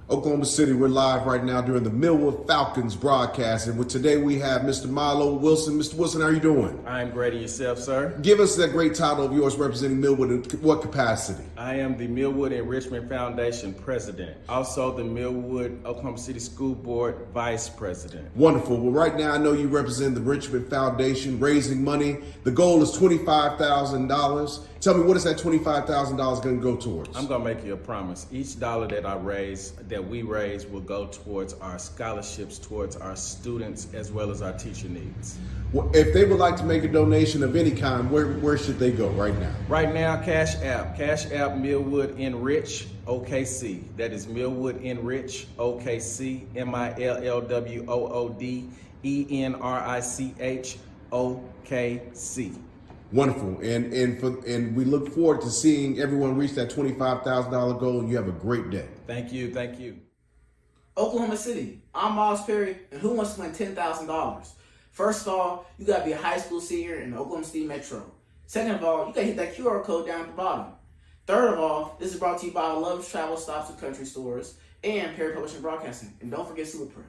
Oklahoma City, we're live right now during the Millwood Falcons broadcast. And today we have Mr. Milo Wilson. Mr. Wilson, how are you doing? I'm great. And yourself, sir? Give us that great title of yours representing Millwood in what capacity? I am the Millwood Enrichment Foundation president. Also the Millwood Oklahoma City School Board vice president. Wonderful. Well, right now I know you represent the Richmond Foundation, raising money. The goal is $25,000. Tell me, what is that $25,000 going to go towards? I'm going to make you a promise. Each dollar that we raise will go towards our scholarships, towards our students, as well as our teacher needs. Well, if they would like to make a donation of any kind, where should they go right now? Right now, Cash App Millwood Enrich OKC. That is Millwood Enrich OKC, MILLWOOD ENRICH OKC. Wonderful, and we look forward to seeing everyone reach that $25,000 goal, and you have a great day. Thank you, thank you. Oklahoma City, I'm Miles Perry, and who wants to win $10,000? First of all, you got to be a high school senior in the Oklahoma City Metro. Second of all, you got to hit that QR code down at the bottom. Third of all, this is brought to you by Love's Travel Stops and Country Stores and Perry Publishing Broadcasting. And don't forget Superprint.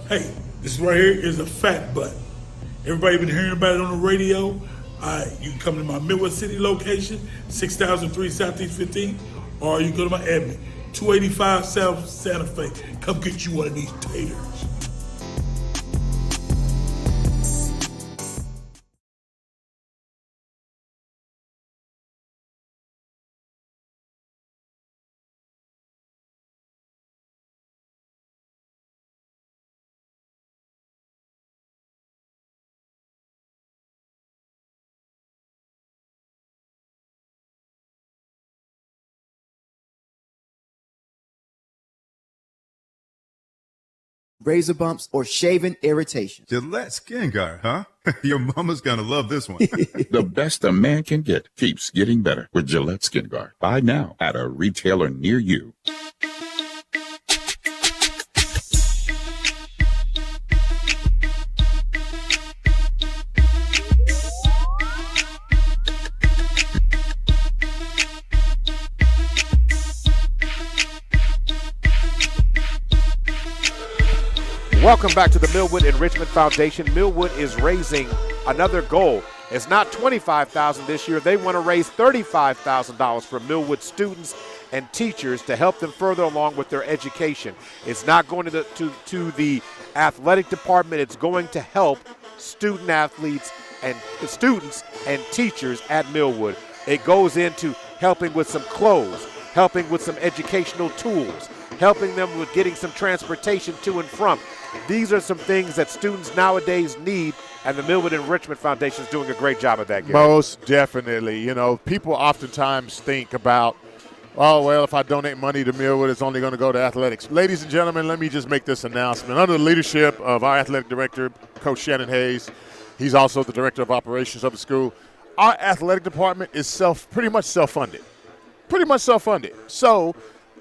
Hey, this right here is a fat butt. Everybody been hearing about it on the radio. You can come to my Millwood City location, 6003 Southeast 15, or you can go to my admin, 285 South Santa Fe. Come get you one of these taters. razor bumps, or shaving irritation. Gillette Skin Guard, huh? Your mama's gonna love this one. The best a man can get keeps getting better with Gillette Skin Guard. Buy now at a retailer near you. Welcome back to the Millwood Enrichment Foundation. Millwood is raising another goal. It's not $25,000 this year. They want to raise $35,000 for Millwood students and teachers to help them further along with their education. It's not going to the athletic department. It's going to help student athletes and students and teachers at Millwood. It goes into helping with some clothes, helping with some educational tools, helping them with getting some transportation to and from. These are some things that students nowadays need, and the Millwood Enrichment Foundation is doing a great job of that, Gary. Most definitely. You know, people oftentimes think about, oh, well, if I donate money to Millwood, it's only going to go to athletics. Ladies and gentlemen, let me just make this announcement. Under the leadership of our athletic director, Coach Shannon Hayes, he's also the director of operations of the school, our athletic department is pretty much self-funded. Pretty much self-funded. So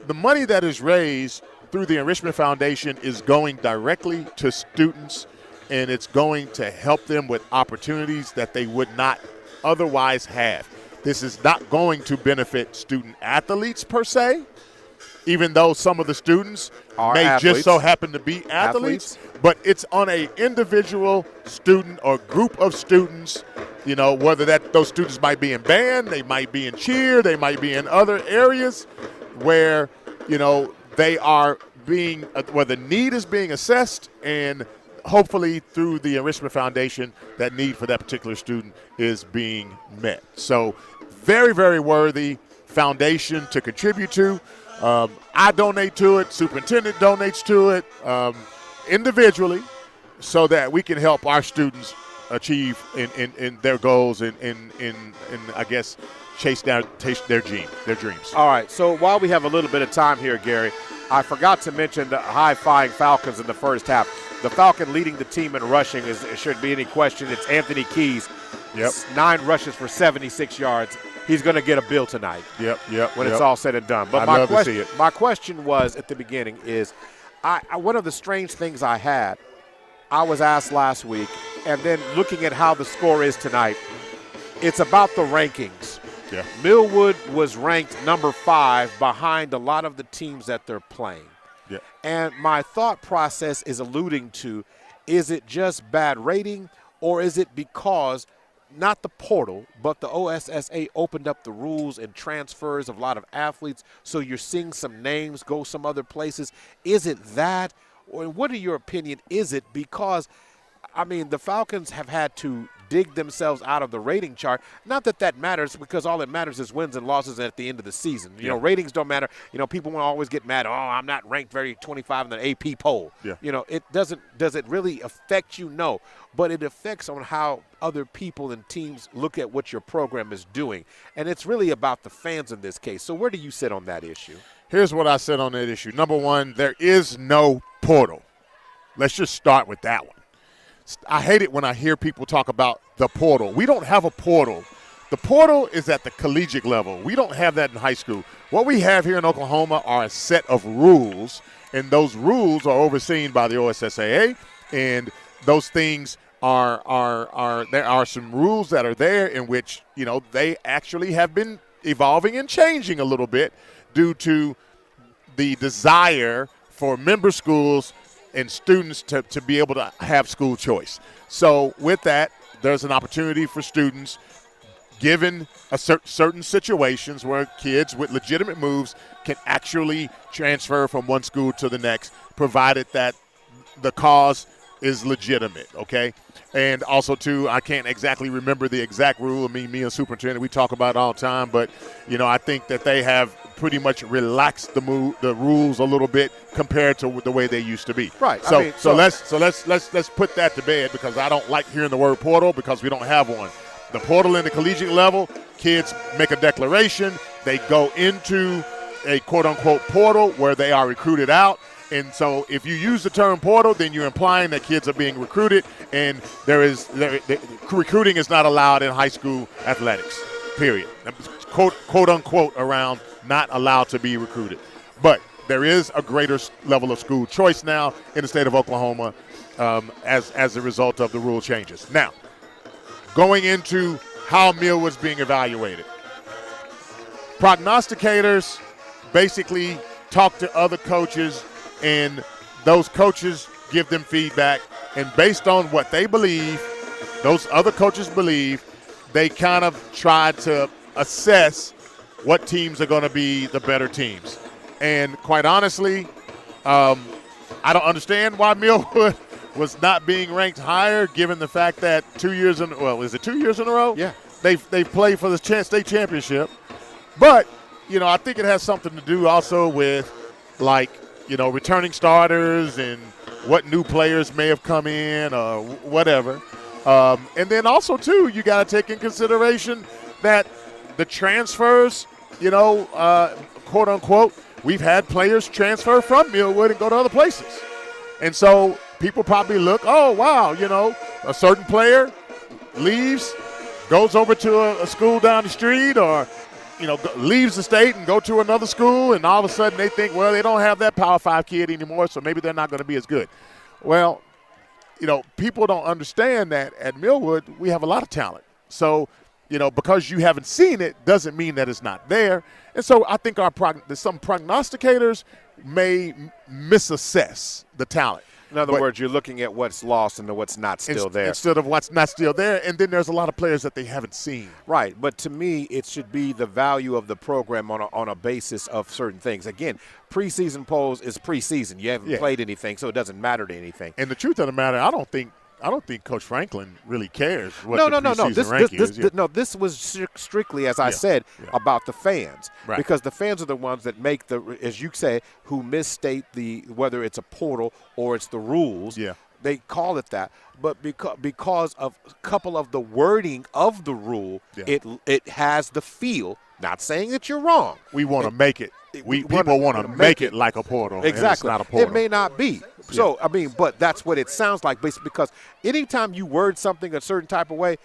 the money that is raised through the Enrichment Foundation is going directly to students, and it's going to help them with opportunities that they would not otherwise have. This is not going to benefit student athletes per se, even though some of the students may athletes. Just so happen to be athletes, but it's on an individual student or group of students, you know, whether those students might be in band, they might be in cheer, they might be in other areas where, you know, they are being, where the need is being assessed, and hopefully through the Enrichment Foundation, that need for that particular student is being met. So very, very worthy foundation to contribute to. I donate to it. Superintendent donates to it individually so that we can help our students achieve in their goals and I guess chase their dreams. All right, so while we have a little bit of time here, Gary, I forgot to mention the high-flying Falcons in the first half. The Falcon leading the team in rushing, it shouldn't be any question. It's Anthony Keys. Yep. 9 rushes for 76 yards. He's going to get a bill tonight. Yep. When it's all said and done. But my question was at the beginning is, one of the strange things I had, I was asked last week, and then looking at how the score is tonight, it's about the rankings. Yeah. Millwood was ranked number 5 behind a lot of the teams that they're playing. Yeah. And my thought process is alluding to, is it just bad rating, or is it because not the portal, but the OSSA opened up the rules and transfers of a lot of athletes, so you're seeing some names go some other places? Is it that? Or what, in your opinion, is it? Because, I mean, the Falcons have had to dig themselves out of the rating chart. Not that that matters, because all that matters is wins and losses at the end of the season. You know, ratings don't matter. You know, people want to always get mad, I'm not ranked very 25 in the AP poll. Yeah. You know, it doesn't – does it really affect you? No. But it affects on how other people and teams look at what your program is doing. And it's really about the fans in this case. So where do you sit on that issue? Here's what I said on that issue. Number one, there is no portal. Let's just start with that one. I hate it when I hear people talk about the portal. We don't have a portal. The portal is at the collegiate level. We don't have that in high school. What we have here in Oklahoma are a set of rules, and those rules are overseen by the OSSAA, and those things are there are some rules that are there in which, you know, they actually have been evolving and changing a little bit due to the desire for member schools and students to be able to have school choice. So with that, there's an opportunity for students, given certain situations where kids with legitimate moves can actually transfer from one school to the next, provided that the cause is legitimate, okay? And also, too, I can't exactly remember the exact rule. I mean, me and superintendent, we talk about it all the time, but, you know, I think that they have pretty much relaxed the rules a little bit compared to the way they used to be. Right. So, I mean, let's put that to bed, because I don't like hearing the word portal, because we don't have one. The portal in the collegiate level, kids make a declaration. They go into a quote-unquote portal where they are recruited out. And so if you use the term portal, then you're implying that kids are being recruited, and recruiting is not allowed in high school athletics, period. Quote-unquote around not allowed to be recruited. But there is a greater level of school choice now in the state of Oklahoma as a result of the rule changes. Now, going into how Millwood's being evaluated. Prognosticators basically talk to other coaches, and those coaches give them feedback, and based on what they believe, those other coaches believe, they kind of try to assess what teams are going to be the better teams. And quite honestly, I don't understand why Millwood was not being ranked higher, given the fact that 2 years in, well, is it 2 years in a row? Yeah. They've played for the state championship. But, you know, I think it has something to do also with, like, you know, returning starters and what new players may have come in or whatever. And then also, too, you got to take in consideration that the transfers, you know, quote unquote, we've had players transfer from Millwood and go to other places. And so people probably look, oh, wow, you know, a certain player leaves, goes over to a school down the street, or, you know, leaves the state and go to another school, and all of a sudden they think, well, they don't have that Power 5 kid anymore, so maybe they're not going to be as good. Well, you know, people don't understand that at Millwood we have a lot of talent. So, you know, because you haven't seen it doesn't mean that it's not there. And so I think some prognosticators may misassess the talent. In other words, you're looking at what's lost and what's not still there. Instead of what's not still there, and then there's a lot of players that they haven't seen. Right, but to me, it should be the value of the program on a basis of certain things. Again, preseason polls is preseason. You haven't played anything, so it doesn't matter to anything. And the truth of the matter, I don't think think Coach Franklin really cares what no. the preseason rank is. This was strictly, as I said, about the fans. Right. Because the fans are the ones that make as you say, who misstate whether it's a portal or it's the rules. Yeah. They call it that. But because of a couple of the wording of the rule, it has the feel. Not saying that you're wrong. We want to make it. People want to make it like a portal. Exactly. And it's not a portal. It may not be. So, but that's what it sounds like, basically, because anytime you word something a certain type of way,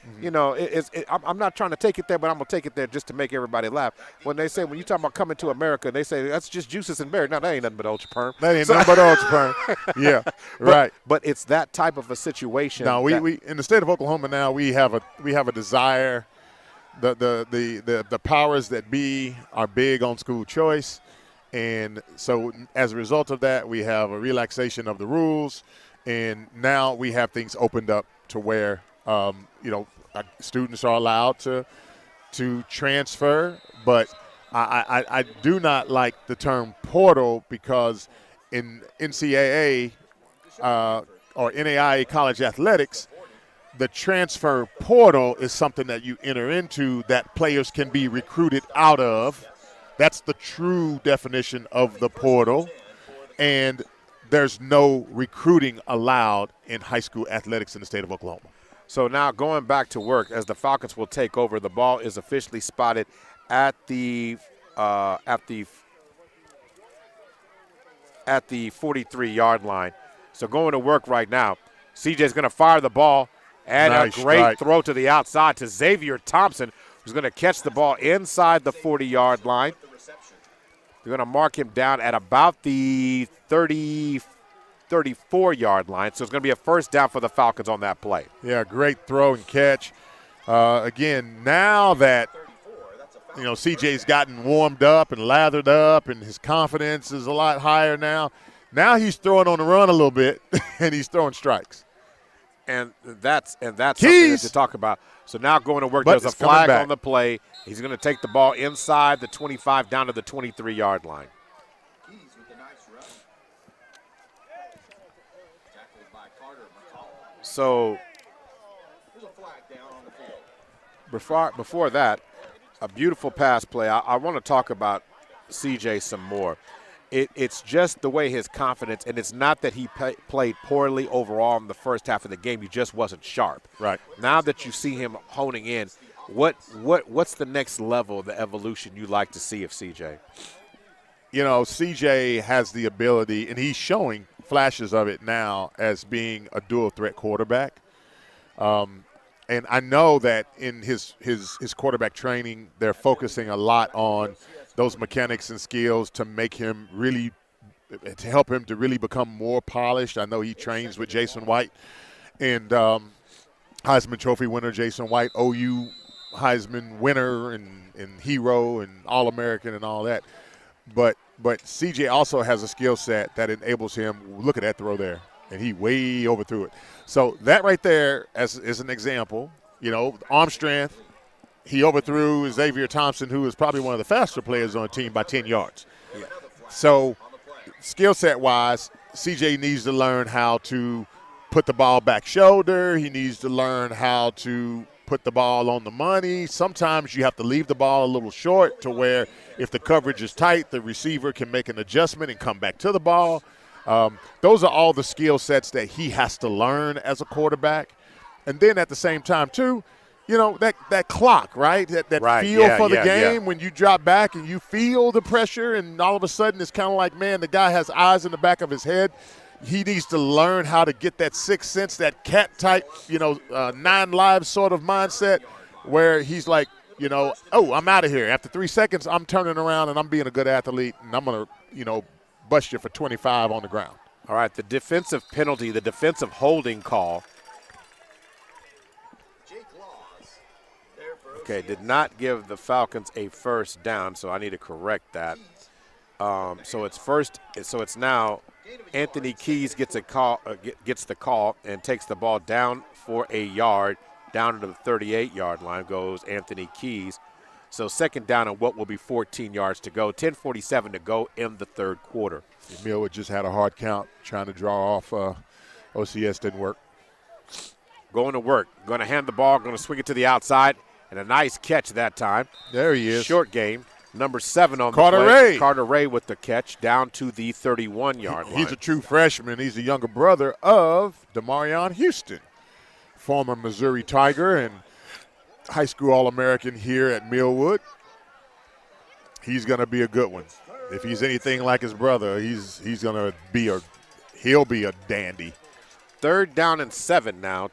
I'm not trying to take it there, but I'm going to take it there just to make everybody laugh. When you talk about coming to America, they say that's just juices and berries. No, that ain't nothing but ultra perm. That ain't nothing but ultra perm. Yeah, right. But it's that type of a situation. No, we in the state of Oklahoma now, we have a desire. The powers that be are big on school choice, and so as a result of that, we have a relaxation of the rules, and now we have things opened up to where students are allowed to transfer. But I do not like the term portal, because in NCAA or NAIA college athletics, the transfer portal is something that you enter into that players can be recruited out of. That's the true definition of the portal. And there's no recruiting allowed in high school athletics in the state of Oklahoma. So now going back to work as the Falcons will take over, the ball is officially spotted at the 43-yard line. So going to work right now. CJ's going to fire the ball. And nice a great strike. throw to the outside to Xavier Thompson, who's going to catch the ball inside the 40-yard line. They're going to mark him down at about the 34-yard line. So it's going to be a first down for the Falcons on that play. Yeah, great throw and catch. Again, now that CJ's gotten warmed up and lathered up and his confidence is a lot higher now. Now he's throwing on the run a little bit, and he's throwing strikes. And that's something to talk about. So now going to work, there's a flag on the play. He's going to take the ball inside the 25 down to the 23-yard line. So before that, a beautiful pass play. I want to talk about CJ some more. It's just the way his confidence, and it's not that he played poorly overall in the first half of the game. He just wasn't sharp. Right. Now that you see him honing in, what's the next level, the evolution you like to see of CJ? CJ has the ability, and he's showing flashes of it now as being a dual threat quarterback. And I know that in his quarterback training, they're focusing a lot on those mechanics and skills to help him to really become more polished. I know he trains with Jason White, and Heisman Trophy winner Jason White, OU Heisman winner and hero and All-American and all that. But CJ also has a skill set that enables him. Look at that throw there, and he way overthrew it. So that right there is an example. Arm strength. He overthrew Xavier Thompson, who is probably one of the faster players on the team, by 10 yards. Yeah. So skill set-wise, CJ needs to learn how to put the ball back shoulder. He needs to learn how to put the ball on the money. Sometimes you have to leave the ball a little short to where if the coverage is tight, the receiver can make an adjustment and come back to the ball. Those are all the skill sets that he has to learn as a quarterback. And then at the same time, too, that clock, right? That right. feel for the game when you drop back and you feel the pressure, and all of a sudden it's kind of like, man, the guy has eyes in the back of his head. He needs to learn how to get that sixth sense, that cat type, 9 lives sort of mindset where he's like, oh, I'm out of here. After 3 seconds, I'm turning around and I'm being a good athlete, and I'm going to, bust you for 25 on the ground. All right, the defensive penalty, the defensive holding call. Okay, did not give the Falcons a first down, so I need to correct that. So it's now Anthony Keys gets the call and takes the ball down for a yard. Down to the 38-yard line goes Anthony Keys. So second down and what will be 14 yards to go. 10:47 to go in the third quarter. Millwood just had a hard count trying to draw off. OCS didn't work. Going to work. Going to hand the ball. Going to swing it to the outside. And a nice catch that time. There he is. Short game. Number 7 on Carter the play. Ray. Carter Ray with the catch down to the 31-yard line. He's a true freshman. He's the younger brother of Demarion Houston, former Missouri Tiger and high school All-American here at Millwood. He's going to be a good one. If he's anything like his brother, he's going to be he'll be a dandy. 3rd down and 7 now.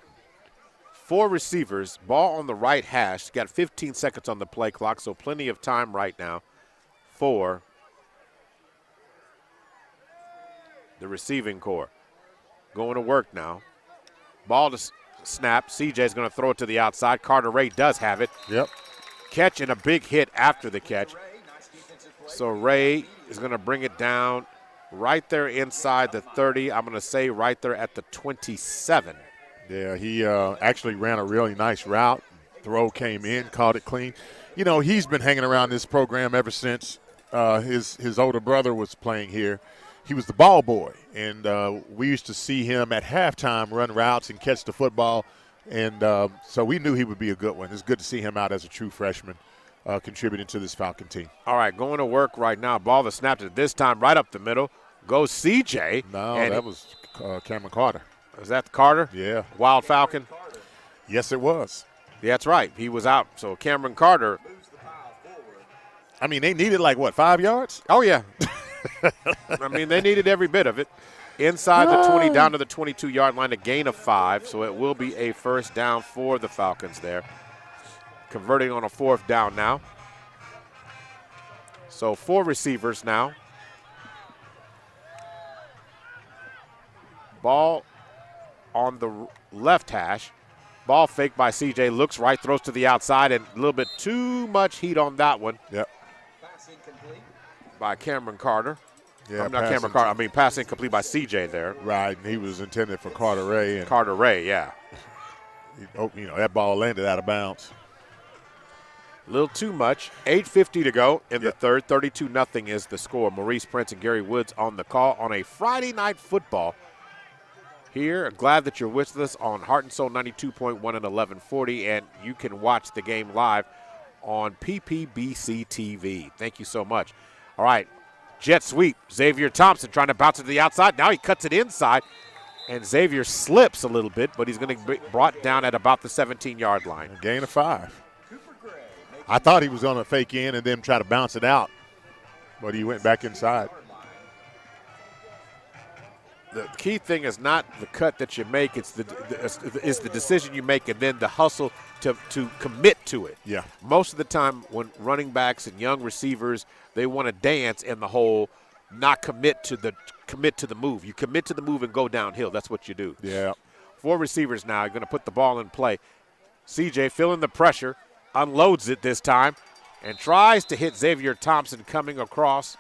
4 receivers, ball on the right hash. Got 15 seconds on the play clock, so plenty of time right now for the receiving core. Going to work now. Ball to snap. CJ's going to throw it to the outside. Carter Ray does have it. Yep. Catch and a big hit after the catch. So Ray is going to bring it down right there inside the 30. I'm going to say right there at the 27. Yeah, he actually ran a really nice route. Throw came in, caught it clean. You know, he's been hanging around this program ever since his older brother was playing here. He was the ball boy, and we used to see him at halftime run routes and catch the football, and so we knew he would be a good one. It's good to see him out as a true freshman contributing to this Falcon team. All right, going to work right now. Ball that snapped it this time right up the middle. Goes CJ. No, that was Cameron Carter. Is that Carter? Yeah. Wild Falcon? Yes, it was. Yeah, that's right. He was out. So Cameron Carter. I mean, they needed like, what, 5 yards? Oh, yeah. I mean, they needed every bit of it. Inside the 20, down to the 22-yard line, a gain of 5. So it will be a 1st down for the Falcons there. Converting on a 4th down now. So 4 receivers now. Ball on the left hash. Ball fake by CJ. Looks right, throws to the outside, and a little bit too much heat on that one. Yep. By Cameron Carter. Yeah, not Cameron Carter. I mean, pass incomplete by CJ there. Right, and he was intended for Carter Ray. And Carter Ray, yeah. You know, that ball landed out of bounds. A little too much. 8:50 to go in the 3rd. 32-0 is the score. Maurice Prince and Gary Woods on the call on a Friday night football. Here, glad that you're with us on Heart and Soul 92.1 and 1140, and you can watch the game live on PPBC TV. Thank you so much. All right, jet sweep. Xavier Thompson trying to bounce it to the outside. Now he cuts it inside, and Xavier slips a little bit, but he's going to be brought down at about the 17-yard line. A gain of 5. I thought he was going to fake in and then try to bounce it out, but he went back inside. The key thing is not the cut that you make; it's the decision you make, and then the hustle to commit to it. Yeah. Most of the time, when running backs and young receivers, they want to dance in the hole, not commit to the move. You commit to the move and go downhill. That's what you do. Yeah. 4 receivers now. You're going to put the ball in play. CJ feeling the pressure, unloads it this time, and tries to hit Xavier Thompson coming across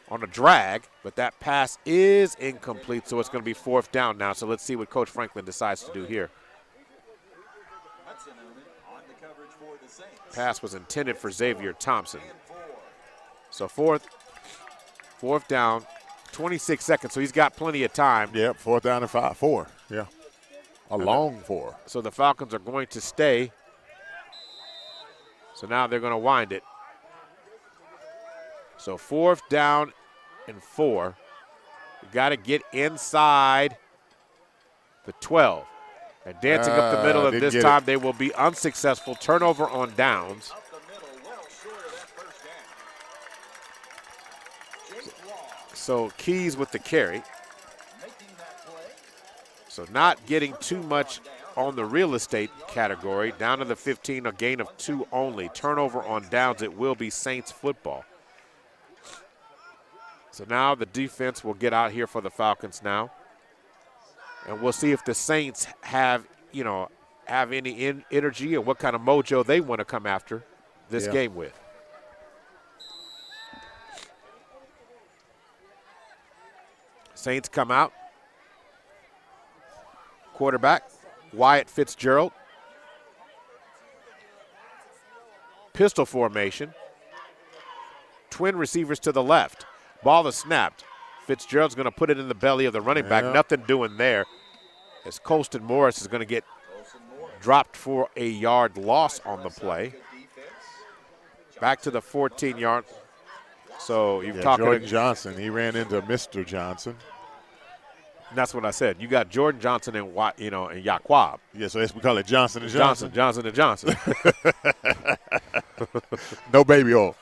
on a drag, but that pass is incomplete, so it's going to be 4th down now. So let's see what Coach Franklin decides to do here. Pass was intended for Xavier Thompson. So 4th down, 26 seconds, so he's got plenty of time. Yep, 4th down and 4, yeah. A long 4. So the Falcons are going to stay. So now they're going to wind it. So 4th down and 4. You got to get inside the 12. And dancing up the middle of this time, they will be unsuccessful. Turnover on downs. So Keys with the carry. So not getting too much on the real estate category. Down to the 15, a gain of 2 only. Turnover on downs, it will be Saints football. So now the defense will get out here for the Falcons now. And we'll see if the Saints have any energy and what kind of mojo they want to come after this game with. Saints come out. Quarterback, Wyatt Fitzgerald. Pistol formation. Twin receivers to the left. Ball is snapped. Fitzgerald's going to put it in the belly of the running back. Nothing doing there. as Colston Morris is going to get dropped for a yard loss on the play. Back to the 14-yard. So you're talking Jordan Johnson. He ran into Mr. Johnson. And that's what I said. You got Jordan Johnson and and Yaquab. Yeah, so we call it Johnson and Johnson. Johnson and Johnson. No baby oil.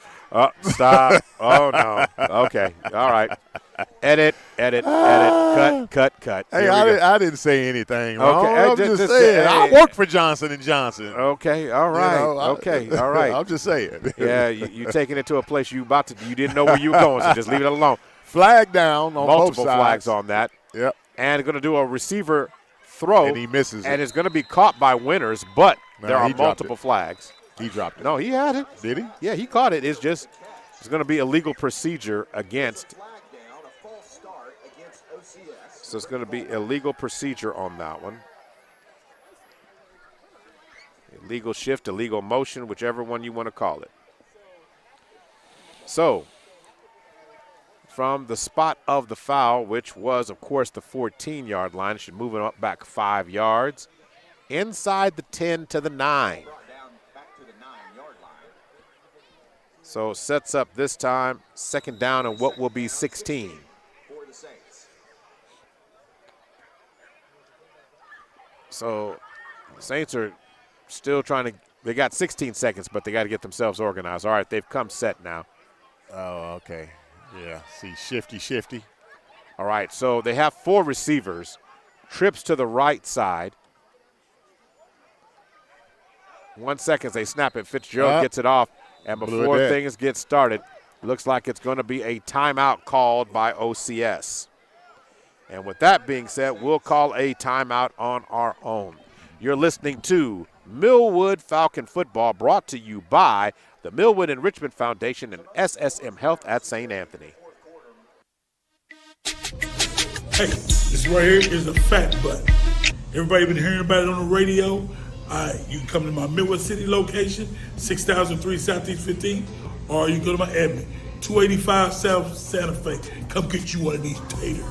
Stop. Oh, no. Okay. All right. Edit. Cut. Hey, I didn't say anything wrong. Okay. I'm just saying. I work for Johnson and Johnson. Okay. All right. All right. I'm just saying. Yeah, you're taking it to a place you didn't know where you were going, so just leave it alone. Flag down on multiple both sides. Flags on that. Yep. And going to do a receiver throw. And he misses it. And it's going to be caught by Winters, but there are multiple flags. He dropped it. No, he had it. Did he? Yeah, he caught it. It's going to be a legal procedure against. So it's going to be illegal procedure on that one. Illegal shift, illegal motion, whichever one you want to call it. So, from the spot of the foul, which was, of course, the 14-yard line, it should move it up back 5 yards. Inside the 10 to the 9. So sets up this time, second down and what will be 16. So the Saints are still trying to, they got 16 seconds, but they got to get themselves organized. All right, they've come set now. Oh, okay. Yeah, see, shifty. All right, so they have 4 receivers. Trips to the right side. 1 second, they snap it. Fitzgerald gets it off. And before things get started, looks like it's going to be a timeout called by OCS. And with that being said, we'll call a timeout on our own. You're listening to Millwood Falcon Football, brought to you by the Millwood Enrichment Foundation and SSM Health at St. Anthony. Hey, this right here is a fat butt. Everybody been hearing about it on the radio. You can come to my Millwood City location, 6003 Southeast 15, or you can go to my admin, 285 South Santa Fe. Come get you one of these taters.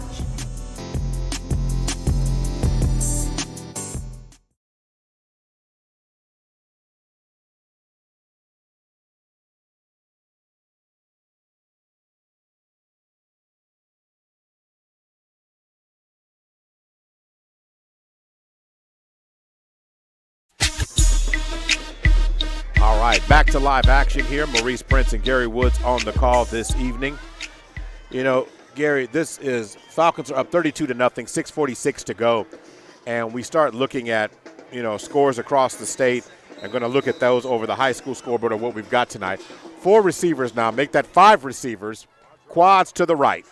All right, back to live action here. Maurice Prince and Gary Woods on the call this evening. You know, Gary, this is Falcons are up 32-0, 6:46 to go. And we start looking at, scores across the state and going to look at those over the high school scoreboard of what we've got tonight. 4 receivers now, make that 5 receivers, quads to the right.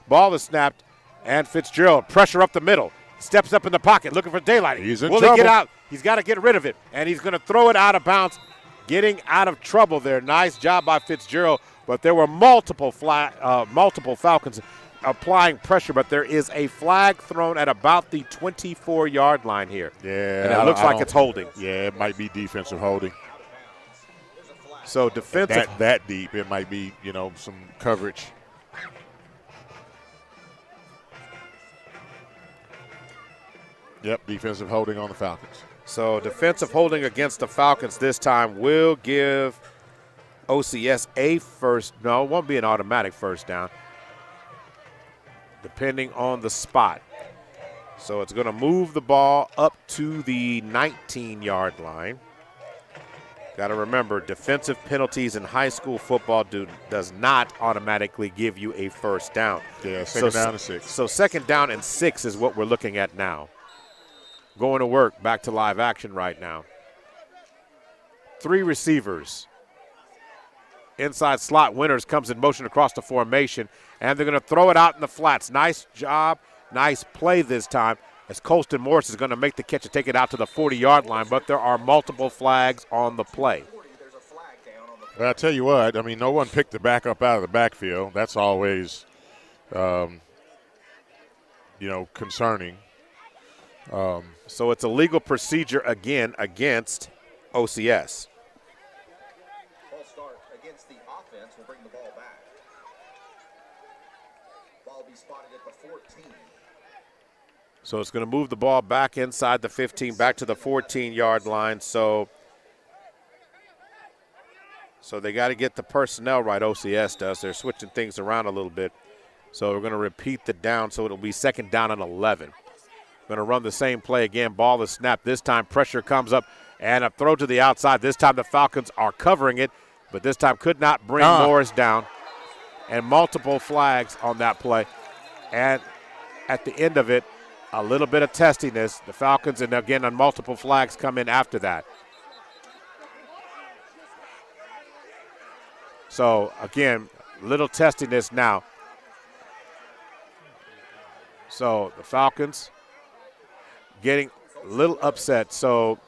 Ball is snapped, and Fitzgerald, pressure up the middle. Steps up in the pocket, looking for daylight. He's in trouble. Will he get out? He's got to get rid of it, and he's going to throw it out of bounds, getting out of trouble there. Nice job by Fitzgerald, but there were multiple Falcons applying pressure, but there is a flag thrown at about the 24-yard line here. Yeah. And it looks like it's holding. Yeah, it might be defensive holding. So defensive. That deep, it might be, some coverage. Yep, defensive holding on the Falcons. So defensive holding against the Falcons this time will give OCS it won't be an automatic first down, depending on the spot. So it's going to move the ball up to the 19-yard line. Got to remember, defensive penalties in high school football does not automatically give you a first down. Yeah, second down and 6. So second down and 6 is what we're looking at now. Going to work, back to live action right now. 3 receivers. Inside slot, Winters comes in motion across the formation, and they're going to throw it out in the flats. Nice job, nice play this time, as Colston Morris is going to make the catch and take it out to the 40-yard line, but there are multiple flags on the play. Well, I tell you what, no one picked the back up out of the backfield. That's always, concerning. So it's a legal procedure again against OCS. False start against the offense will bring the ball back. Ball will be spotted at the 14. So it's going to move the ball back inside the 15, back to the 14-yard line. So they got to get the personnel right, OCS does. They're switching things around a little bit. So we're going to repeat the down, so it'll be 2nd down and 11. Going to run the same play again. Ball is snapped. This time pressure comes up and a throw to the outside. This time the Falcons are covering it, but this time could not bring Morris down. And multiple flags on that play. And at the end of it, a little bit of testiness. The Falcons, and again, on multiple flags come in after that. So, again, little testiness now. So, the Falcons getting a little upset. So,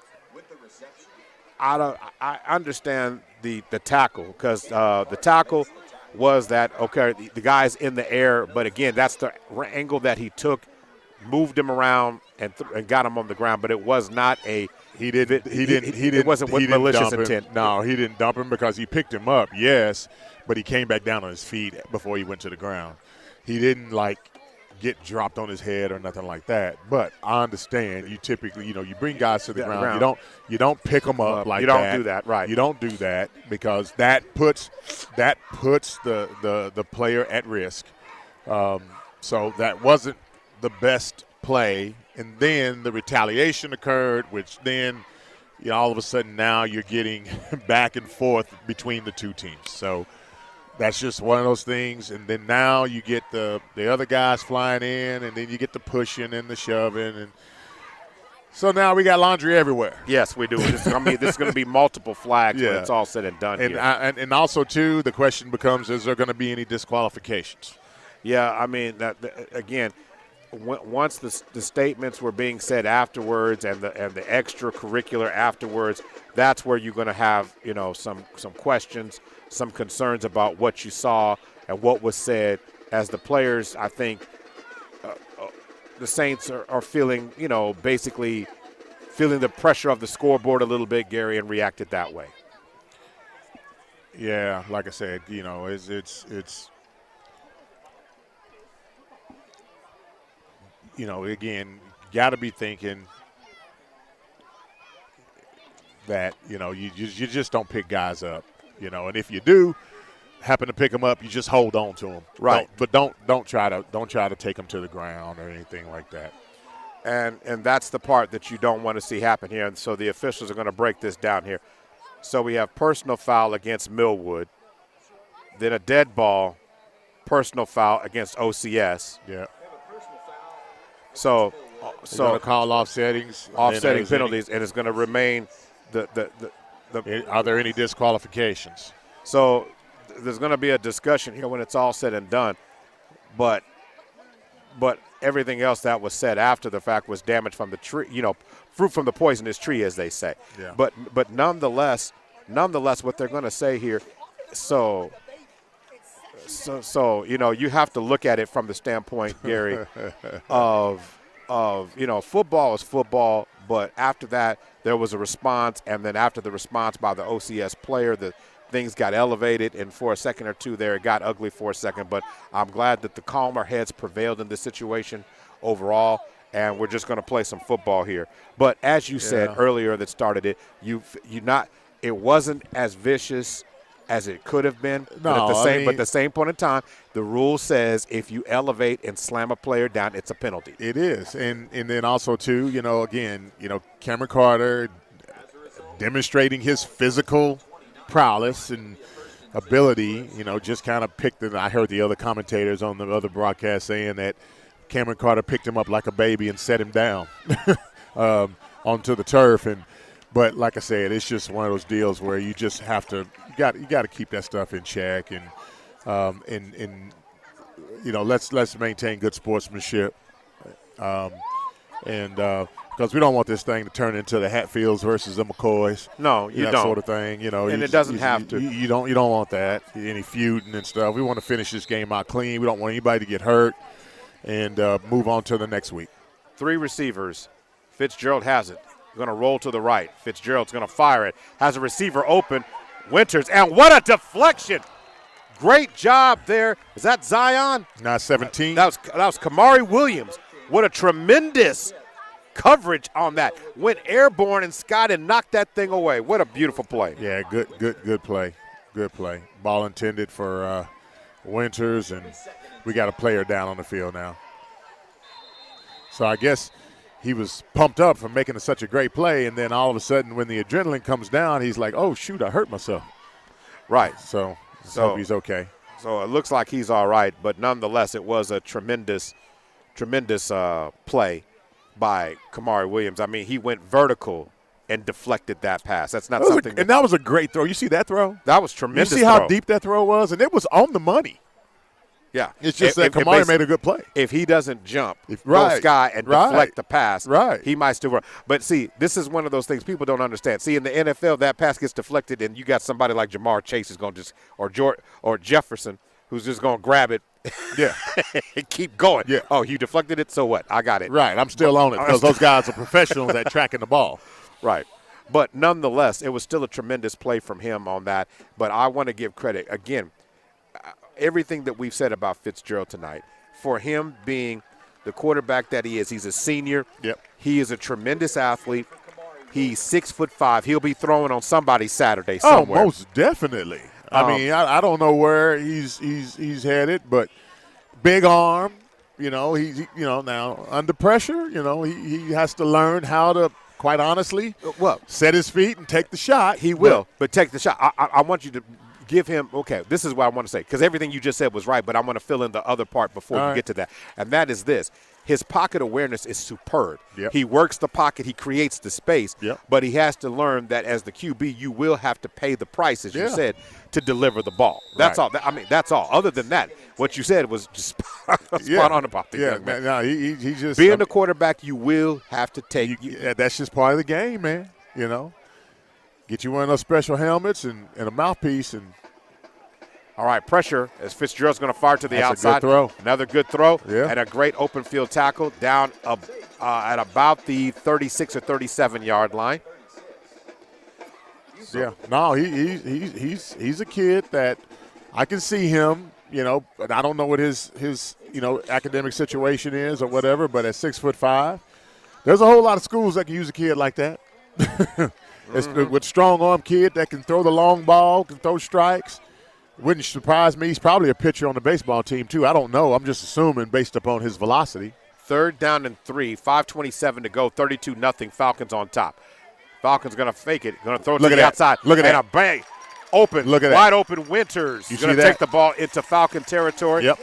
I understand the tackle, because the tackle was that, okay, the guy's in the air, but again, that's the angle that he took, moved him around and got him on the ground, but it was not a it wasn't with malicious intent. No, he didn't dump him because he picked him up, yes, but he came back down on his feet before he went to the ground. He didn't get dropped on his head or nothing like that. But I understand you typically, you bring guys to the ground. You don't pick them up like that. You don't do that, right? You don't do that because that puts the player at risk. So that wasn't the best play. And then the retaliation occurred, which then all of a sudden now you're getting back and forth between the two teams. So that's just one of those things. And then now you get the other guys flying in, and then you get the pushing and the shoving. And so now we got laundry everywhere. Yes, we do. This is going to be multiple flags when it's all said and done here. And also, too, the question becomes, is there going to be any disqualifications? Yeah, I mean, again, once the statements were being said afterwards and the extracurricular afterwards, that's where you're going to have some questions, some concerns about what you saw and what was said. As the players, I think the Saints are feeling, basically feeling the pressure of the scoreboard a little bit, Gary, and reacted that way. Yeah, like I said, it's again, got to be thinking that, you just don't pick guys up, and if you do happen to pick them up, you just hold on to them. Right. Don't try to take them to the ground or anything like that. And that's the part that you don't want to see happen here. And so the officials are going to break this down here. So we have personal foul against Millwood, then a dead ball, personal foul against OCS. Yeah. So going to call offsetting penalties, and it's going to remain Are there any disqualifications? So there's going to be a discussion here when it's all said and done, but everything else that was said after the fact was damage from the tree, fruit from the poisonous tree, as they say. Yeah. But nonetheless, what they're going to say here, so you have to look at it from the standpoint, Gary, of football is football, but after that there was a response, and then after the response by the OCS player, the things got elevated, and for a second or two there it got ugly for a second, but I'm glad that the calmer heads prevailed in this situation overall, and we're just going to play some football here. But as you said earlier that started it, it wasn't as vicious as it could have been, but at the same point in time, the rule says if you elevate and slam a player down, it's a penalty. It is, and then also too, again, Cameron Carter demonstrating his physical prowess and ability, just kind of picked it. I heard the other commentators on the other broadcast saying that Cameron Carter picked him up like a baby and set him down onto the turf. But like I said, it's just one of those deals where you just have to you got to keep that stuff in check, and let's maintain good sportsmanship, because we don't want this thing to turn into the Hatfields versus the McCoys. No, you that don't. Sort of thing, And it doesn't have to. You don't want that, any feuding and stuff. We want to finish this game out clean. We don't want anybody to get hurt, and move on to the next week. 3 receivers. Fitzgerald has it. Going to roll to the right. Fitzgerald's going to fire it. Has a receiver open. Winters, and what a deflection. Great job there. Is that Zion? Not 17. That was Kamari Williams What a tremendous coverage on that. Went airborne and Scott and knocked that thing away. What a beautiful play. Yeah, good play. Good play. Ball intended for Winters, and we got a player down on the field now. So I guess he was pumped up from making such a great play, and then all of a sudden when the adrenaline comes down, he's like, oh, shoot, I hurt myself. Right. So hope he's okay. So it looks like he's all right, but nonetheless, it was a tremendous play by Kamari Williams. I mean, he went vertical and deflected that pass. That's not something. And that was a great throw. You see that throw? That was tremendous. You see how deep that throw was? And it was on the money. Yeah. It's just that Kamari made a good play. If he doesn't jump, go sky and deflect the pass, he might still run. But see, this is one of those things people don't understand. See, in the NFL, that pass gets deflected, and you got somebody like Jamar Chase is going to just, or Jefferson, who's just going to grab it. Yeah. And keep going. Yeah. Oh, you deflected it, so what? I got it. Right. I'm still on it because those guys are professionals at tracking the ball. Right. But nonetheless, it was still a tremendous play from him on that. But I want to give credit. Again, everything that we've said about Fitzgerald tonight, for him being the quarterback that he is, he's a senior. Yep. He is a tremendous athlete. He's 6'5". He'll be throwing on somebody's Saturday somewhere. Oh, most definitely. I mean, I don't know where he's headed, but big arm. You know, now under pressure, he has to learn how to, quite honestly, set his feet and take the shot. He will, but take the shot. I want you to give him, okay, this is what I want to say, because everything you just said was right, but I want to fill in the other part before we get to that, and that is this. His pocket awareness is superb. Yep. He works the pocket. He creates the space. Yep. But he has to learn that as the QB, you will have to pay the price, as you said, to deliver the ball. That's all. I mean, that's all. Other than that, what you said was just spot on about the young man. No, he just being the quarterback, you will have to take. That's just part of the game, man. Get you one of those special helmets and a mouthpiece and. All right, pressure as Fitzgerald's going to fire to the outside. A good throw. Another good throw. Yeah. And a great open field tackle down at about the 36 or 37-yard line. Yeah. No, he's a kid that I can see him, but I don't know what his academic situation is or whatever, but at 6'5", there's a whole lot of schools that can use a kid like that. With strong arm kid that can throw the long ball, can throw strikes. Wouldn't surprise me. He's probably a pitcher on the baseball team, too. I don't know. I'm just assuming based upon his velocity. 3rd down and 3, 5:27 to go, 32-0, Falcons on top. Falcons going to fake it, going to throw it to the outside. Look at that. And a bang. Open, wide open Winters. He's going to take the ball into Falcon territory. Yep.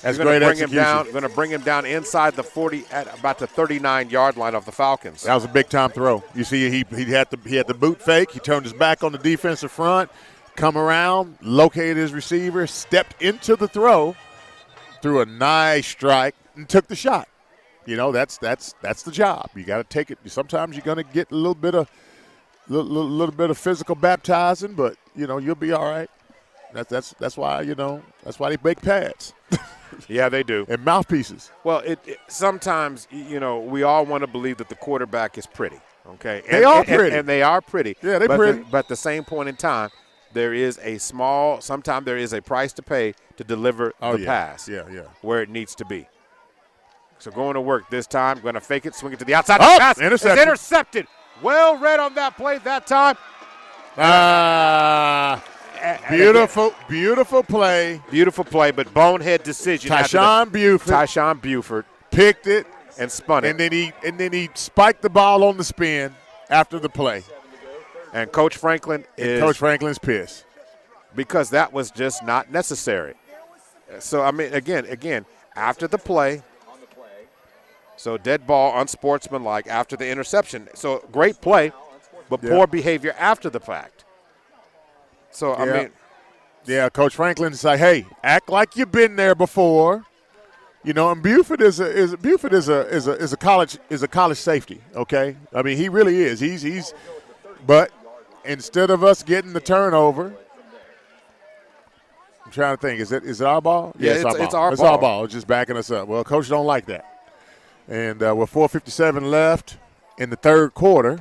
That's great execution. Going to bring him down inside the 40 at about the 39-yard line of the Falcons. That was a big-time throw. You see, he had the boot fake. He turned his back on the defensive front. Come around, located his receiver, stepped into the throw, threw a nice strike, and took the shot. That's the job. You got to take it. Sometimes you're going to get a little bit of physical baptizing, but you'll be all right. That's why they make pads. Yeah, they do. And mouthpieces. Well, sometimes we all want to believe that the quarterback is pretty. Okay, they are pretty, and they are pretty. Yeah, they're pretty. But at the same point in time, sometimes there is a price to pay to deliver the pass where it needs to be. So going to work this time, going to fake it, swing it to the outside. Oh, pass intercepted. Is intercepted. Well read on that play that time. Beautiful play. Beautiful play, but bonehead decision. Tyshawn Buford picked it and spun it. And then he spiked the ball on the spin after the play. And Coach Franklin's pissed. Because that was just not necessary. So, I mean, again, after the play, so dead ball, unsportsmanlike after the interception. So, great play, but poor behavior after the fact. So, I mean. Yeah, Coach Franklin's like, hey, act like you've been there before. And Buford is a college safety, okay? I mean, he really is. But instead of us getting the turnover, I'm trying to think. Is it our ball? Yeah, it's our ball. It's our ball. It's just backing us up. Well, Coach don't like that. And with 4:57 left in the third quarter,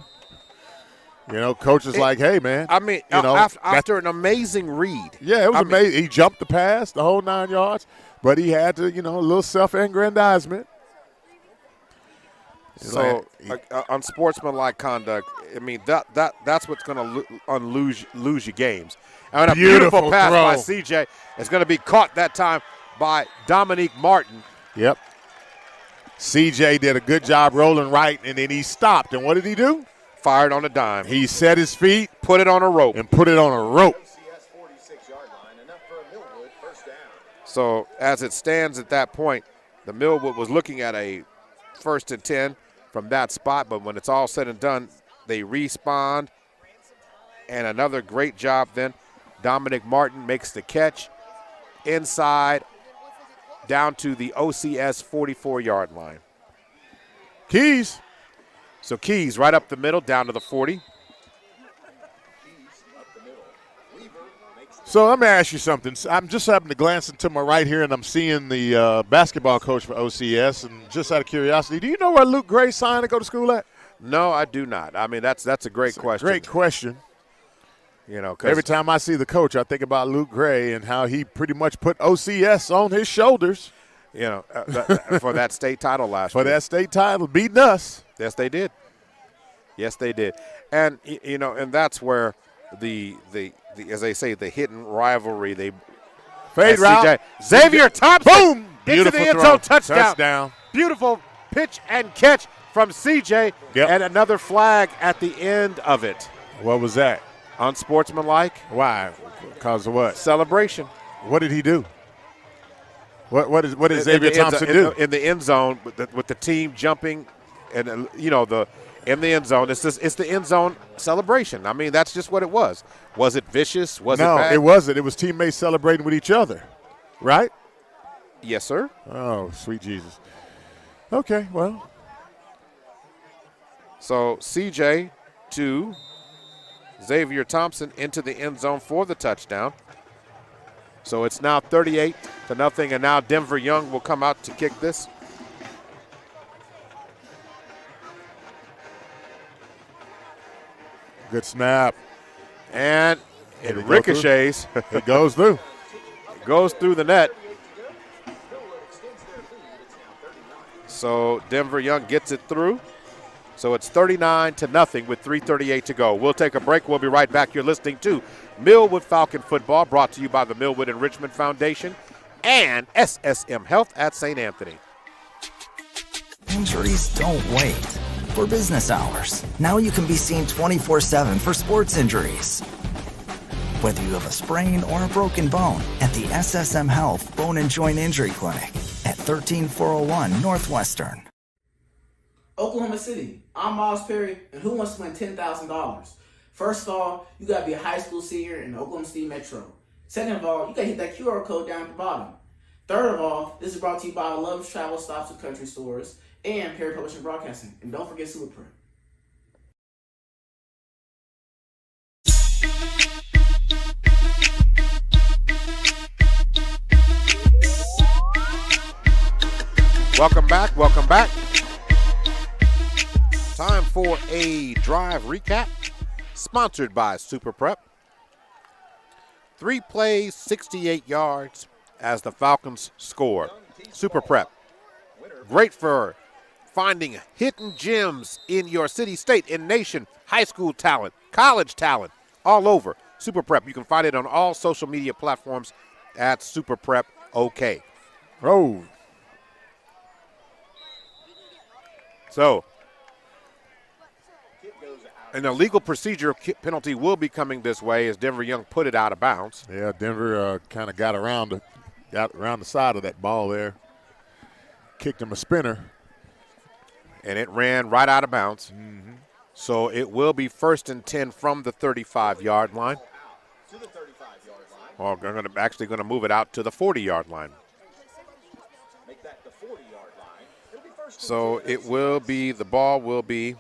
Coach is like, hey, man. I mean, after an amazing read. Yeah, it was amazing. He jumped the pass, the whole 9 yards, but he had to, a little self-aggrandizement. So unsportsmanlike conduct. I mean that's what's going to lose you games. And a beautiful pass by CJ is going to be caught that time by Dominique Martin. Yep. CJ did a good job rolling right, and then he stopped. And what did he do? Fired on a dime. He set his feet, put it on a rope, and put it on a rope. So as it stands at that point, the Millwood was looking at a 1st and 10 from that spot, but when it's all said and done, they respawn. And another great job then. Dominic Martin makes the catch inside down to the OCS 44-yard line. Keys. So Keys right up the middle, down to the 40. So let me ask you something. I'm just happening to glance into my right here, and I'm seeing the basketball coach for OCS. And just out of curiosity, do you know where Luke Gray signed to go to school at? No, I do not. I mean, that's a great question. Great question. You know, every time I see the coach, I think about Luke Gray and how he pretty much put OCS on his shoulders. You know, for that state title last year. For that state title, beating us. Yes, they did. Yes, they did. And you know, and that's where the as they say, the hidden rivalry. They fade route. Xavier Thompson, boom, into the end zone, touchdown. Beautiful pitch and catch from CJ, and another flag at the end of it. What was that? Unsportsmanlike. Why? Because of what? Celebration. What did he do? What did Xavier Thompson do? In the end zone with the team jumping, and you know in the end zone. It's the end zone celebration. I mean, that's just what it was. Was it vicious? Was it bad? No, it wasn't. It was teammates celebrating with each other, right? Yes, sir. Oh, sweet Jesus. Okay, well. So CJ to Xavier Thompson into the end zone for the touchdown. So it's now 38-0, and now Denver Young will come out to kick this. Good snap. And it ricochets. It goes through. It goes through the net. So Denver Young gets it through. So it's 39-0 with 3:38 to go. We'll take a break. We'll be right back. You're listening to Millwood Falcon Football, brought to you by the Millwood Enrichment Foundation and SSM Health at St. Anthony. Injuries don't wait for business hours. Now you can be seen 24/7 for sports injuries. Whether you have a sprain or a broken bone, at the SSM Health Bone and Joint Injury Clinic at 13401 Northwestern. Oklahoma City, I'm Miles Perry, and who wants to win $10,000? First of all, you got to be a high school senior in the Oklahoma City Metro. Second of all, you got to hit that QR code down at the bottom. Third of all, this is brought to you by Love's Travel Stops with Country Stores and Perry Publishing Broadcasting. And don't forget Super Prep. Welcome back. Welcome back. Time for a drive recap, sponsored by Super Prep. 3 plays, 68 yards as the Falcons score. Super Prep, great for finding hidden gems in your city, state, and nation. High school talent, college talent, all over. Super Prep, you can find it on all social media platforms at Super Prep OK. Oh. So, an illegal procedure penalty will be coming this way as Denver Young put it out of bounds. Yeah, Denver kind of got around the side of that ball there. Kicked him a spinner. And it ran right out of bounds. Mm-hmm. So it will be 1st and 10 from the 35-yard line. Or they're actually going to move it out to the 40-yard line. So it will be, the ball will be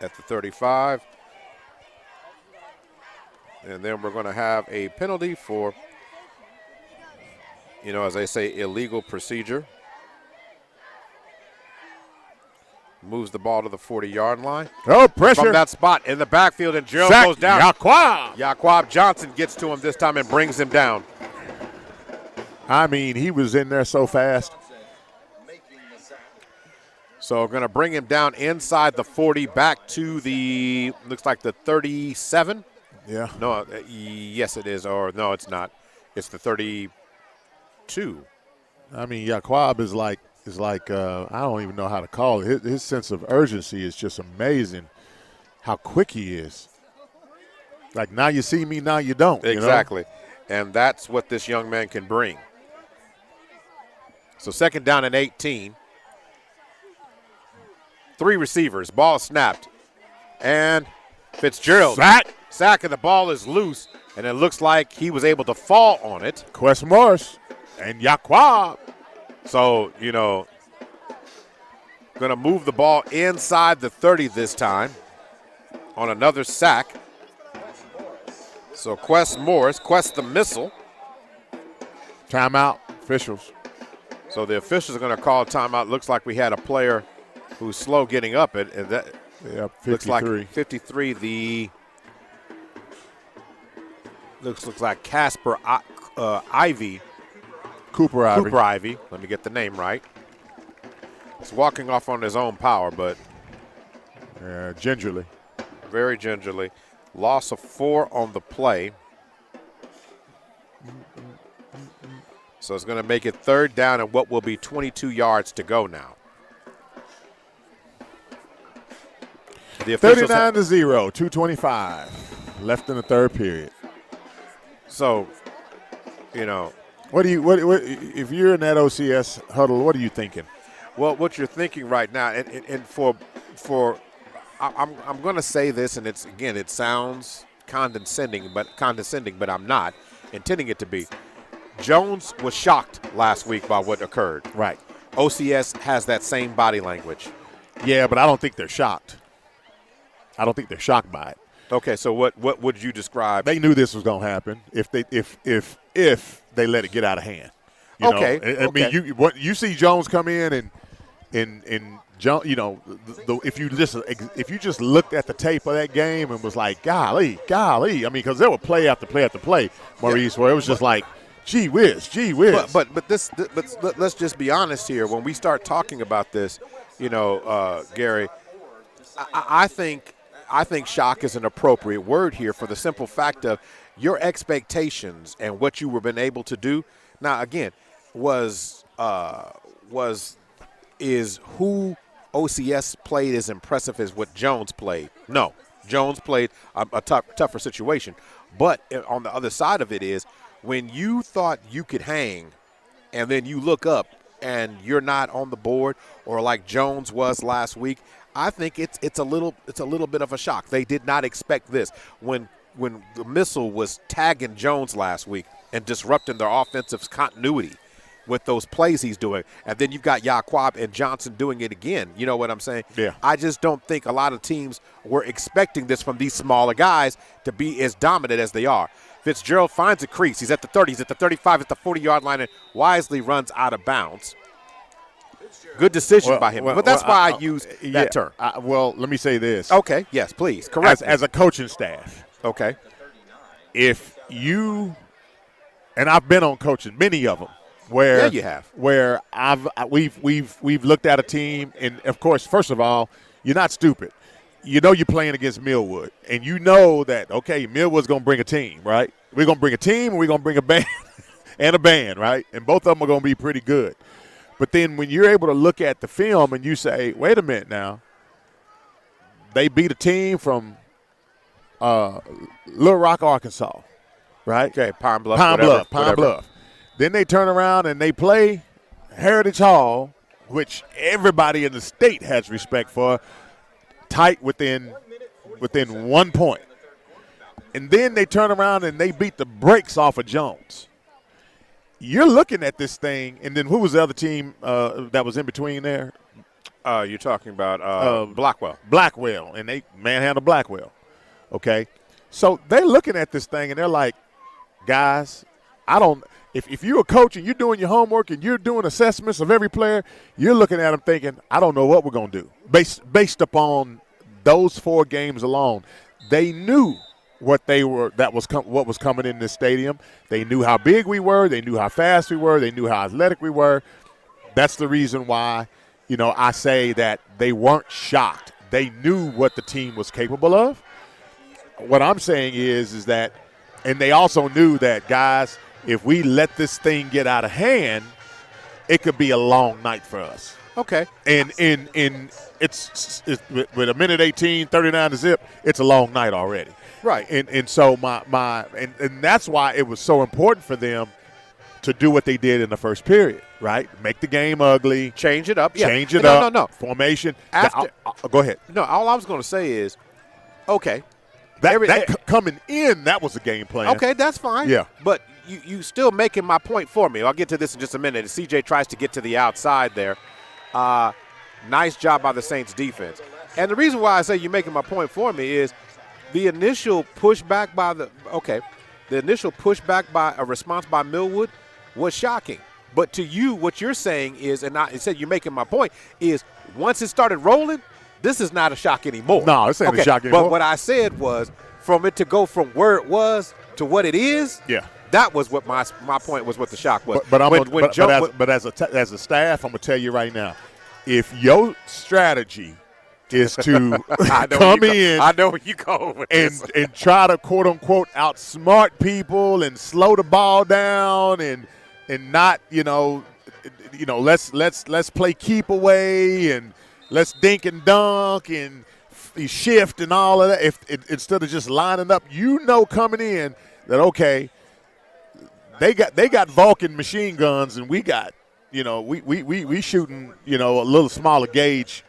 at the 35. And then we're going to have a penalty for, you know, as they say, illegal procedure. Moves the ball to the 40-yard line. Oh, pressure. From that spot in the backfield, and Gerald goes down. Yaquab Johnson gets to him this time and brings him down. I mean, he was in there so fast. So going to bring him down inside the 40, back to the, looks like the 37. Yeah. No, yes it is, or no, it's not. It's the 32. I mean, Yaquab is like I don't even know how to call it. His sense of urgency is just amazing. How quick he is. Like, now you see me, now you don't. Exactly. You know? And that's what this young man can bring. So 2nd down and 18. 3 receivers, ball snapped. And Fitzgerald. Sack, and the ball is loose. And it looks like he was able to fall on it. Quest Morris and Yaquab. So, going to move the ball inside the 30 this time on another sack. So Quest Morris, Quest the missile. Timeout, officials. So the officials are going to call timeout. Looks like we had a player who's slow getting up. And that 53. Looks like 53, the looks like Casper Ivy. Cooper Ivy. Let me get the name right. He's walking off on his own power, but gingerly. Very gingerly. Loss of 4 on the play. So it's going to make it 3rd down and what will be 22 yards to go now. 39-0, 2:25 left in the 3rd period. So, what if you're in that OCS huddle, what are you thinking? Well, what you're thinking right now, and I'm going to say this, and it sounds condescending, but I'm not intending it to be. Jones was shocked last week by what occurred. Right. OCS has that same body language. Yeah, but I don't think they're shocked. I don't think they're shocked by it. Okay, so what would you describe? They knew this was going to happen if they let it get out of hand. I mean, you see Jones come in and Jones, if you just looked at the tape of that game and was like, golly, I mean, because there were play after play after play, Maurice, where it was just like, gee whiz. But let's just be honest here. When we start talking about this, Gary, I think shock is an appropriate word here for the simple fact of your expectations and what you were been able to do. Now, again, is who OCS played as impressive as what Jones played? No, Jones played a tougher situation. But on the other side of it is when you thought you could hang and then you look up and you're not on the board, or like Jones was last week, I think it's a little bit of a shock. They did not expect this. When the missile was tagging Jones last week and disrupting their offensive continuity with those plays he's doing, and then you've got Yaquab and Johnson doing it again. You know what I'm saying? Yeah. I just don't think a lot of teams were expecting this from these smaller guys to be as dominant as they are. Fitzgerald finds a crease. He's at the 30. He's at the 35, at the 40-yard line, and wisely runs out of bounds. Good decision by him. But that's why I use that term. Let me say this. Okay, yes, please. Correct. As a coaching staff. Okay. If you – and I've been on coaching, many of them, where you have. Where we've looked at a team, and, of course, first of all, you're not stupid. You know you're playing against Millwood, and you know that, okay, Millwood's going to bring a team, right? We're going to bring a team, and we're going to bring a band and a band, right? And both of them are going to be pretty good. But then when you're able to look at the film and you say, wait a minute now, they beat a team from Little Rock, Arkansas, right? Okay, Pine Bluff. Then they turn around and they play Heritage Hall, which everybody in the state has respect for, tight within 1 point. And then they turn around and they beat the brakes off of Jones. You're looking at this thing, and then who was the other team that was in between there? You're talking about Blackwell. Blackwell, and they manhandled Blackwell. Okay? So they're looking at this thing, and they're like, guys, if you're a coach and you're doing your homework and you're doing assessments of every player, you're looking at them thinking, I don't know what we're going to do. Based upon those 4 games alone, they knew what was coming in this stadium. They knew how big we were. They knew how fast we were. They knew how athletic we were. That's the reason why, I say that they weren't shocked. They knew what the team was capable of. What I'm saying is that, and they also knew that, guys, if we let this thing get out of hand, it could be a long night for us. Okay. And it's with a minute 18, 39 to zip, it's a long night already. Right. And so and that's why it was so important for them to do what they did in the first period, right? Make the game ugly. Change it up. Change it up. No. Formation. Go ahead. No, all I was going to say is, okay. Coming in, that was a game plan. Okay, that's fine. Yeah. But you still making my point for me. I'll get to this in just a minute. CJ tries to get to the outside there. Nice job by the Saints defense. And the reason why I say you're making my point for me is the initial pushback by a response by Millwood was shocking. But to you, what you're saying is, and I said you're making my point, is once it started rolling, this is not a shock anymore. No, it's not a shock anymore. But what I said was, from it to go from where it was to what it is, that was what my point was, what the shock was. But as a staff, I'm going to tell you right now, if your strategy is to come in I know where you go with this. and try to, quote unquote, outsmart people and slow the ball down and not, let's play keep away and let's dink and dunk and shift and all of that. Instead of just lining up, coming in that, okay, they got Vulcan machine guns and we got, we shooting, a little smaller gauge,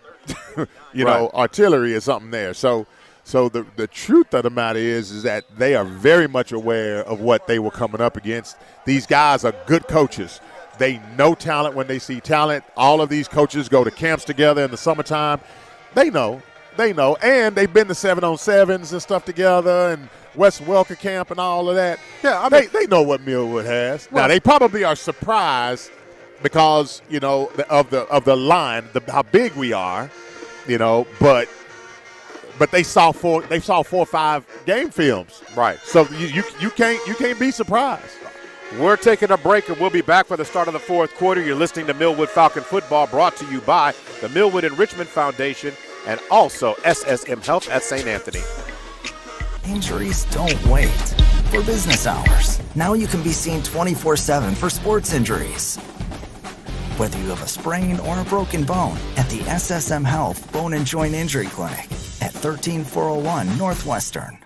artillery or something there. So the truth of the matter is that they are very much aware of what they were coming up against. These guys are good coaches. They know talent when they see talent. All of these coaches go to camps together in the summertime. They know, and they've been to 7-on-7s and stuff together and West Welker camp and all of that. Yeah, they know what Millwood has. Now they probably are surprised because of the line, how big we are, but they saw 4 or 5 game films. Right. So you can't be surprised. We're taking a break, and we'll be back for the start of the fourth quarter. You're listening to Millwood Falcon Football, brought to you by the Millwood Enrichment Foundation and also SSM Health at St. Anthony. Injuries don't wait. For business hours, now you can be seen 24/7 for sports injuries. Whether you have a sprain or a broken bone, at the SSM Health Bone and Joint Injury Clinic at 13401 Northwestern.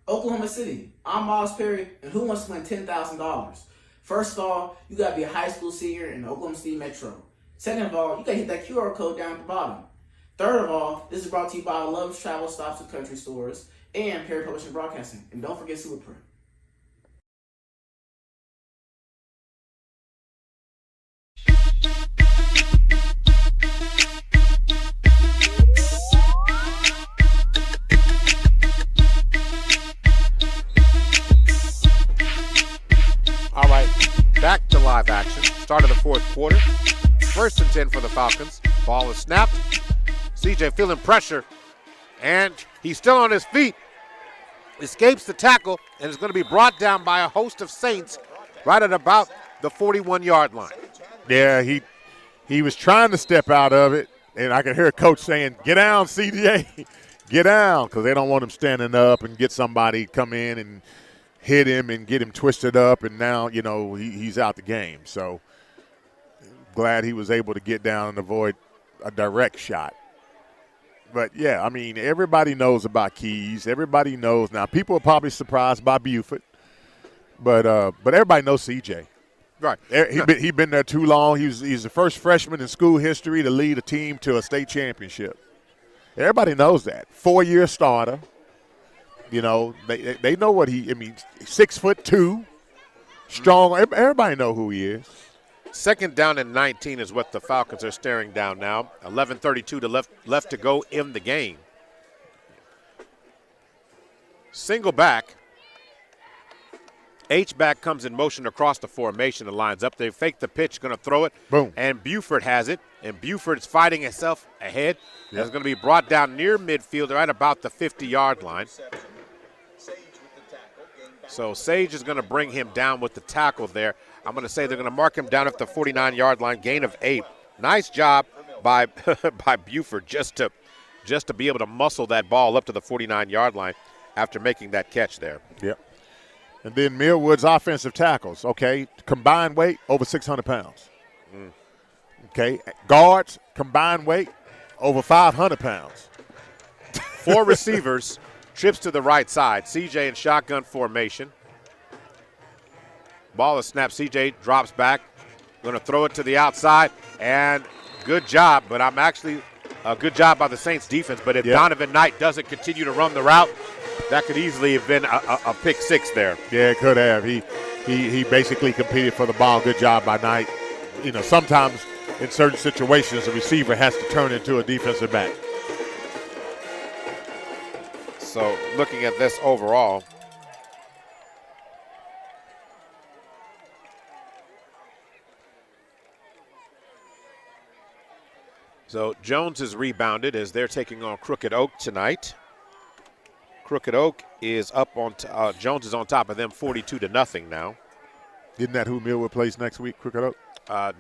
Oklahoma City, I'm Miles Perry, and who wants to win $10,000? First of all, you got to be a high school senior in the Oklahoma City Metro. Second of all, you got to hit that QR code down at the bottom. Third of all, this is brought to you by Love's Travel Stops at Country Stores and Perry Publishing Broadcasting. And don't forget Superprint. All right, back to live action. Start of the fourth quarter. 1st and 10 for the Falcons. Ball is snapped. CJ feeling pressure, and he's still on his feet. Escapes the tackle, and is going to be brought down by a host of Saints right at about the 41-yard line. Yeah, he was trying to step out of it, and I could hear a coach saying, "Get down, CJ, get down," because they don't want him standing up and get somebody come in and hit him and get him twisted up, and now, he's out the game. So glad he was able to get down and avoid a direct shot. But, yeah, I mean, everybody knows about Keys. Everybody knows. Now, people are probably surprised by Buford, but everybody knows CJ. Right. He's been there too long. He's the first freshman in school history to lead a team to a state championship. Everybody knows that. 4-year starter. They know what 6'2", strong. Everybody know who he is. 2nd down and 19 is what the Falcons are staring down now. 11:32 left to go in the game. Single back. H-back comes in motion across the formation and lines up. They fake the pitch, going to throw it. Boom. And Buford has it. And Buford is fighting himself ahead. Yep. It's going to be brought down near midfield, right about the 50-yard line. So Sage is going to bring him down with the tackle there. I'm going to say they're going to mark him down at the 49-yard line, gain of 8. Nice job by by Buford just to be able to muscle that ball up to the 49-yard line after making that catch there. Yep. And then Millwood's offensive tackles, okay, combined weight over 600 pounds. Okay, guards, combined weight over 500 pounds. 4 receivers, trips to the right side. CJ in shotgun formation. Ball is snapped. CJ drops back. Going to throw it to the outside, and good job, but I'm actually a good job by the Saints defense. But if Donovan Knight doesn't continue to run the route, that could easily have been a pick 6 there. Yeah, it could have. He basically competed for the ball. Good job by Knight. You know, sometimes in certain situations, a receiver has to turn into a defensive back. So looking at this overall, so Jones is rebounded as they're taking on Crooked Oak tonight. Crooked Oak is up on Jones is on top of them 42-0 now. Isn't that who Millwood plays next week, Crooked Oak?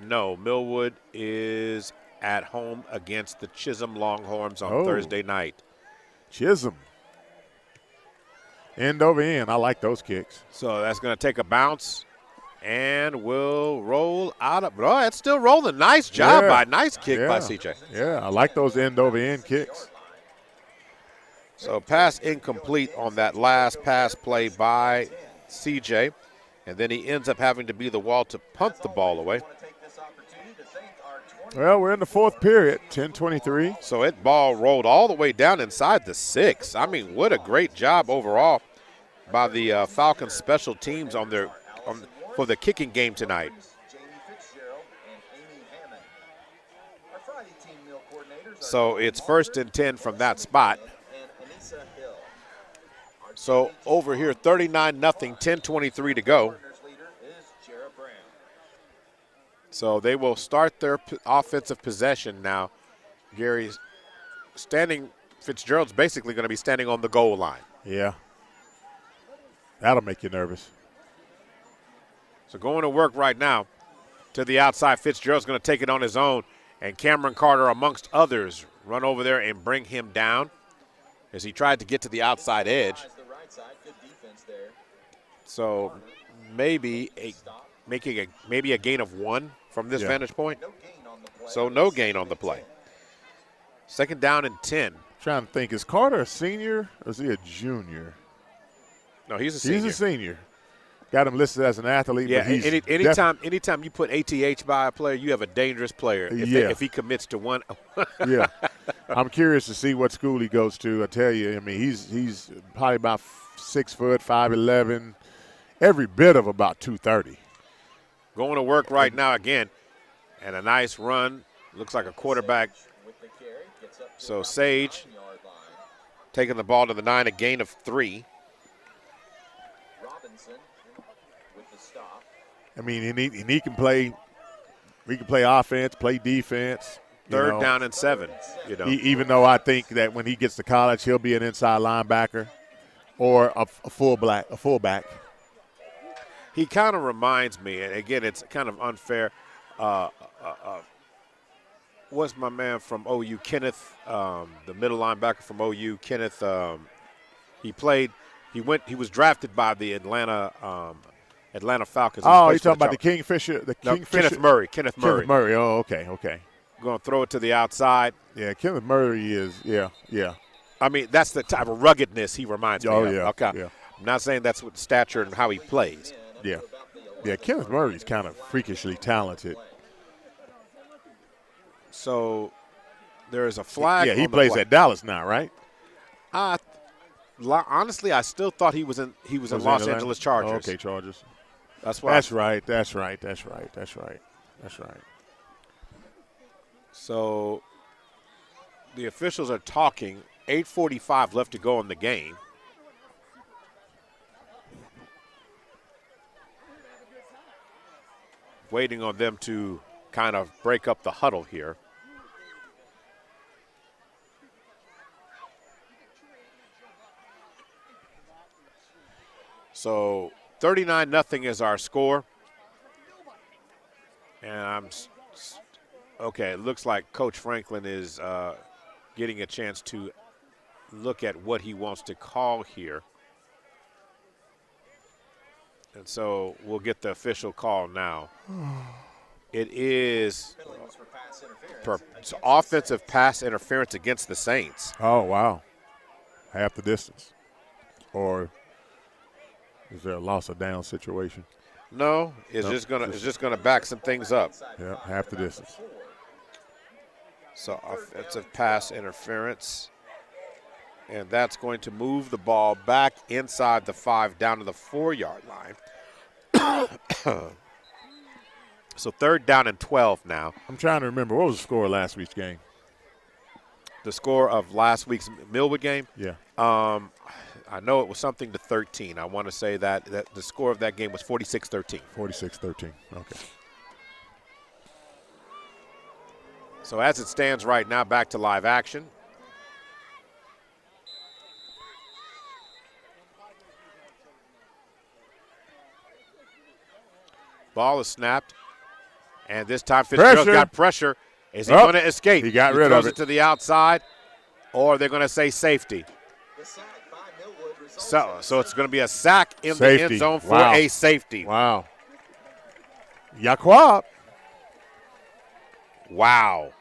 No, Millwood is at home against the Chisholm Longhorns on Thursday night. Chisholm. End over end. I like those kicks. So that's going to take a bounce and will roll out of. Oh, it's still rolling. Nice job nice kick by CJ. Yeah, I like those end over end kicks. So pass incomplete on that last pass play by CJ. And then he ends up having to be the wall to punt the ball away. Well, we're in the 4th period, 10-23. So it ball rolled all the way down inside the 6. I mean, what a great job overall by the Falcons special teams for the kicking game tonight. So it's 1st and 10 from that spot. So over here, 39-0, 10:23 to go. So they will start their offensive possession now. Gary's Fitzgerald's basically going to be standing on the goal line. Yeah. That'll make you nervous. So going to work right now to the outside. Fitzgerald's going to take it on his own. And Cameron Carter, amongst others, run over there and bring him down as he tried to get to the outside edge. So maybe a gain of 1 from this vantage point. So no gain on the play. 2nd down and 10. Trying to think, is Carter a senior or is he a junior? No, he's a senior. He's a senior. Got him listed as an athlete. Yeah, but anytime you put ATH by a player, you have a dangerous player if he commits to one. Yeah. I'm curious to see what school he goes to. I tell you, I mean, he's probably about 6 foot, 5'11", every bit of about 230. Going to work right now again, and a nice run. Looks like a quarterback. So Sage taking the ball to the 9, a gain of 3. I mean, and he can play. We can play offense, play defense. 3rd down and 7. You know, even though I think that when he gets to college, he'll be an inside linebacker or a fullback. He kind of reminds me, and again, it's kind of unfair. What's my man from OU, Kenneth, the middle linebacker from OU, Kenneth? He was drafted by the Atlanta Falcons. Oh, you're talking about the Kingfisher? Kenneth Murray. Kenneth Murray. Oh, okay. Going to throw it to the outside. Yeah, Kenneth Murray is, yeah. I mean, that's the type of ruggedness he reminds me of. Oh, yeah. Okay. Yeah. I'm not saying that's what stature and how he plays. Yeah. Yeah, Kenneth Murray's kind of freakishly talented. So there is a flag. Yeah, he plays at Dallas now, right? Honestly, I still thought he was in Los Angeles Chargers. Oh, okay, Chargers. That's why. That's right. So the officials are talking. 8:45 left to go in the game. Waiting on them to kind of break up the huddle here. So 39-0 is our score. And okay, it looks like Coach Franklin is getting a chance to look at what he wants to call here. And so we'll get the official call now. It is it's offensive pass interference against the Saints. Oh, wow. Half the distance. Or is there a loss of down situation? No, it's just gonna back some things up. Yeah, half the distance. So offensive pass interference. And that's going to move the ball back inside the 5 down to the 4-yard line. So 3rd down and 12 now. I'm trying to remember. What was the score of last week's game? The score of last week's Millwood game? Yeah. I know it was something to 13. I want to say that the score of that game was 46-13. 46-13. Okay. So as it stands right now, back to live action. Ball is snapped, and this time Fitzgerald got pressure. Is he going to escape? He got rid of it. Throws it to the outside, or they're going to say safety. So it's going to be a sack in the end zone for a safety. Wow. Yaquab. Wow.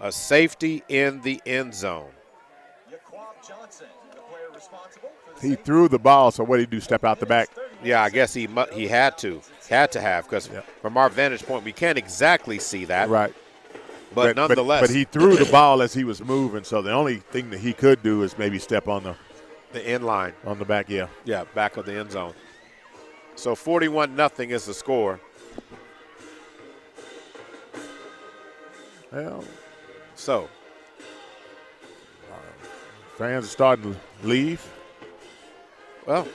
A safety in the end zone. He threw the ball, so what did he do, step out the back? Yeah, I guess he had to have, because from our vantage point, we can't exactly see that. Right. But nonetheless. But he threw the ball as he was moving, so the only thing that he could do is maybe step on the end line. On the back, yeah. Yeah, back of the end zone. So 41-0 is the score. Well, so fans are starting to leave. Well,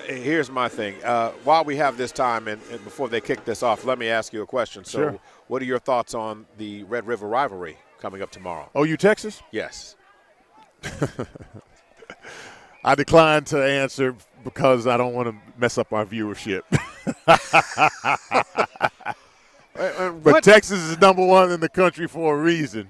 here's my thing. While we have this time and before they kick this off, let me ask you a question. So Sure. What are your thoughts on the Red River rivalry coming up tomorrow? OU Texas? Yes. I declined to answer because I don't want to mess up our viewership. But Texas is #1 in the country for a reason,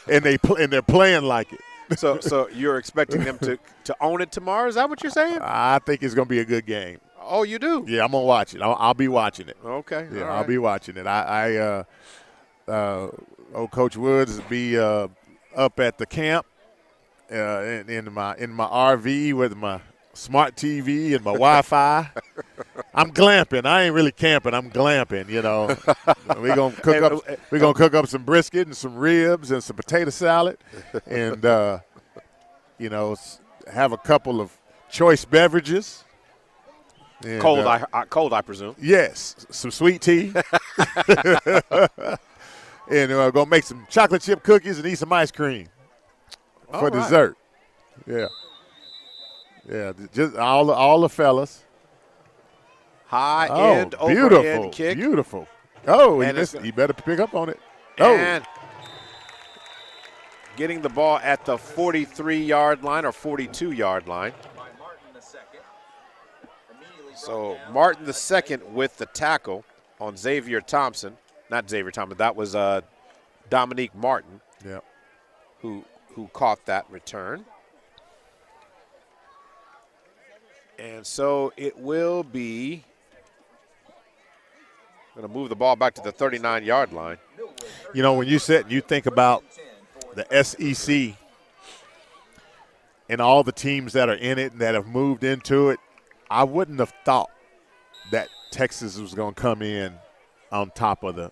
and they're playing like it. So you're expecting them to own it tomorrow? Is that what you're saying? I think it's going to be a good game. Oh, you do? Yeah, I'm going to watch it. I'll be watching it. Okay. Yeah, all I'll right. be watching it. Coach Woods will be up at the camp in my RV with my smart TV and my Wi-Fi. I'm glamping. I ain't really camping. I'm glamping. We're gonna cook up some brisket and some ribs and some potato salad, and have a couple of choice beverages. And, cold, I presume. Yes, some sweet tea. And we're gonna make some chocolate chip cookies and eat some ice cream for dessert. Yeah. Yeah, just all the fellas. High end, beautiful, overhead kick. Beautiful. Oh, And he better pick up on it. And getting the ball at the 43-yard line or 42-yard line. So Martin the second with the tackle on Xavier Thompson. Not Xavier Thompson. That was Dominique Martin. Yeah. Who caught that return. And so it will be going to move the ball back to the 39-yard line. When you think about the SEC and all the teams that are in it and that have moved into it, I wouldn't have thought that Texas was going to come in on top of the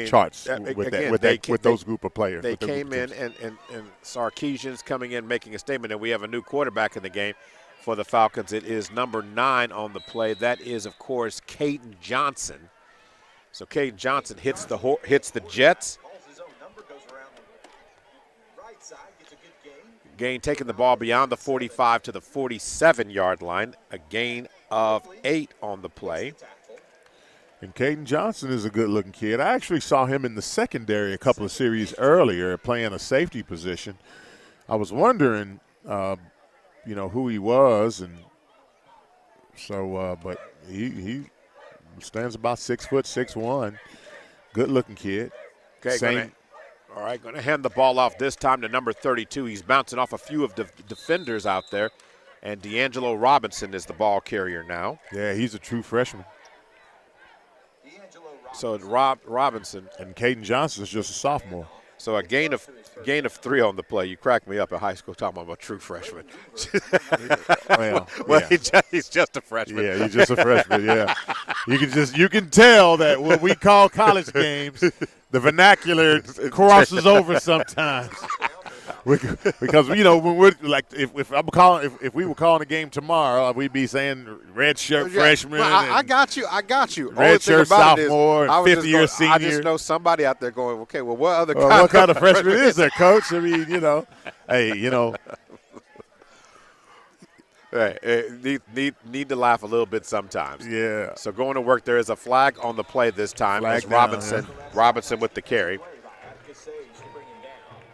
charts with those group of players. They came in and Sarkisian's coming in making a statement, and we have a new quarterback in the game for the Falcons. It is number 9 on the play. That is, of course, Caden Johnson. So Caden Johnson hits the Jets. Gain taking the ball beyond the 45 to the 47-yard line. A gain of 8 on the play. And Caden Johnson is a good-looking kid. I actually saw him in the secondary a couple of series earlier playing a safety position. I was wondering, who he was, and so but he stands about 6'6", good-looking kid. Okay, going to hand the ball off this time to number 32. He's bouncing off a few of the defenders out there, and D'Angelo Robinson is the ball carrier now. Yeah, he's a true freshman. So Robinson. And Caden Johnson's just a sophomore. So a gain of 3 on the play. You cracked me up at high school talking about a true freshman. well, he's just a freshman. Yeah, he's just a freshman. Yeah, you can tell that when we call college games, the vernacular crosses over sometimes. Because when we're like, if we were calling a game tomorrow, we'd be saying red shirt freshman. I got you. Red shirt sophomore, and fifth year senior. I just know somebody out there going, okay, well, what other what kind of freshman is there, Coach? I mean, hey, Hey, need to laugh a little bit sometimes. Yeah. So going to work, there is a flag on the play this time as Robinson with the carry.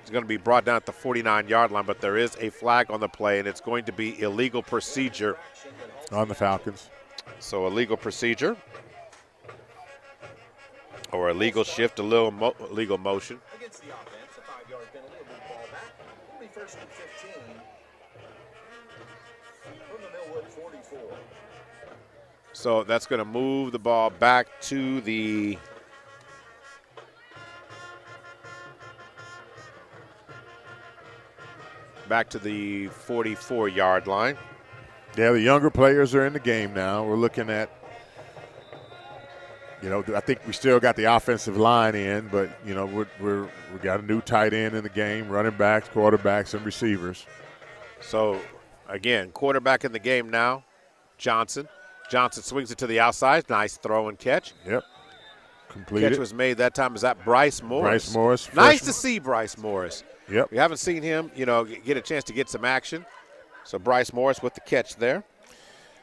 It's going to be brought down at the 49-yard line, but there is a flag on the play, and it's going to be illegal procedure on the Falcons. So illegal procedure or illegal shift, illegal motion. Against the offense, a 5-yard penalty, a move ball back. It'll be first and 15 from the Millwood 44. So that's going to move the ball back to the back to the 44-yard line. Yeah, the younger players are in the game now. We're looking at, I think we still got the offensive line in, but we got a new tight end in the game, running backs, quarterbacks, and receivers. So again, quarterback in the game now, Johnson. Johnson swings it to the outside. Nice throw and catch. Yep. Completed. Catch was made that time. Is that Bryce Morris? Bryce Morris. Nice freshman. to see Bryce Morris. Yep. We haven't seen him, get a chance to get some action. So Bryce Morris with the catch there.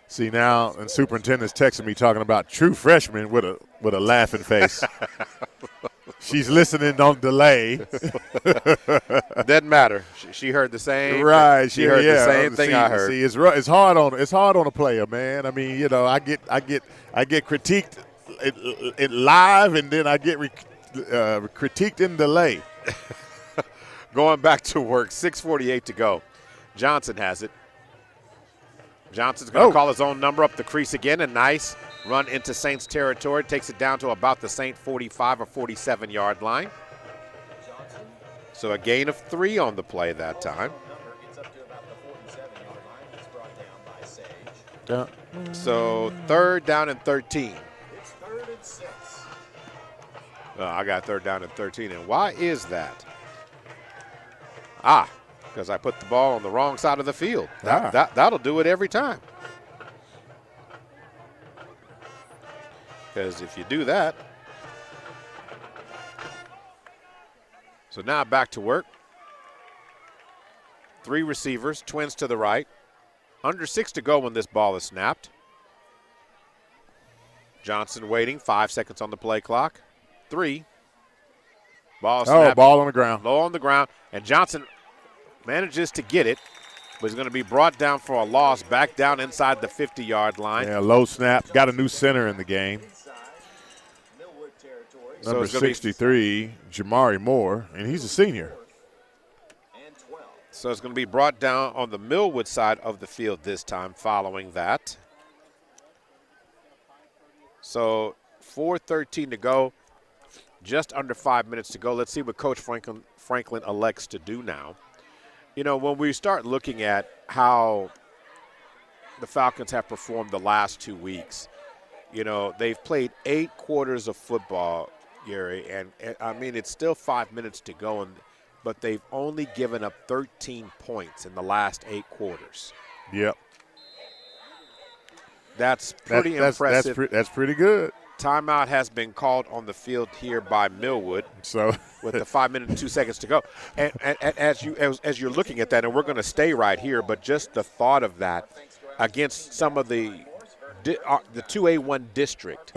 See now, and superintendent's texting me talking about true freshman with a laughing face. She's listening on delay. Doesn't matter. She heard the same. Right. She heard the same thing I heard. See, it's hard on a player, man. I mean, I get critiqued it live, and then I get critiqued in delay. Going back to work, 6:48 to go. Johnson has it. Johnson's going to call his own number up the crease again. A nice run into Saints territory. Takes it down to about the Saint 45 or 47-yard line. So a gain of 3 on the play that time. So 3rd down and 13. It's 3rd and 6. I got 3rd down and 13. And why is that? Because I put the ball on the wrong side of the field. That'll do it every time. Because if you do that. So now back to work. 3 receivers, twins to the right. Under 6 to go when this ball is snapped. Johnson waiting, 5 seconds on the play clock. 3. Ball snapped. Ball on the ground. Low on the ground. And Johnson manages to get it, but he's going to be brought down for a loss back down inside the 50-yard line. Yeah, low snap. Got a new center in the game. Number 63, Jamari Moore, and he's a senior. So it's going to be brought down on the Millwood side of the field this time following that. So 4:13 to go, just under 5 minutes to go. Let's see what Coach Franklin elects to do now. When we start looking at how the Falcons have performed the last 2 weeks, they've played 8 quarters of football, Gary, and I mean, it's still 5 minutes to go, but they've only given up 13 points in the last 8 quarters. Yep. That's pretty impressive. That's pretty good. Timeout has been called on the field here by Millwood. So with the 5 minutes and 2 seconds to go, and as you're looking at that, and we're going to stay right here, but just the thought of that against some of the 2A1 district,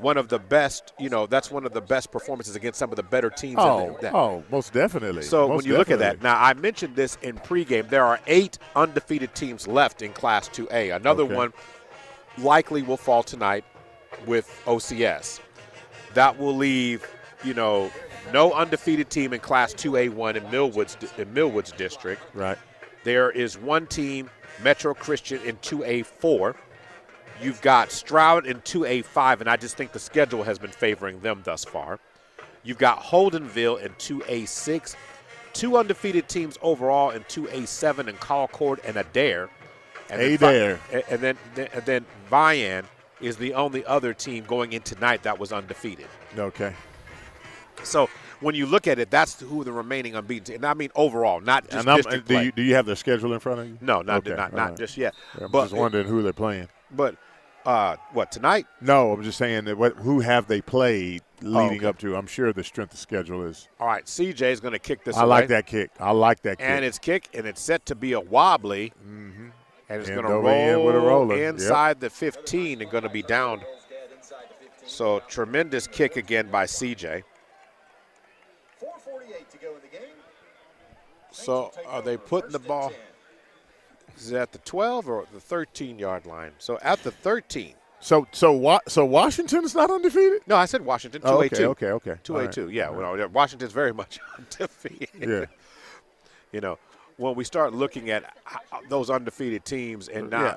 one of the best, that's one of the best performances against some of the better teams. Most definitely. So most when you look at that, now I mentioned this in pregame, there are 8 undefeated teams left in Class 2A. Another one likely will fall tonight with OCS. That will leave, no undefeated team in Class 2A1 in Millwood's district. Right. There is one team, Metro Christian, in 2A4. You've got Stroud in 2A5, and I just think the schedule has been favoring them thus far. You've got Holdenville in 2A6. 2 undefeated teams overall in 2A7 in Concord and Adair. And then Vian is the only other team going in tonight that was undefeated. Okay. So when you look at it, that's who the remaining unbeaten team. And I mean overall, not just district play. Do you have their schedule in front of you? No, not just yet. Yeah, I'm just wondering who they're playing. But what, tonight? No, I'm just saying that who have they played leading up to? I'm sure the strength of schedule is. All right, CJ is going to kick this I like that kick. And it's and it's set to be a wobbly. Mm-hmm. And it's going to roll inside the 15 and going to be down. So tremendous kick again by CJ. 4:48 to go in the game. So are they putting the ball? Is it at the 12 or the 13-yard line? So at the 13. So Washington's not undefeated? No, I said Washington, 2A2. Okay. 2A2, right. Yeah. Well, Washington's very much undefeated. Yeah. When we start looking at those undefeated teams, and now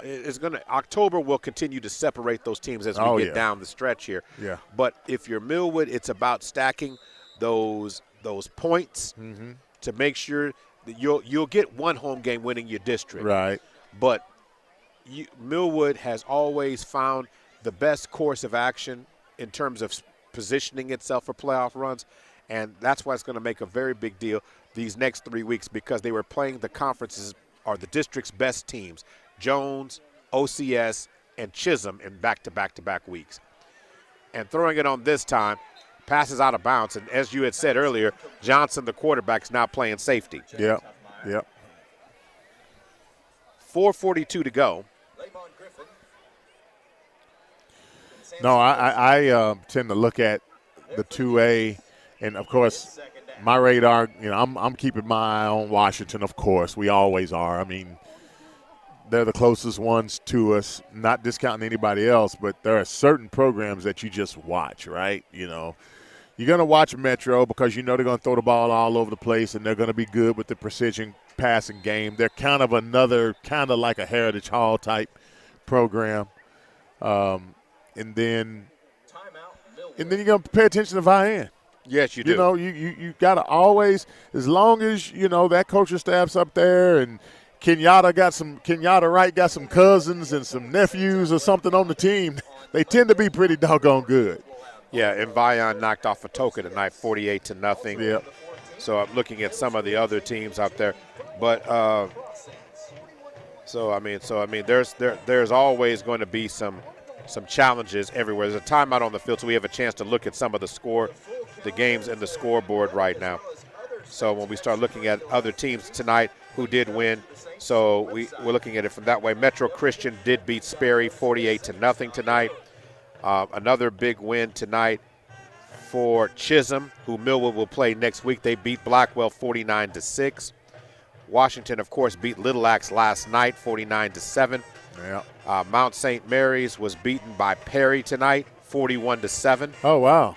October will continue to separate those teams as we get down the stretch here. Yeah. But if you're Millwood, it's about stacking those points to make sure that you'll get one home game winning your district. Right. But Millwood has always found the best course of action in terms of positioning itself for playoff runs, and that's why it's going to make a very big deal these next 3 weeks, because they were playing the conferences or the district's best teams, Jones, OCS, and Chisholm in back-to-back weeks. And throwing it on this time, passes out of bounds, and as you had said earlier, Johnson, the quarterback, is now playing safety. Yep. 4:42 to go. No, I tend to look at the 2A, and of course, my radar. I'm keeping my eye on Washington. Of course, we always are. I mean, they're the closest ones to us. Not discounting anybody else, but there are certain programs that you just watch, right? You're going to watch Metro because they're going to throw the ball all over the place, and they're going to be good with the precision passing game. They're kind of like a Heritage Hall type program. And then you're going to pay attention to Vian. Yes, you do. You got to always, as long as, that coaching staff's up there and Kenyatta Wright got some cousins and some nephews or something on the team, they tend to be pretty doggone good. Yeah, and Vian knocked off Atoka tonight 48-0. Yep. So I'm looking at some of the other teams out there. But there's always going to be some challenges everywhere. There's a timeout on the field, so we have a chance to look at some of the games in the scoreboard right now. So when we start looking at other teams tonight who did win, so we're looking at it from that way. Metro Christian did beat Sperry 48-0 tonight. Another big win tonight for Chisholm, who Millwood will play next week. They beat Blackwell 49-6. Washington, of course, beat Little Axe last night 49-7. Yeah. Mount St. Mary's was beaten by Perry tonight 41-7. Oh, wow.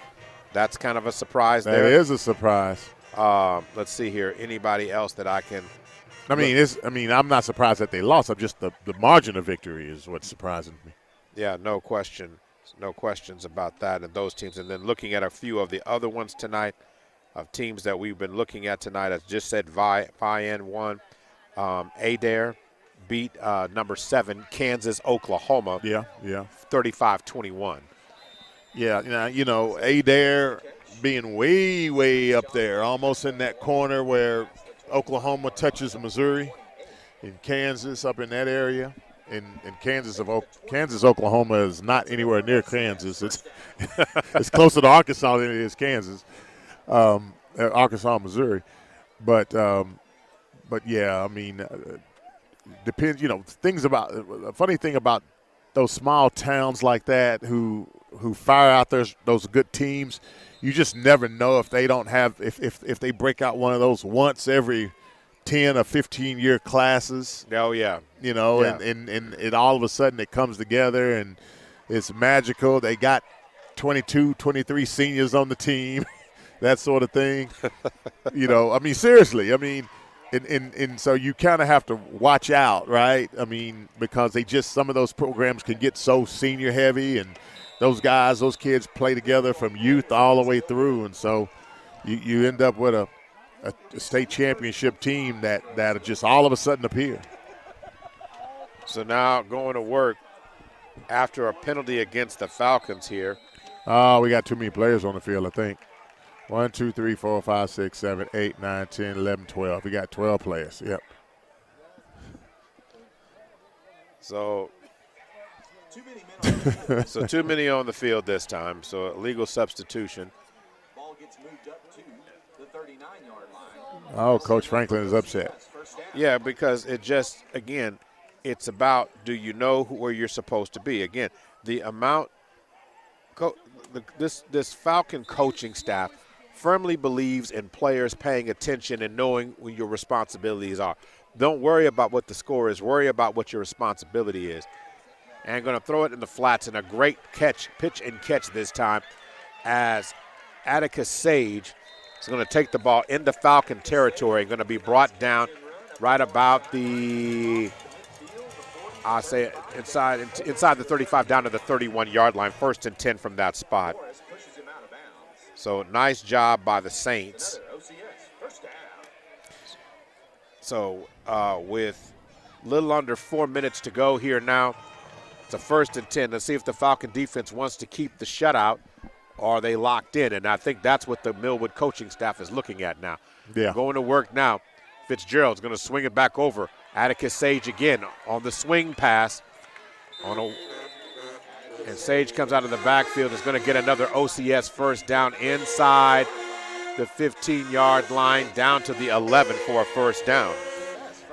That's kind of a surprise there. That is a surprise. Let's see here. Anybody else that I can – I'm not surprised that they lost. I'm just the margin of victory is what's surprising me. Yeah, no question. No questions about that and those teams. And then looking at a few of the other ones tonight, of teams that we've been looking at tonight, as just said, Vian won. Adair beat number 7, Kansas, Oklahoma. Yeah. 35-21. Yeah, Adair being way, way up there, almost in that corner where Oklahoma touches Missouri, and Kansas up in that area. In Kansas, Oklahoma is not anywhere near Kansas. It's closer to Arkansas than it is Kansas, Arkansas, Missouri. But yeah, depends. Things about a funny thing about those small towns like that who who fire out those good teams, you just never know if they don't have if they break out one of those once every 10 or 15-year classes. Oh, yeah. You know, Yeah. and it all of a sudden it comes together and it's magical. They got 22, 23 seniors on the team, that sort of thing. You know, I mean, seriously. I mean, and so you kind of have to watch out, right? I mean, because some of those programs can get so senior heavy, and those kids play together from youth all the way through. And so you end up with a state championship team that just all of a sudden appear. So now going to work after a penalty against the Falcons here. Oh, we got too many players on the field, I think. 1, 2, 3, 4, 5, 6, 7, 8, 9, 10, 11, 12. We got 12 players. Yep. So too many on the field this time. So illegal substitution. Ball gets moved up to the 39-yard line. Oh, Coach Franklin is upset. Yeah, because it's about, do you know where you're supposed to be? Again, the amount this Falcon coaching staff firmly believes in players paying attention and knowing what your responsibilities are. Don't worry about what the score is. Worry about what your responsibility is. And going to throw it in the flats, and a great pitch and catch this time, as Atticus Sage is going to take the ball into Falcon territory and going to be brought down right about the, I'll say inside the 35 down to the 31-yard line, 1st and 10 from that spot. So nice job by the Saints. So with a little under 4 minutes to go here now, it's a 1st and 10. Let's see if the Falcon defense wants to keep the shutout, or are they locked in? And I think that's what the Millwood coaching staff is looking at now. Yeah. Going to work now. Fitzgerald's going to swing it back over. Atticus Sage again on the swing pass. And Sage comes out of the backfield. Is going to get another OCS first down inside the 15-yard line down to the 11 for a first down.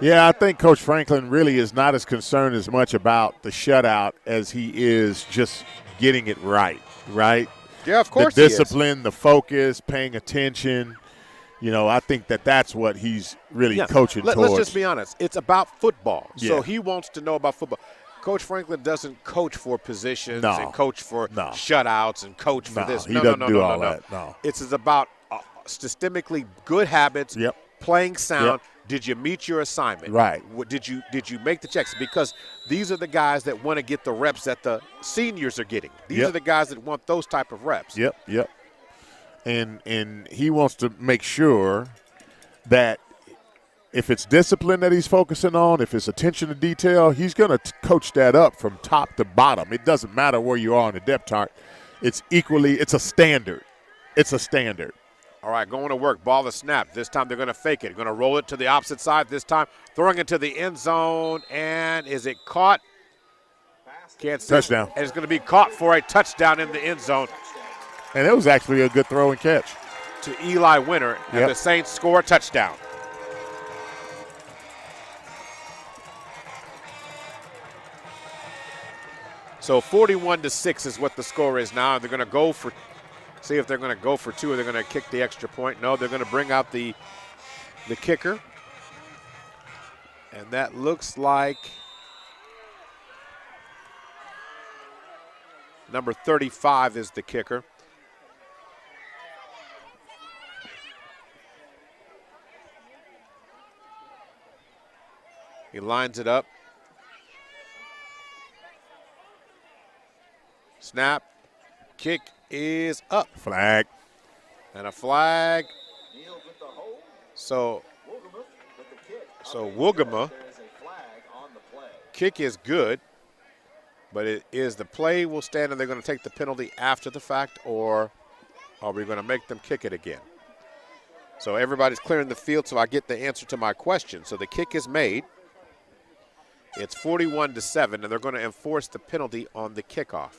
Yeah, I think Coach Franklin really is not as concerned as much about the shutout as he is just getting it right? Yeah, of course the he is. discipline, the focus, paying attention. You know, I think that's what he's really coaching towards. Let's just be honest. It's about football. Yeah. So he wants to know about football. Coach Franklin doesn't coach for positions and coach for shutouts and coach for this. He doesn't do all that. No. It's about systemically good habits, playing sound. Yep. Did you meet your assignment? Right. Did you make the checks? Because these are the guys that want to get the reps that the seniors are getting. These are the guys that want those type of reps. Yep. And he wants to make sure that if it's discipline that he's focusing on, if it's attention to detail, he's going to coach that up from top to bottom. It doesn't matter where you are on the depth chart. It's a standard. It's a standard. All right, going to work. Ball to snap. This time they're going to fake it. Going to roll it to the opposite side. This time throwing it to the end zone. And is it caught? Can't see. Touchdown. And it's going to be caught for a touchdown in the end zone. And it was actually a good throw and catch. To Eli Winter. And the Saints score a touchdown. So 41-6 is what the score is now. They're going to go for, see if they're going to go for two or they're going to kick the extra point. No, they're going to bring out the kicker. And that looks like number 35 is the kicker. He lines it up. Snap. Kick is up. Flag. And a flag. So Woogama. Kick is good, but it is the play will stand and they're going to take the penalty after the fact, or are we going to make them kick it again? So everybody's clearing the field so I get the answer to my question. So the kick is made. It's 41-7, and they're going to enforce the penalty on the kickoff.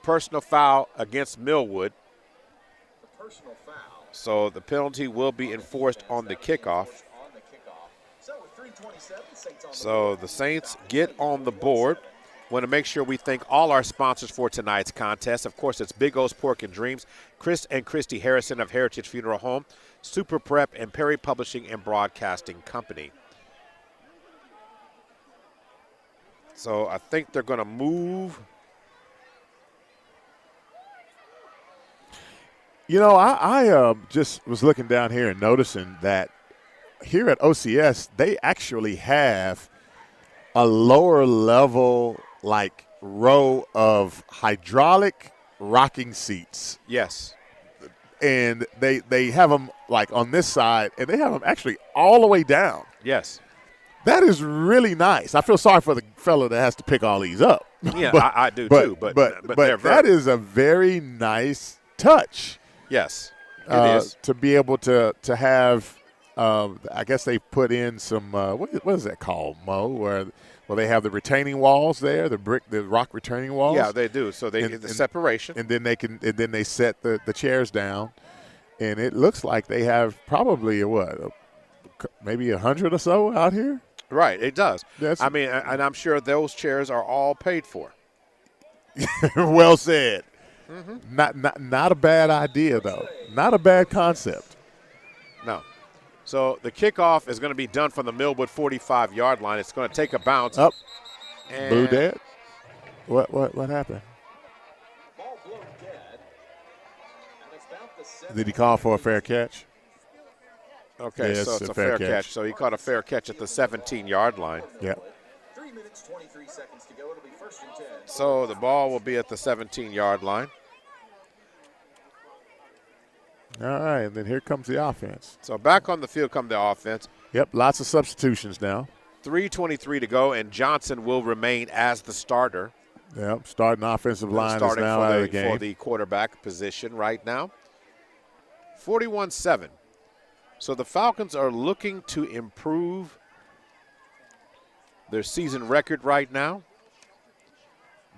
Personal foul against Millwood. So the penalty will be enforced on the kickoff. So the Saints get on the board. Want to make sure we thank all our sponsors for tonight's contest. Of course, it's Big O's Pork and Dreams, Chris and Christy Harrison of Heritage Funeral Home, Super Prep, and Perry Publishing and Broadcasting Company. So I think they're going to move. You know, I just was looking down here and noticing that here at OCS, they actually have a lower level, like, row of hydraulic rocking seats. Yes. And they have them, like, on this side, and they have them actually all the way down. Yes. That is really nice. I feel sorry for the fellow that has to pick all these up. Yeah, I do too. But that is a very nice touch. Yes, it is. To be able to have, I guess they put in some, what is that called, Mo? Where they have the retaining walls there, the rock retaining walls. Yeah, they do. So they get the separation, and then they set the chairs down, and it looks like they have probably maybe 100 or so out here. Right, it does. I mean, and I'm sure those chairs are all paid for. Well said. Mm-hmm. Not a bad idea, though. Not a bad concept. No. So the kickoff is going to be done from the Millwood 45-yard line. It's going to take a bounce. Up. And Blue dead? What happened? Did he call for a fair catch? Okay, yes, so it's a fair catch. So he caught a fair catch at the 17-yard line. Yeah. 3 minutes, 23 seconds to go. It'll be 1st and 10. So the ball will be at the 17-yard line. All right, and then here comes the offense. So back on the field come the offense. Yep, lots of substitutions now. 3:23 to go, and Johnson will remain as the starter. Yep, starting offensive line is now out of the game. For the quarterback position right now. 41-7. So the Falcons are looking to improve their season record right now.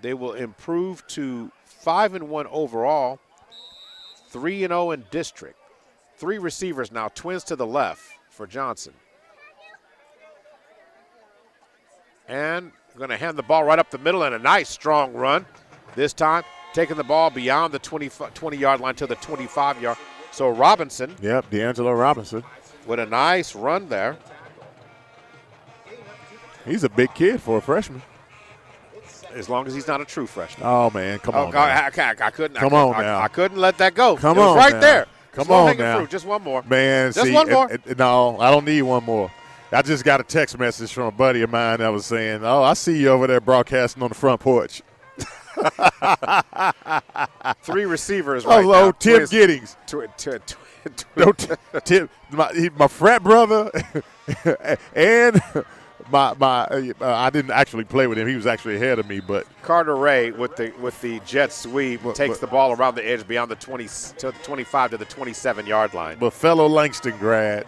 They will improve to 5-1 overall, 3-0 in district. 3 receivers now, twins to the left for Johnson. And going to hand the ball right up the middle, and a nice strong run. This time taking the ball beyond the 20-yard line to the 25-yard. So Robinson. Yep, D'Angelo Robinson. With a nice run there. He's a big kid for a freshman. As long as he's not a true freshman. Oh, man, come on. I couldn't. I couldn't let that go. Come it was on right now. there. Come on now. Fruit. Just one more. Man, just one more. No, I don't need one more. I just got a text message from a buddy of mine that was saying, "Oh, I see you over there broadcasting on the front porch." 3 receivers right now. Oh, Tim Giddings. Tim, my frat brother, and I didn't actually play with him. He was actually ahead of me, but Carter Ray with the jet sweep takes the ball around the edge beyond the 20 to the 25 to the 27-yard line. But fellow Langston grad.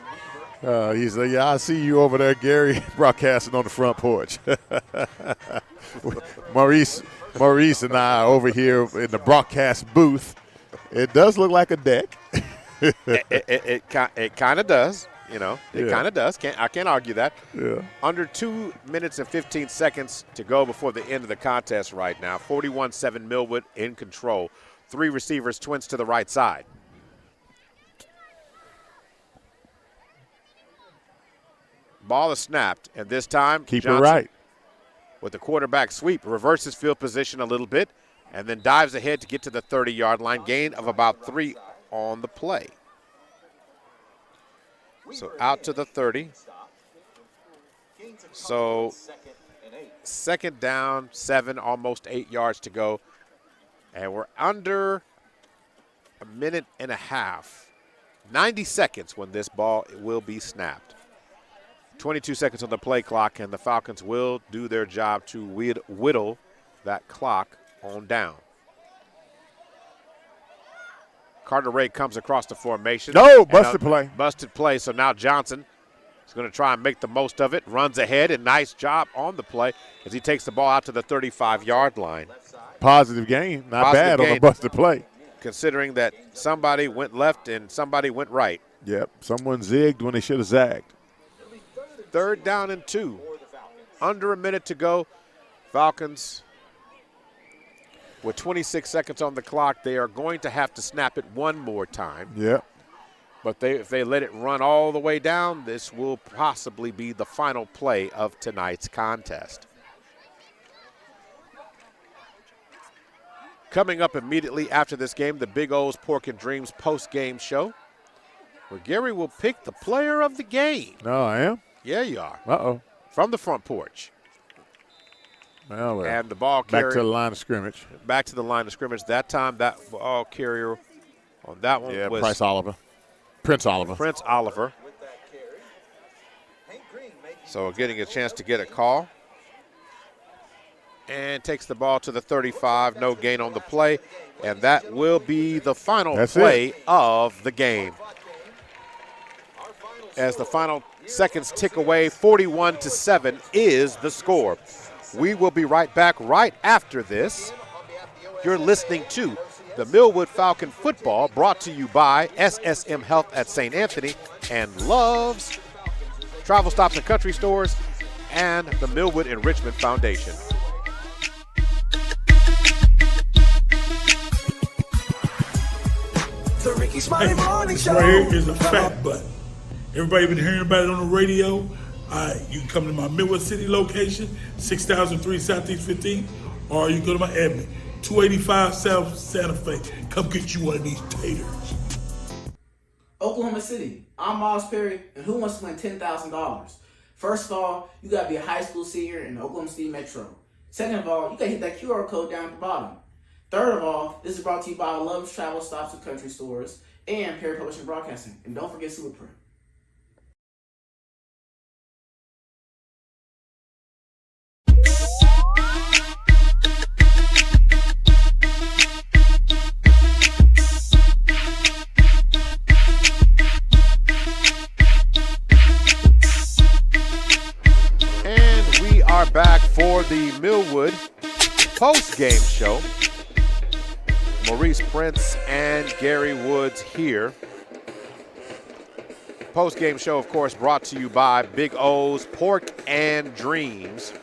He's like, yeah, I see you over there, Gary, broadcasting on the front porch. Maurice and I are over here in the broadcast booth. It does look like a deck. It kind of does, you know. It kind of does. I can't argue that. Yeah. Under 2 minutes and 15 seconds to go before the end of the contest right now. 41-7 Millwood in control. 3 receivers, twins to the right side. Ball is snapped, and this time keep Johnson, it right. With the quarterback sweep, reverses field position a little bit, and then dives ahead to get to the 30-yard line. Gain of about 3 on the play. So out to the 30. So 2nd down, 7, almost 8 yards to go. And we're under a minute and a half. 90 seconds when this ball will be snapped. 22 seconds on the play clock, and the Falcons will do their job to whittle that clock on down. Carter Ray comes across the formation. No, busted play. Busted play, so now Johnson is going to try and make the most of it. Runs ahead, and nice job on the play as he takes the ball out to the 35-yard line. Positive gain. Not bad on a busted play. Considering that somebody went left and somebody went right. Yep, someone zigged when they should have zagged. 3rd down and 2. Under a minute to go. Falcons With 26 seconds on the clock, they are going to have to snap it one more time. Yeah. But if they let it run all the way down, this will possibly be the final play of tonight's contest. Coming up immediately after this game, the Big O's Pork and Dreams post-game show, where Gary will pick the player of the game. Oh, I am? Yeah, you are. Uh-oh. From the front porch. Well, and the ball carrier. Back to the line of scrimmage. Back to the line of scrimmage. That time, that ball carrier on that one was Prince Oliver. Prince Oliver. So getting a chance to get a call. And takes the ball to the 35. No gain on the play. And that will be the final play of the game. As the final seconds tick away, 41-7 is the score. We will be right back right after this. You're listening to the Millwood Falcon football, brought to you by SSM Health at St. Anthony and Love's Travel Stops and Country Stores and the Millwood Enrichment Foundation. The Ricky Smiley Morning Show. Right here is a fat butt. Everybody been hearing about it on the radio. You can come to my Millwood City location, 6003 Southeast 15, or you can go to my admin, 285 South Santa Fe. Come get you one of these taters. Oklahoma City, I'm Miles Perry, and who wants to win $10,000? First of all, you gotta be a high school senior in the Oklahoma City Metro. Second of all, you gotta hit that QR code down at the bottom. Third of all, this is brought to you by Love's Travel Stops and Country Stores and Perry Publishing Broadcasting. And don't forget Superprint. And we are back for the Millwood post-game show. Maurice Prince and Gary Woods here. Post-game show, of course, brought to you by Big O's Pork and Dreams.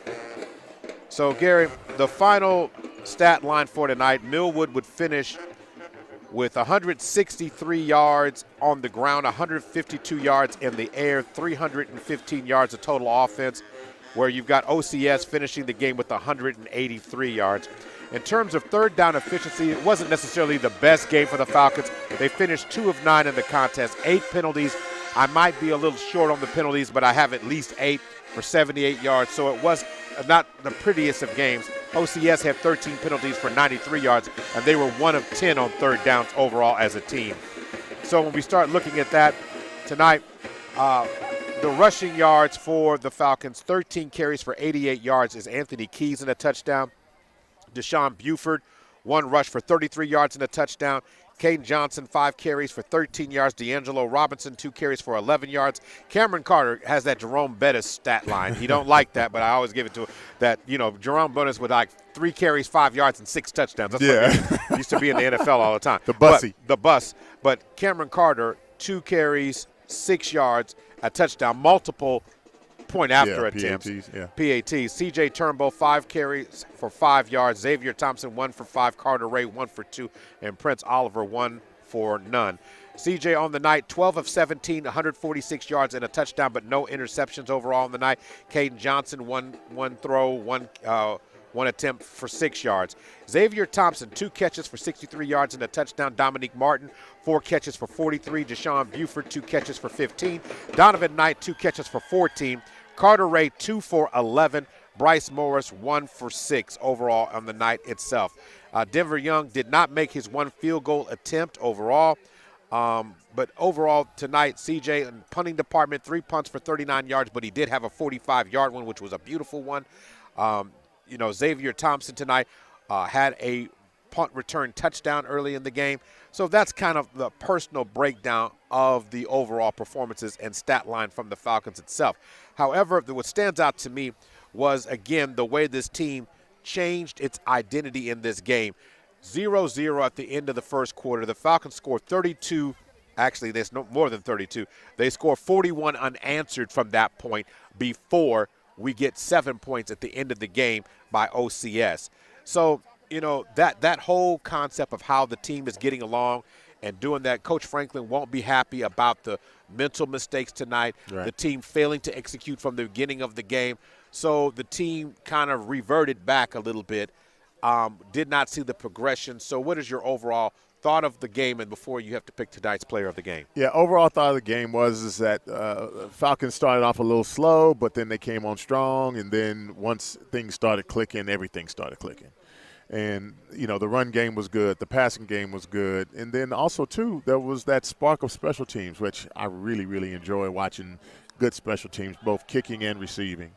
So, Gary, the final stat line for tonight, Millwood would finish with 163 yards on the ground, 152 yards in the air, 315 yards of total offense, where you've got OCS finishing the game with 183 yards. In terms of third down efficiency, it wasn't necessarily the best game for the Falcons. They finished 2 of 9 in the contest, 8 penalties. I might be a little short on the penalties, but I have at least 8 for 78 yards, so it was not the prettiest of games. OCS had 13 penalties for 93 yards, and they were 1 of 10 on third downs overall as a team. So when we start looking at that tonight, the rushing yards for the Falcons, 13 carries for 88 yards is Anthony Keys in a touchdown. Deshaun Buford, 1 rush for 33 yards and a touchdown. Caden Johnson, 5 carries for 13 yards. D'Angelo Robinson, 2 carries for 11 yards. Cameron Carter has that Jerome Bettis stat line. He don't like that, but I always give it to him. That, Jerome Bettis with like 3 carries, 5 yards, and 6 touchdowns. That's like he used to be in the NFL all the time. The bus. But Cameron Carter, 2 carries, 6 yards, a touchdown, multiple point-after attempts. PATs. C.J. Turnbull, 5 carries for 5 yards. Xavier Thompson, 1 for 5. Carter Ray, 1 for 2. And Prince Oliver, 1 for none. C.J. on the night, 12 of 17, 146 yards and a touchdown, but no interceptions overall on the night. Caden Johnson, one throw, one attempt for 6 yards. Xavier Thompson, 2 catches for 63 yards and a touchdown. Dominique Martin, 4 catches for 43. Deshaun Buford, 2 catches for 15. Donovan Knight, 2 catches for 14. Carter Ray, 2 for 11. Bryce Morris, 1 for 6 overall on the night itself. Denver Young did not make his 1 field goal attempt overall. But overall tonight, CJ in punting department, 3 punts for 39 yards, but he did have a 45-yard one, which was a beautiful one. Xavier Thompson tonight had a punt return touchdown early in the game. So that's kind of the personal breakdown of the overall performances and stat line from the Falcons itself. However, what stands out to me was, again, the way this team changed its identity in this game. 0-0 at the end of the first quarter. The Falcons scored 32. Actually, there's no more than 32. They score 41 unanswered from that point before we get 7 points at the end of the game by OCS. So you know, that whole concept of how the team is getting along and doing that, Coach Franklin won't be happy about the mental mistakes tonight, the team failing to execute from the beginning of the game. So the team kind of reverted back a little bit, did not see the progression. So what is your overall thought of the game, and before you have to pick tonight's player of the game? Yeah, overall thought of the game is that Falcons started off a little slow, but then they came on strong, and then once things started clicking, everything started clicking. And, you know, the run game was good, the passing game was good, and then also, too, there was that spark of special teams, which I really, really enjoy watching good special teams, both kicking and receiving.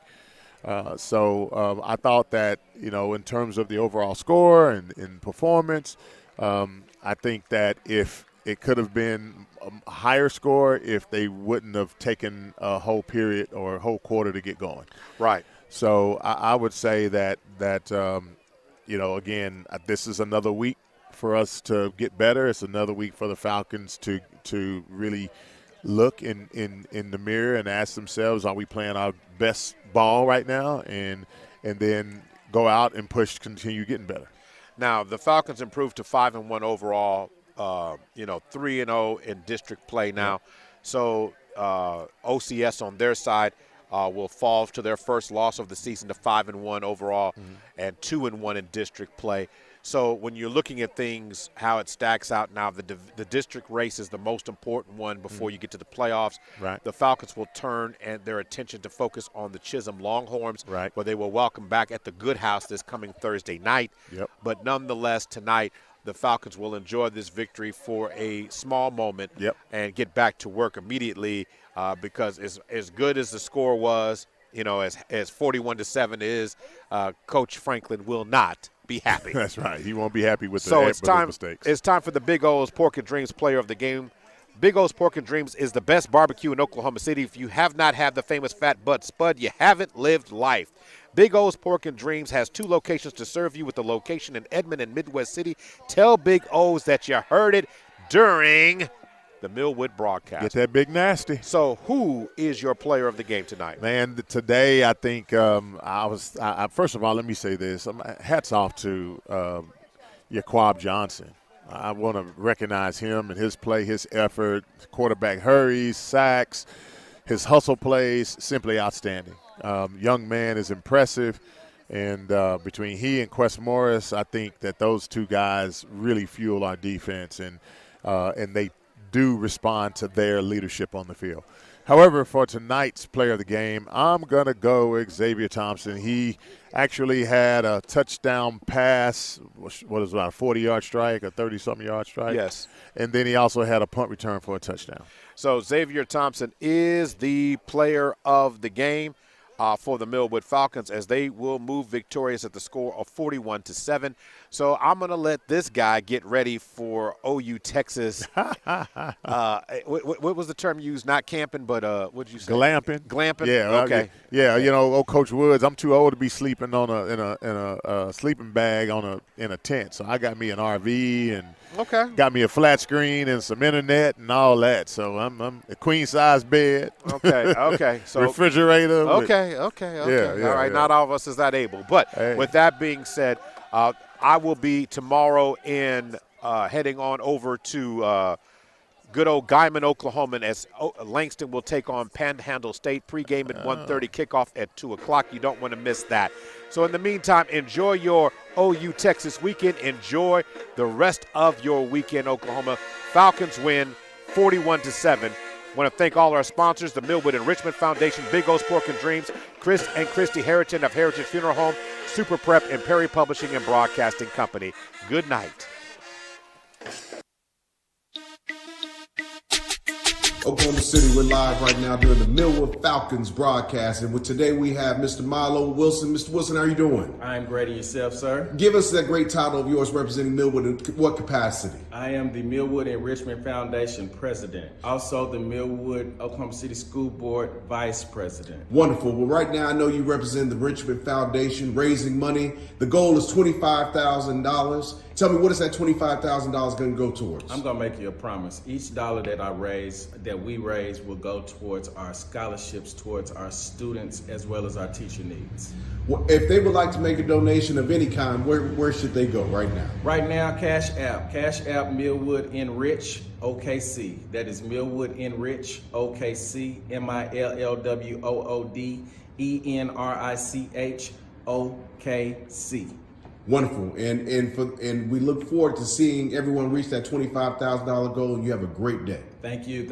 So I thought that, you know, in terms of the overall score and in performance, I think that if it could have been a higher score if they wouldn't have taken a whole period or a whole quarter to get going. Right. So I would say that you know, again, this is another week for us to get better. It's another week for the Falcons to really look in the mirror and ask themselves, are we playing our best ball right now? And then go out and continue getting better. Now, the Falcons improved to 5-1 overall, 3-0 in district play now. So OCS on their side will fall to their first loss of the season to 5-1 overall and 2-1 in district play. So when you're looking at things, how it stacks out now, the district race is the most important one before you get to the playoffs. Right. The Falcons will turn their attention to focus on the Chisholm Longhorns, where they will welcome back at the Good House this coming Thursday night. Yep. But nonetheless, tonight, the Falcons will enjoy this victory for a small moment and get back to work immediately because as good as the score was, you know, as 41-7 is, Coach Franklin will not be happy. That's right. He won't be happy with the mistakes. It's time for the Big O's Pork and Dreams player of the game. Big O's Pork and Dreams is the best barbecue in Oklahoma City. If you have not had the famous Fat Butt Spud, you haven't lived life. Big O's Pork and Dreams has 2 locations to serve you, with the location in Edmond and Midwest City. Tell Big O's that you heard it during the Millwood broadcast. Get that big nasty. So who is your player of the game tonight? Man, today I think first of all, let me say this. Hats off to Yaquab Johnson. I want to recognize him and his play, his effort, quarterback hurries, sacks, his hustle plays, simply outstanding. Young man is impressive. And between he and Quest Morris, I think that those 2 guys really fuel our defense, and they do respond to their leadership on the field. However, for tonight's player of the game, I'm going to go with Xavier Thompson. He actually had a touchdown pass, what is it, a 40-yard strike, a 30-something yard strike? Yes. And then he also had a punt return for a touchdown. So Xavier Thompson is the player of the game for the Millwood Falcons, as they will move victorious at the score of 41-7. So I'm going to let this guy get ready for OU Texas. What was the term used? Not camping, but what did you say? Glamping. Glamping. Yeah. Okay. Yeah. You know, Coach Woods, I'm too old to be sleeping in a sleeping bag in a tent. So I got me an RV and got me a flat screen and some internet and all that. So I'm a queen size bed. Okay. So refrigerator. Okay. Yeah, all right. Not all of us is that able. But with that being said, I will be tomorrow heading on over to good old Guyman, Oklahoma, as Langston will take on Panhandle State. Pregame at 1:30, kickoff at 2 o'clock. You don't want to miss that. So in the meantime, enjoy your OU Texas weekend. Enjoy the rest of your weekend, Oklahoma. Falcons win 41-7. I want to thank all our sponsors, the Millwood Enrichment Foundation, Big O's Pork and Dreams, Chris and Christy Harrington of Heritage Funeral Home, Super Prep, and Perry Publishing and Broadcasting Company. Good night. Oklahoma City, we're live right now during the Millwood Falcons broadcast. And today we have Mr. Milo Wilson. Mr. Wilson, how are you doing? I'm great. And yourself, sir? Give us that great title of yours representing Millwood in what capacity? I am the Millwood Enrichment Foundation President, also the Millwood Oklahoma City School Board Vice President. Wonderful. Well, right now I know you represent the Richmond Foundation, raising money. The goal is $25,000. Tell me, what is that $25,000 going to go towards? I'm going to make you a promise. Each dollar that we raise will go towards our scholarships, towards our students, as well as our teacher needs. Well, if they would like to make a donation of any kind, where should they go right now? Right now, Cash App Millwood Enrich OKC. That is Millwood Enrich OKC, MILLWOOD ENRICH OKC. Wonderful, and we look forward to seeing everyone reach that $25,000 goal. And you have a great day. Thank you.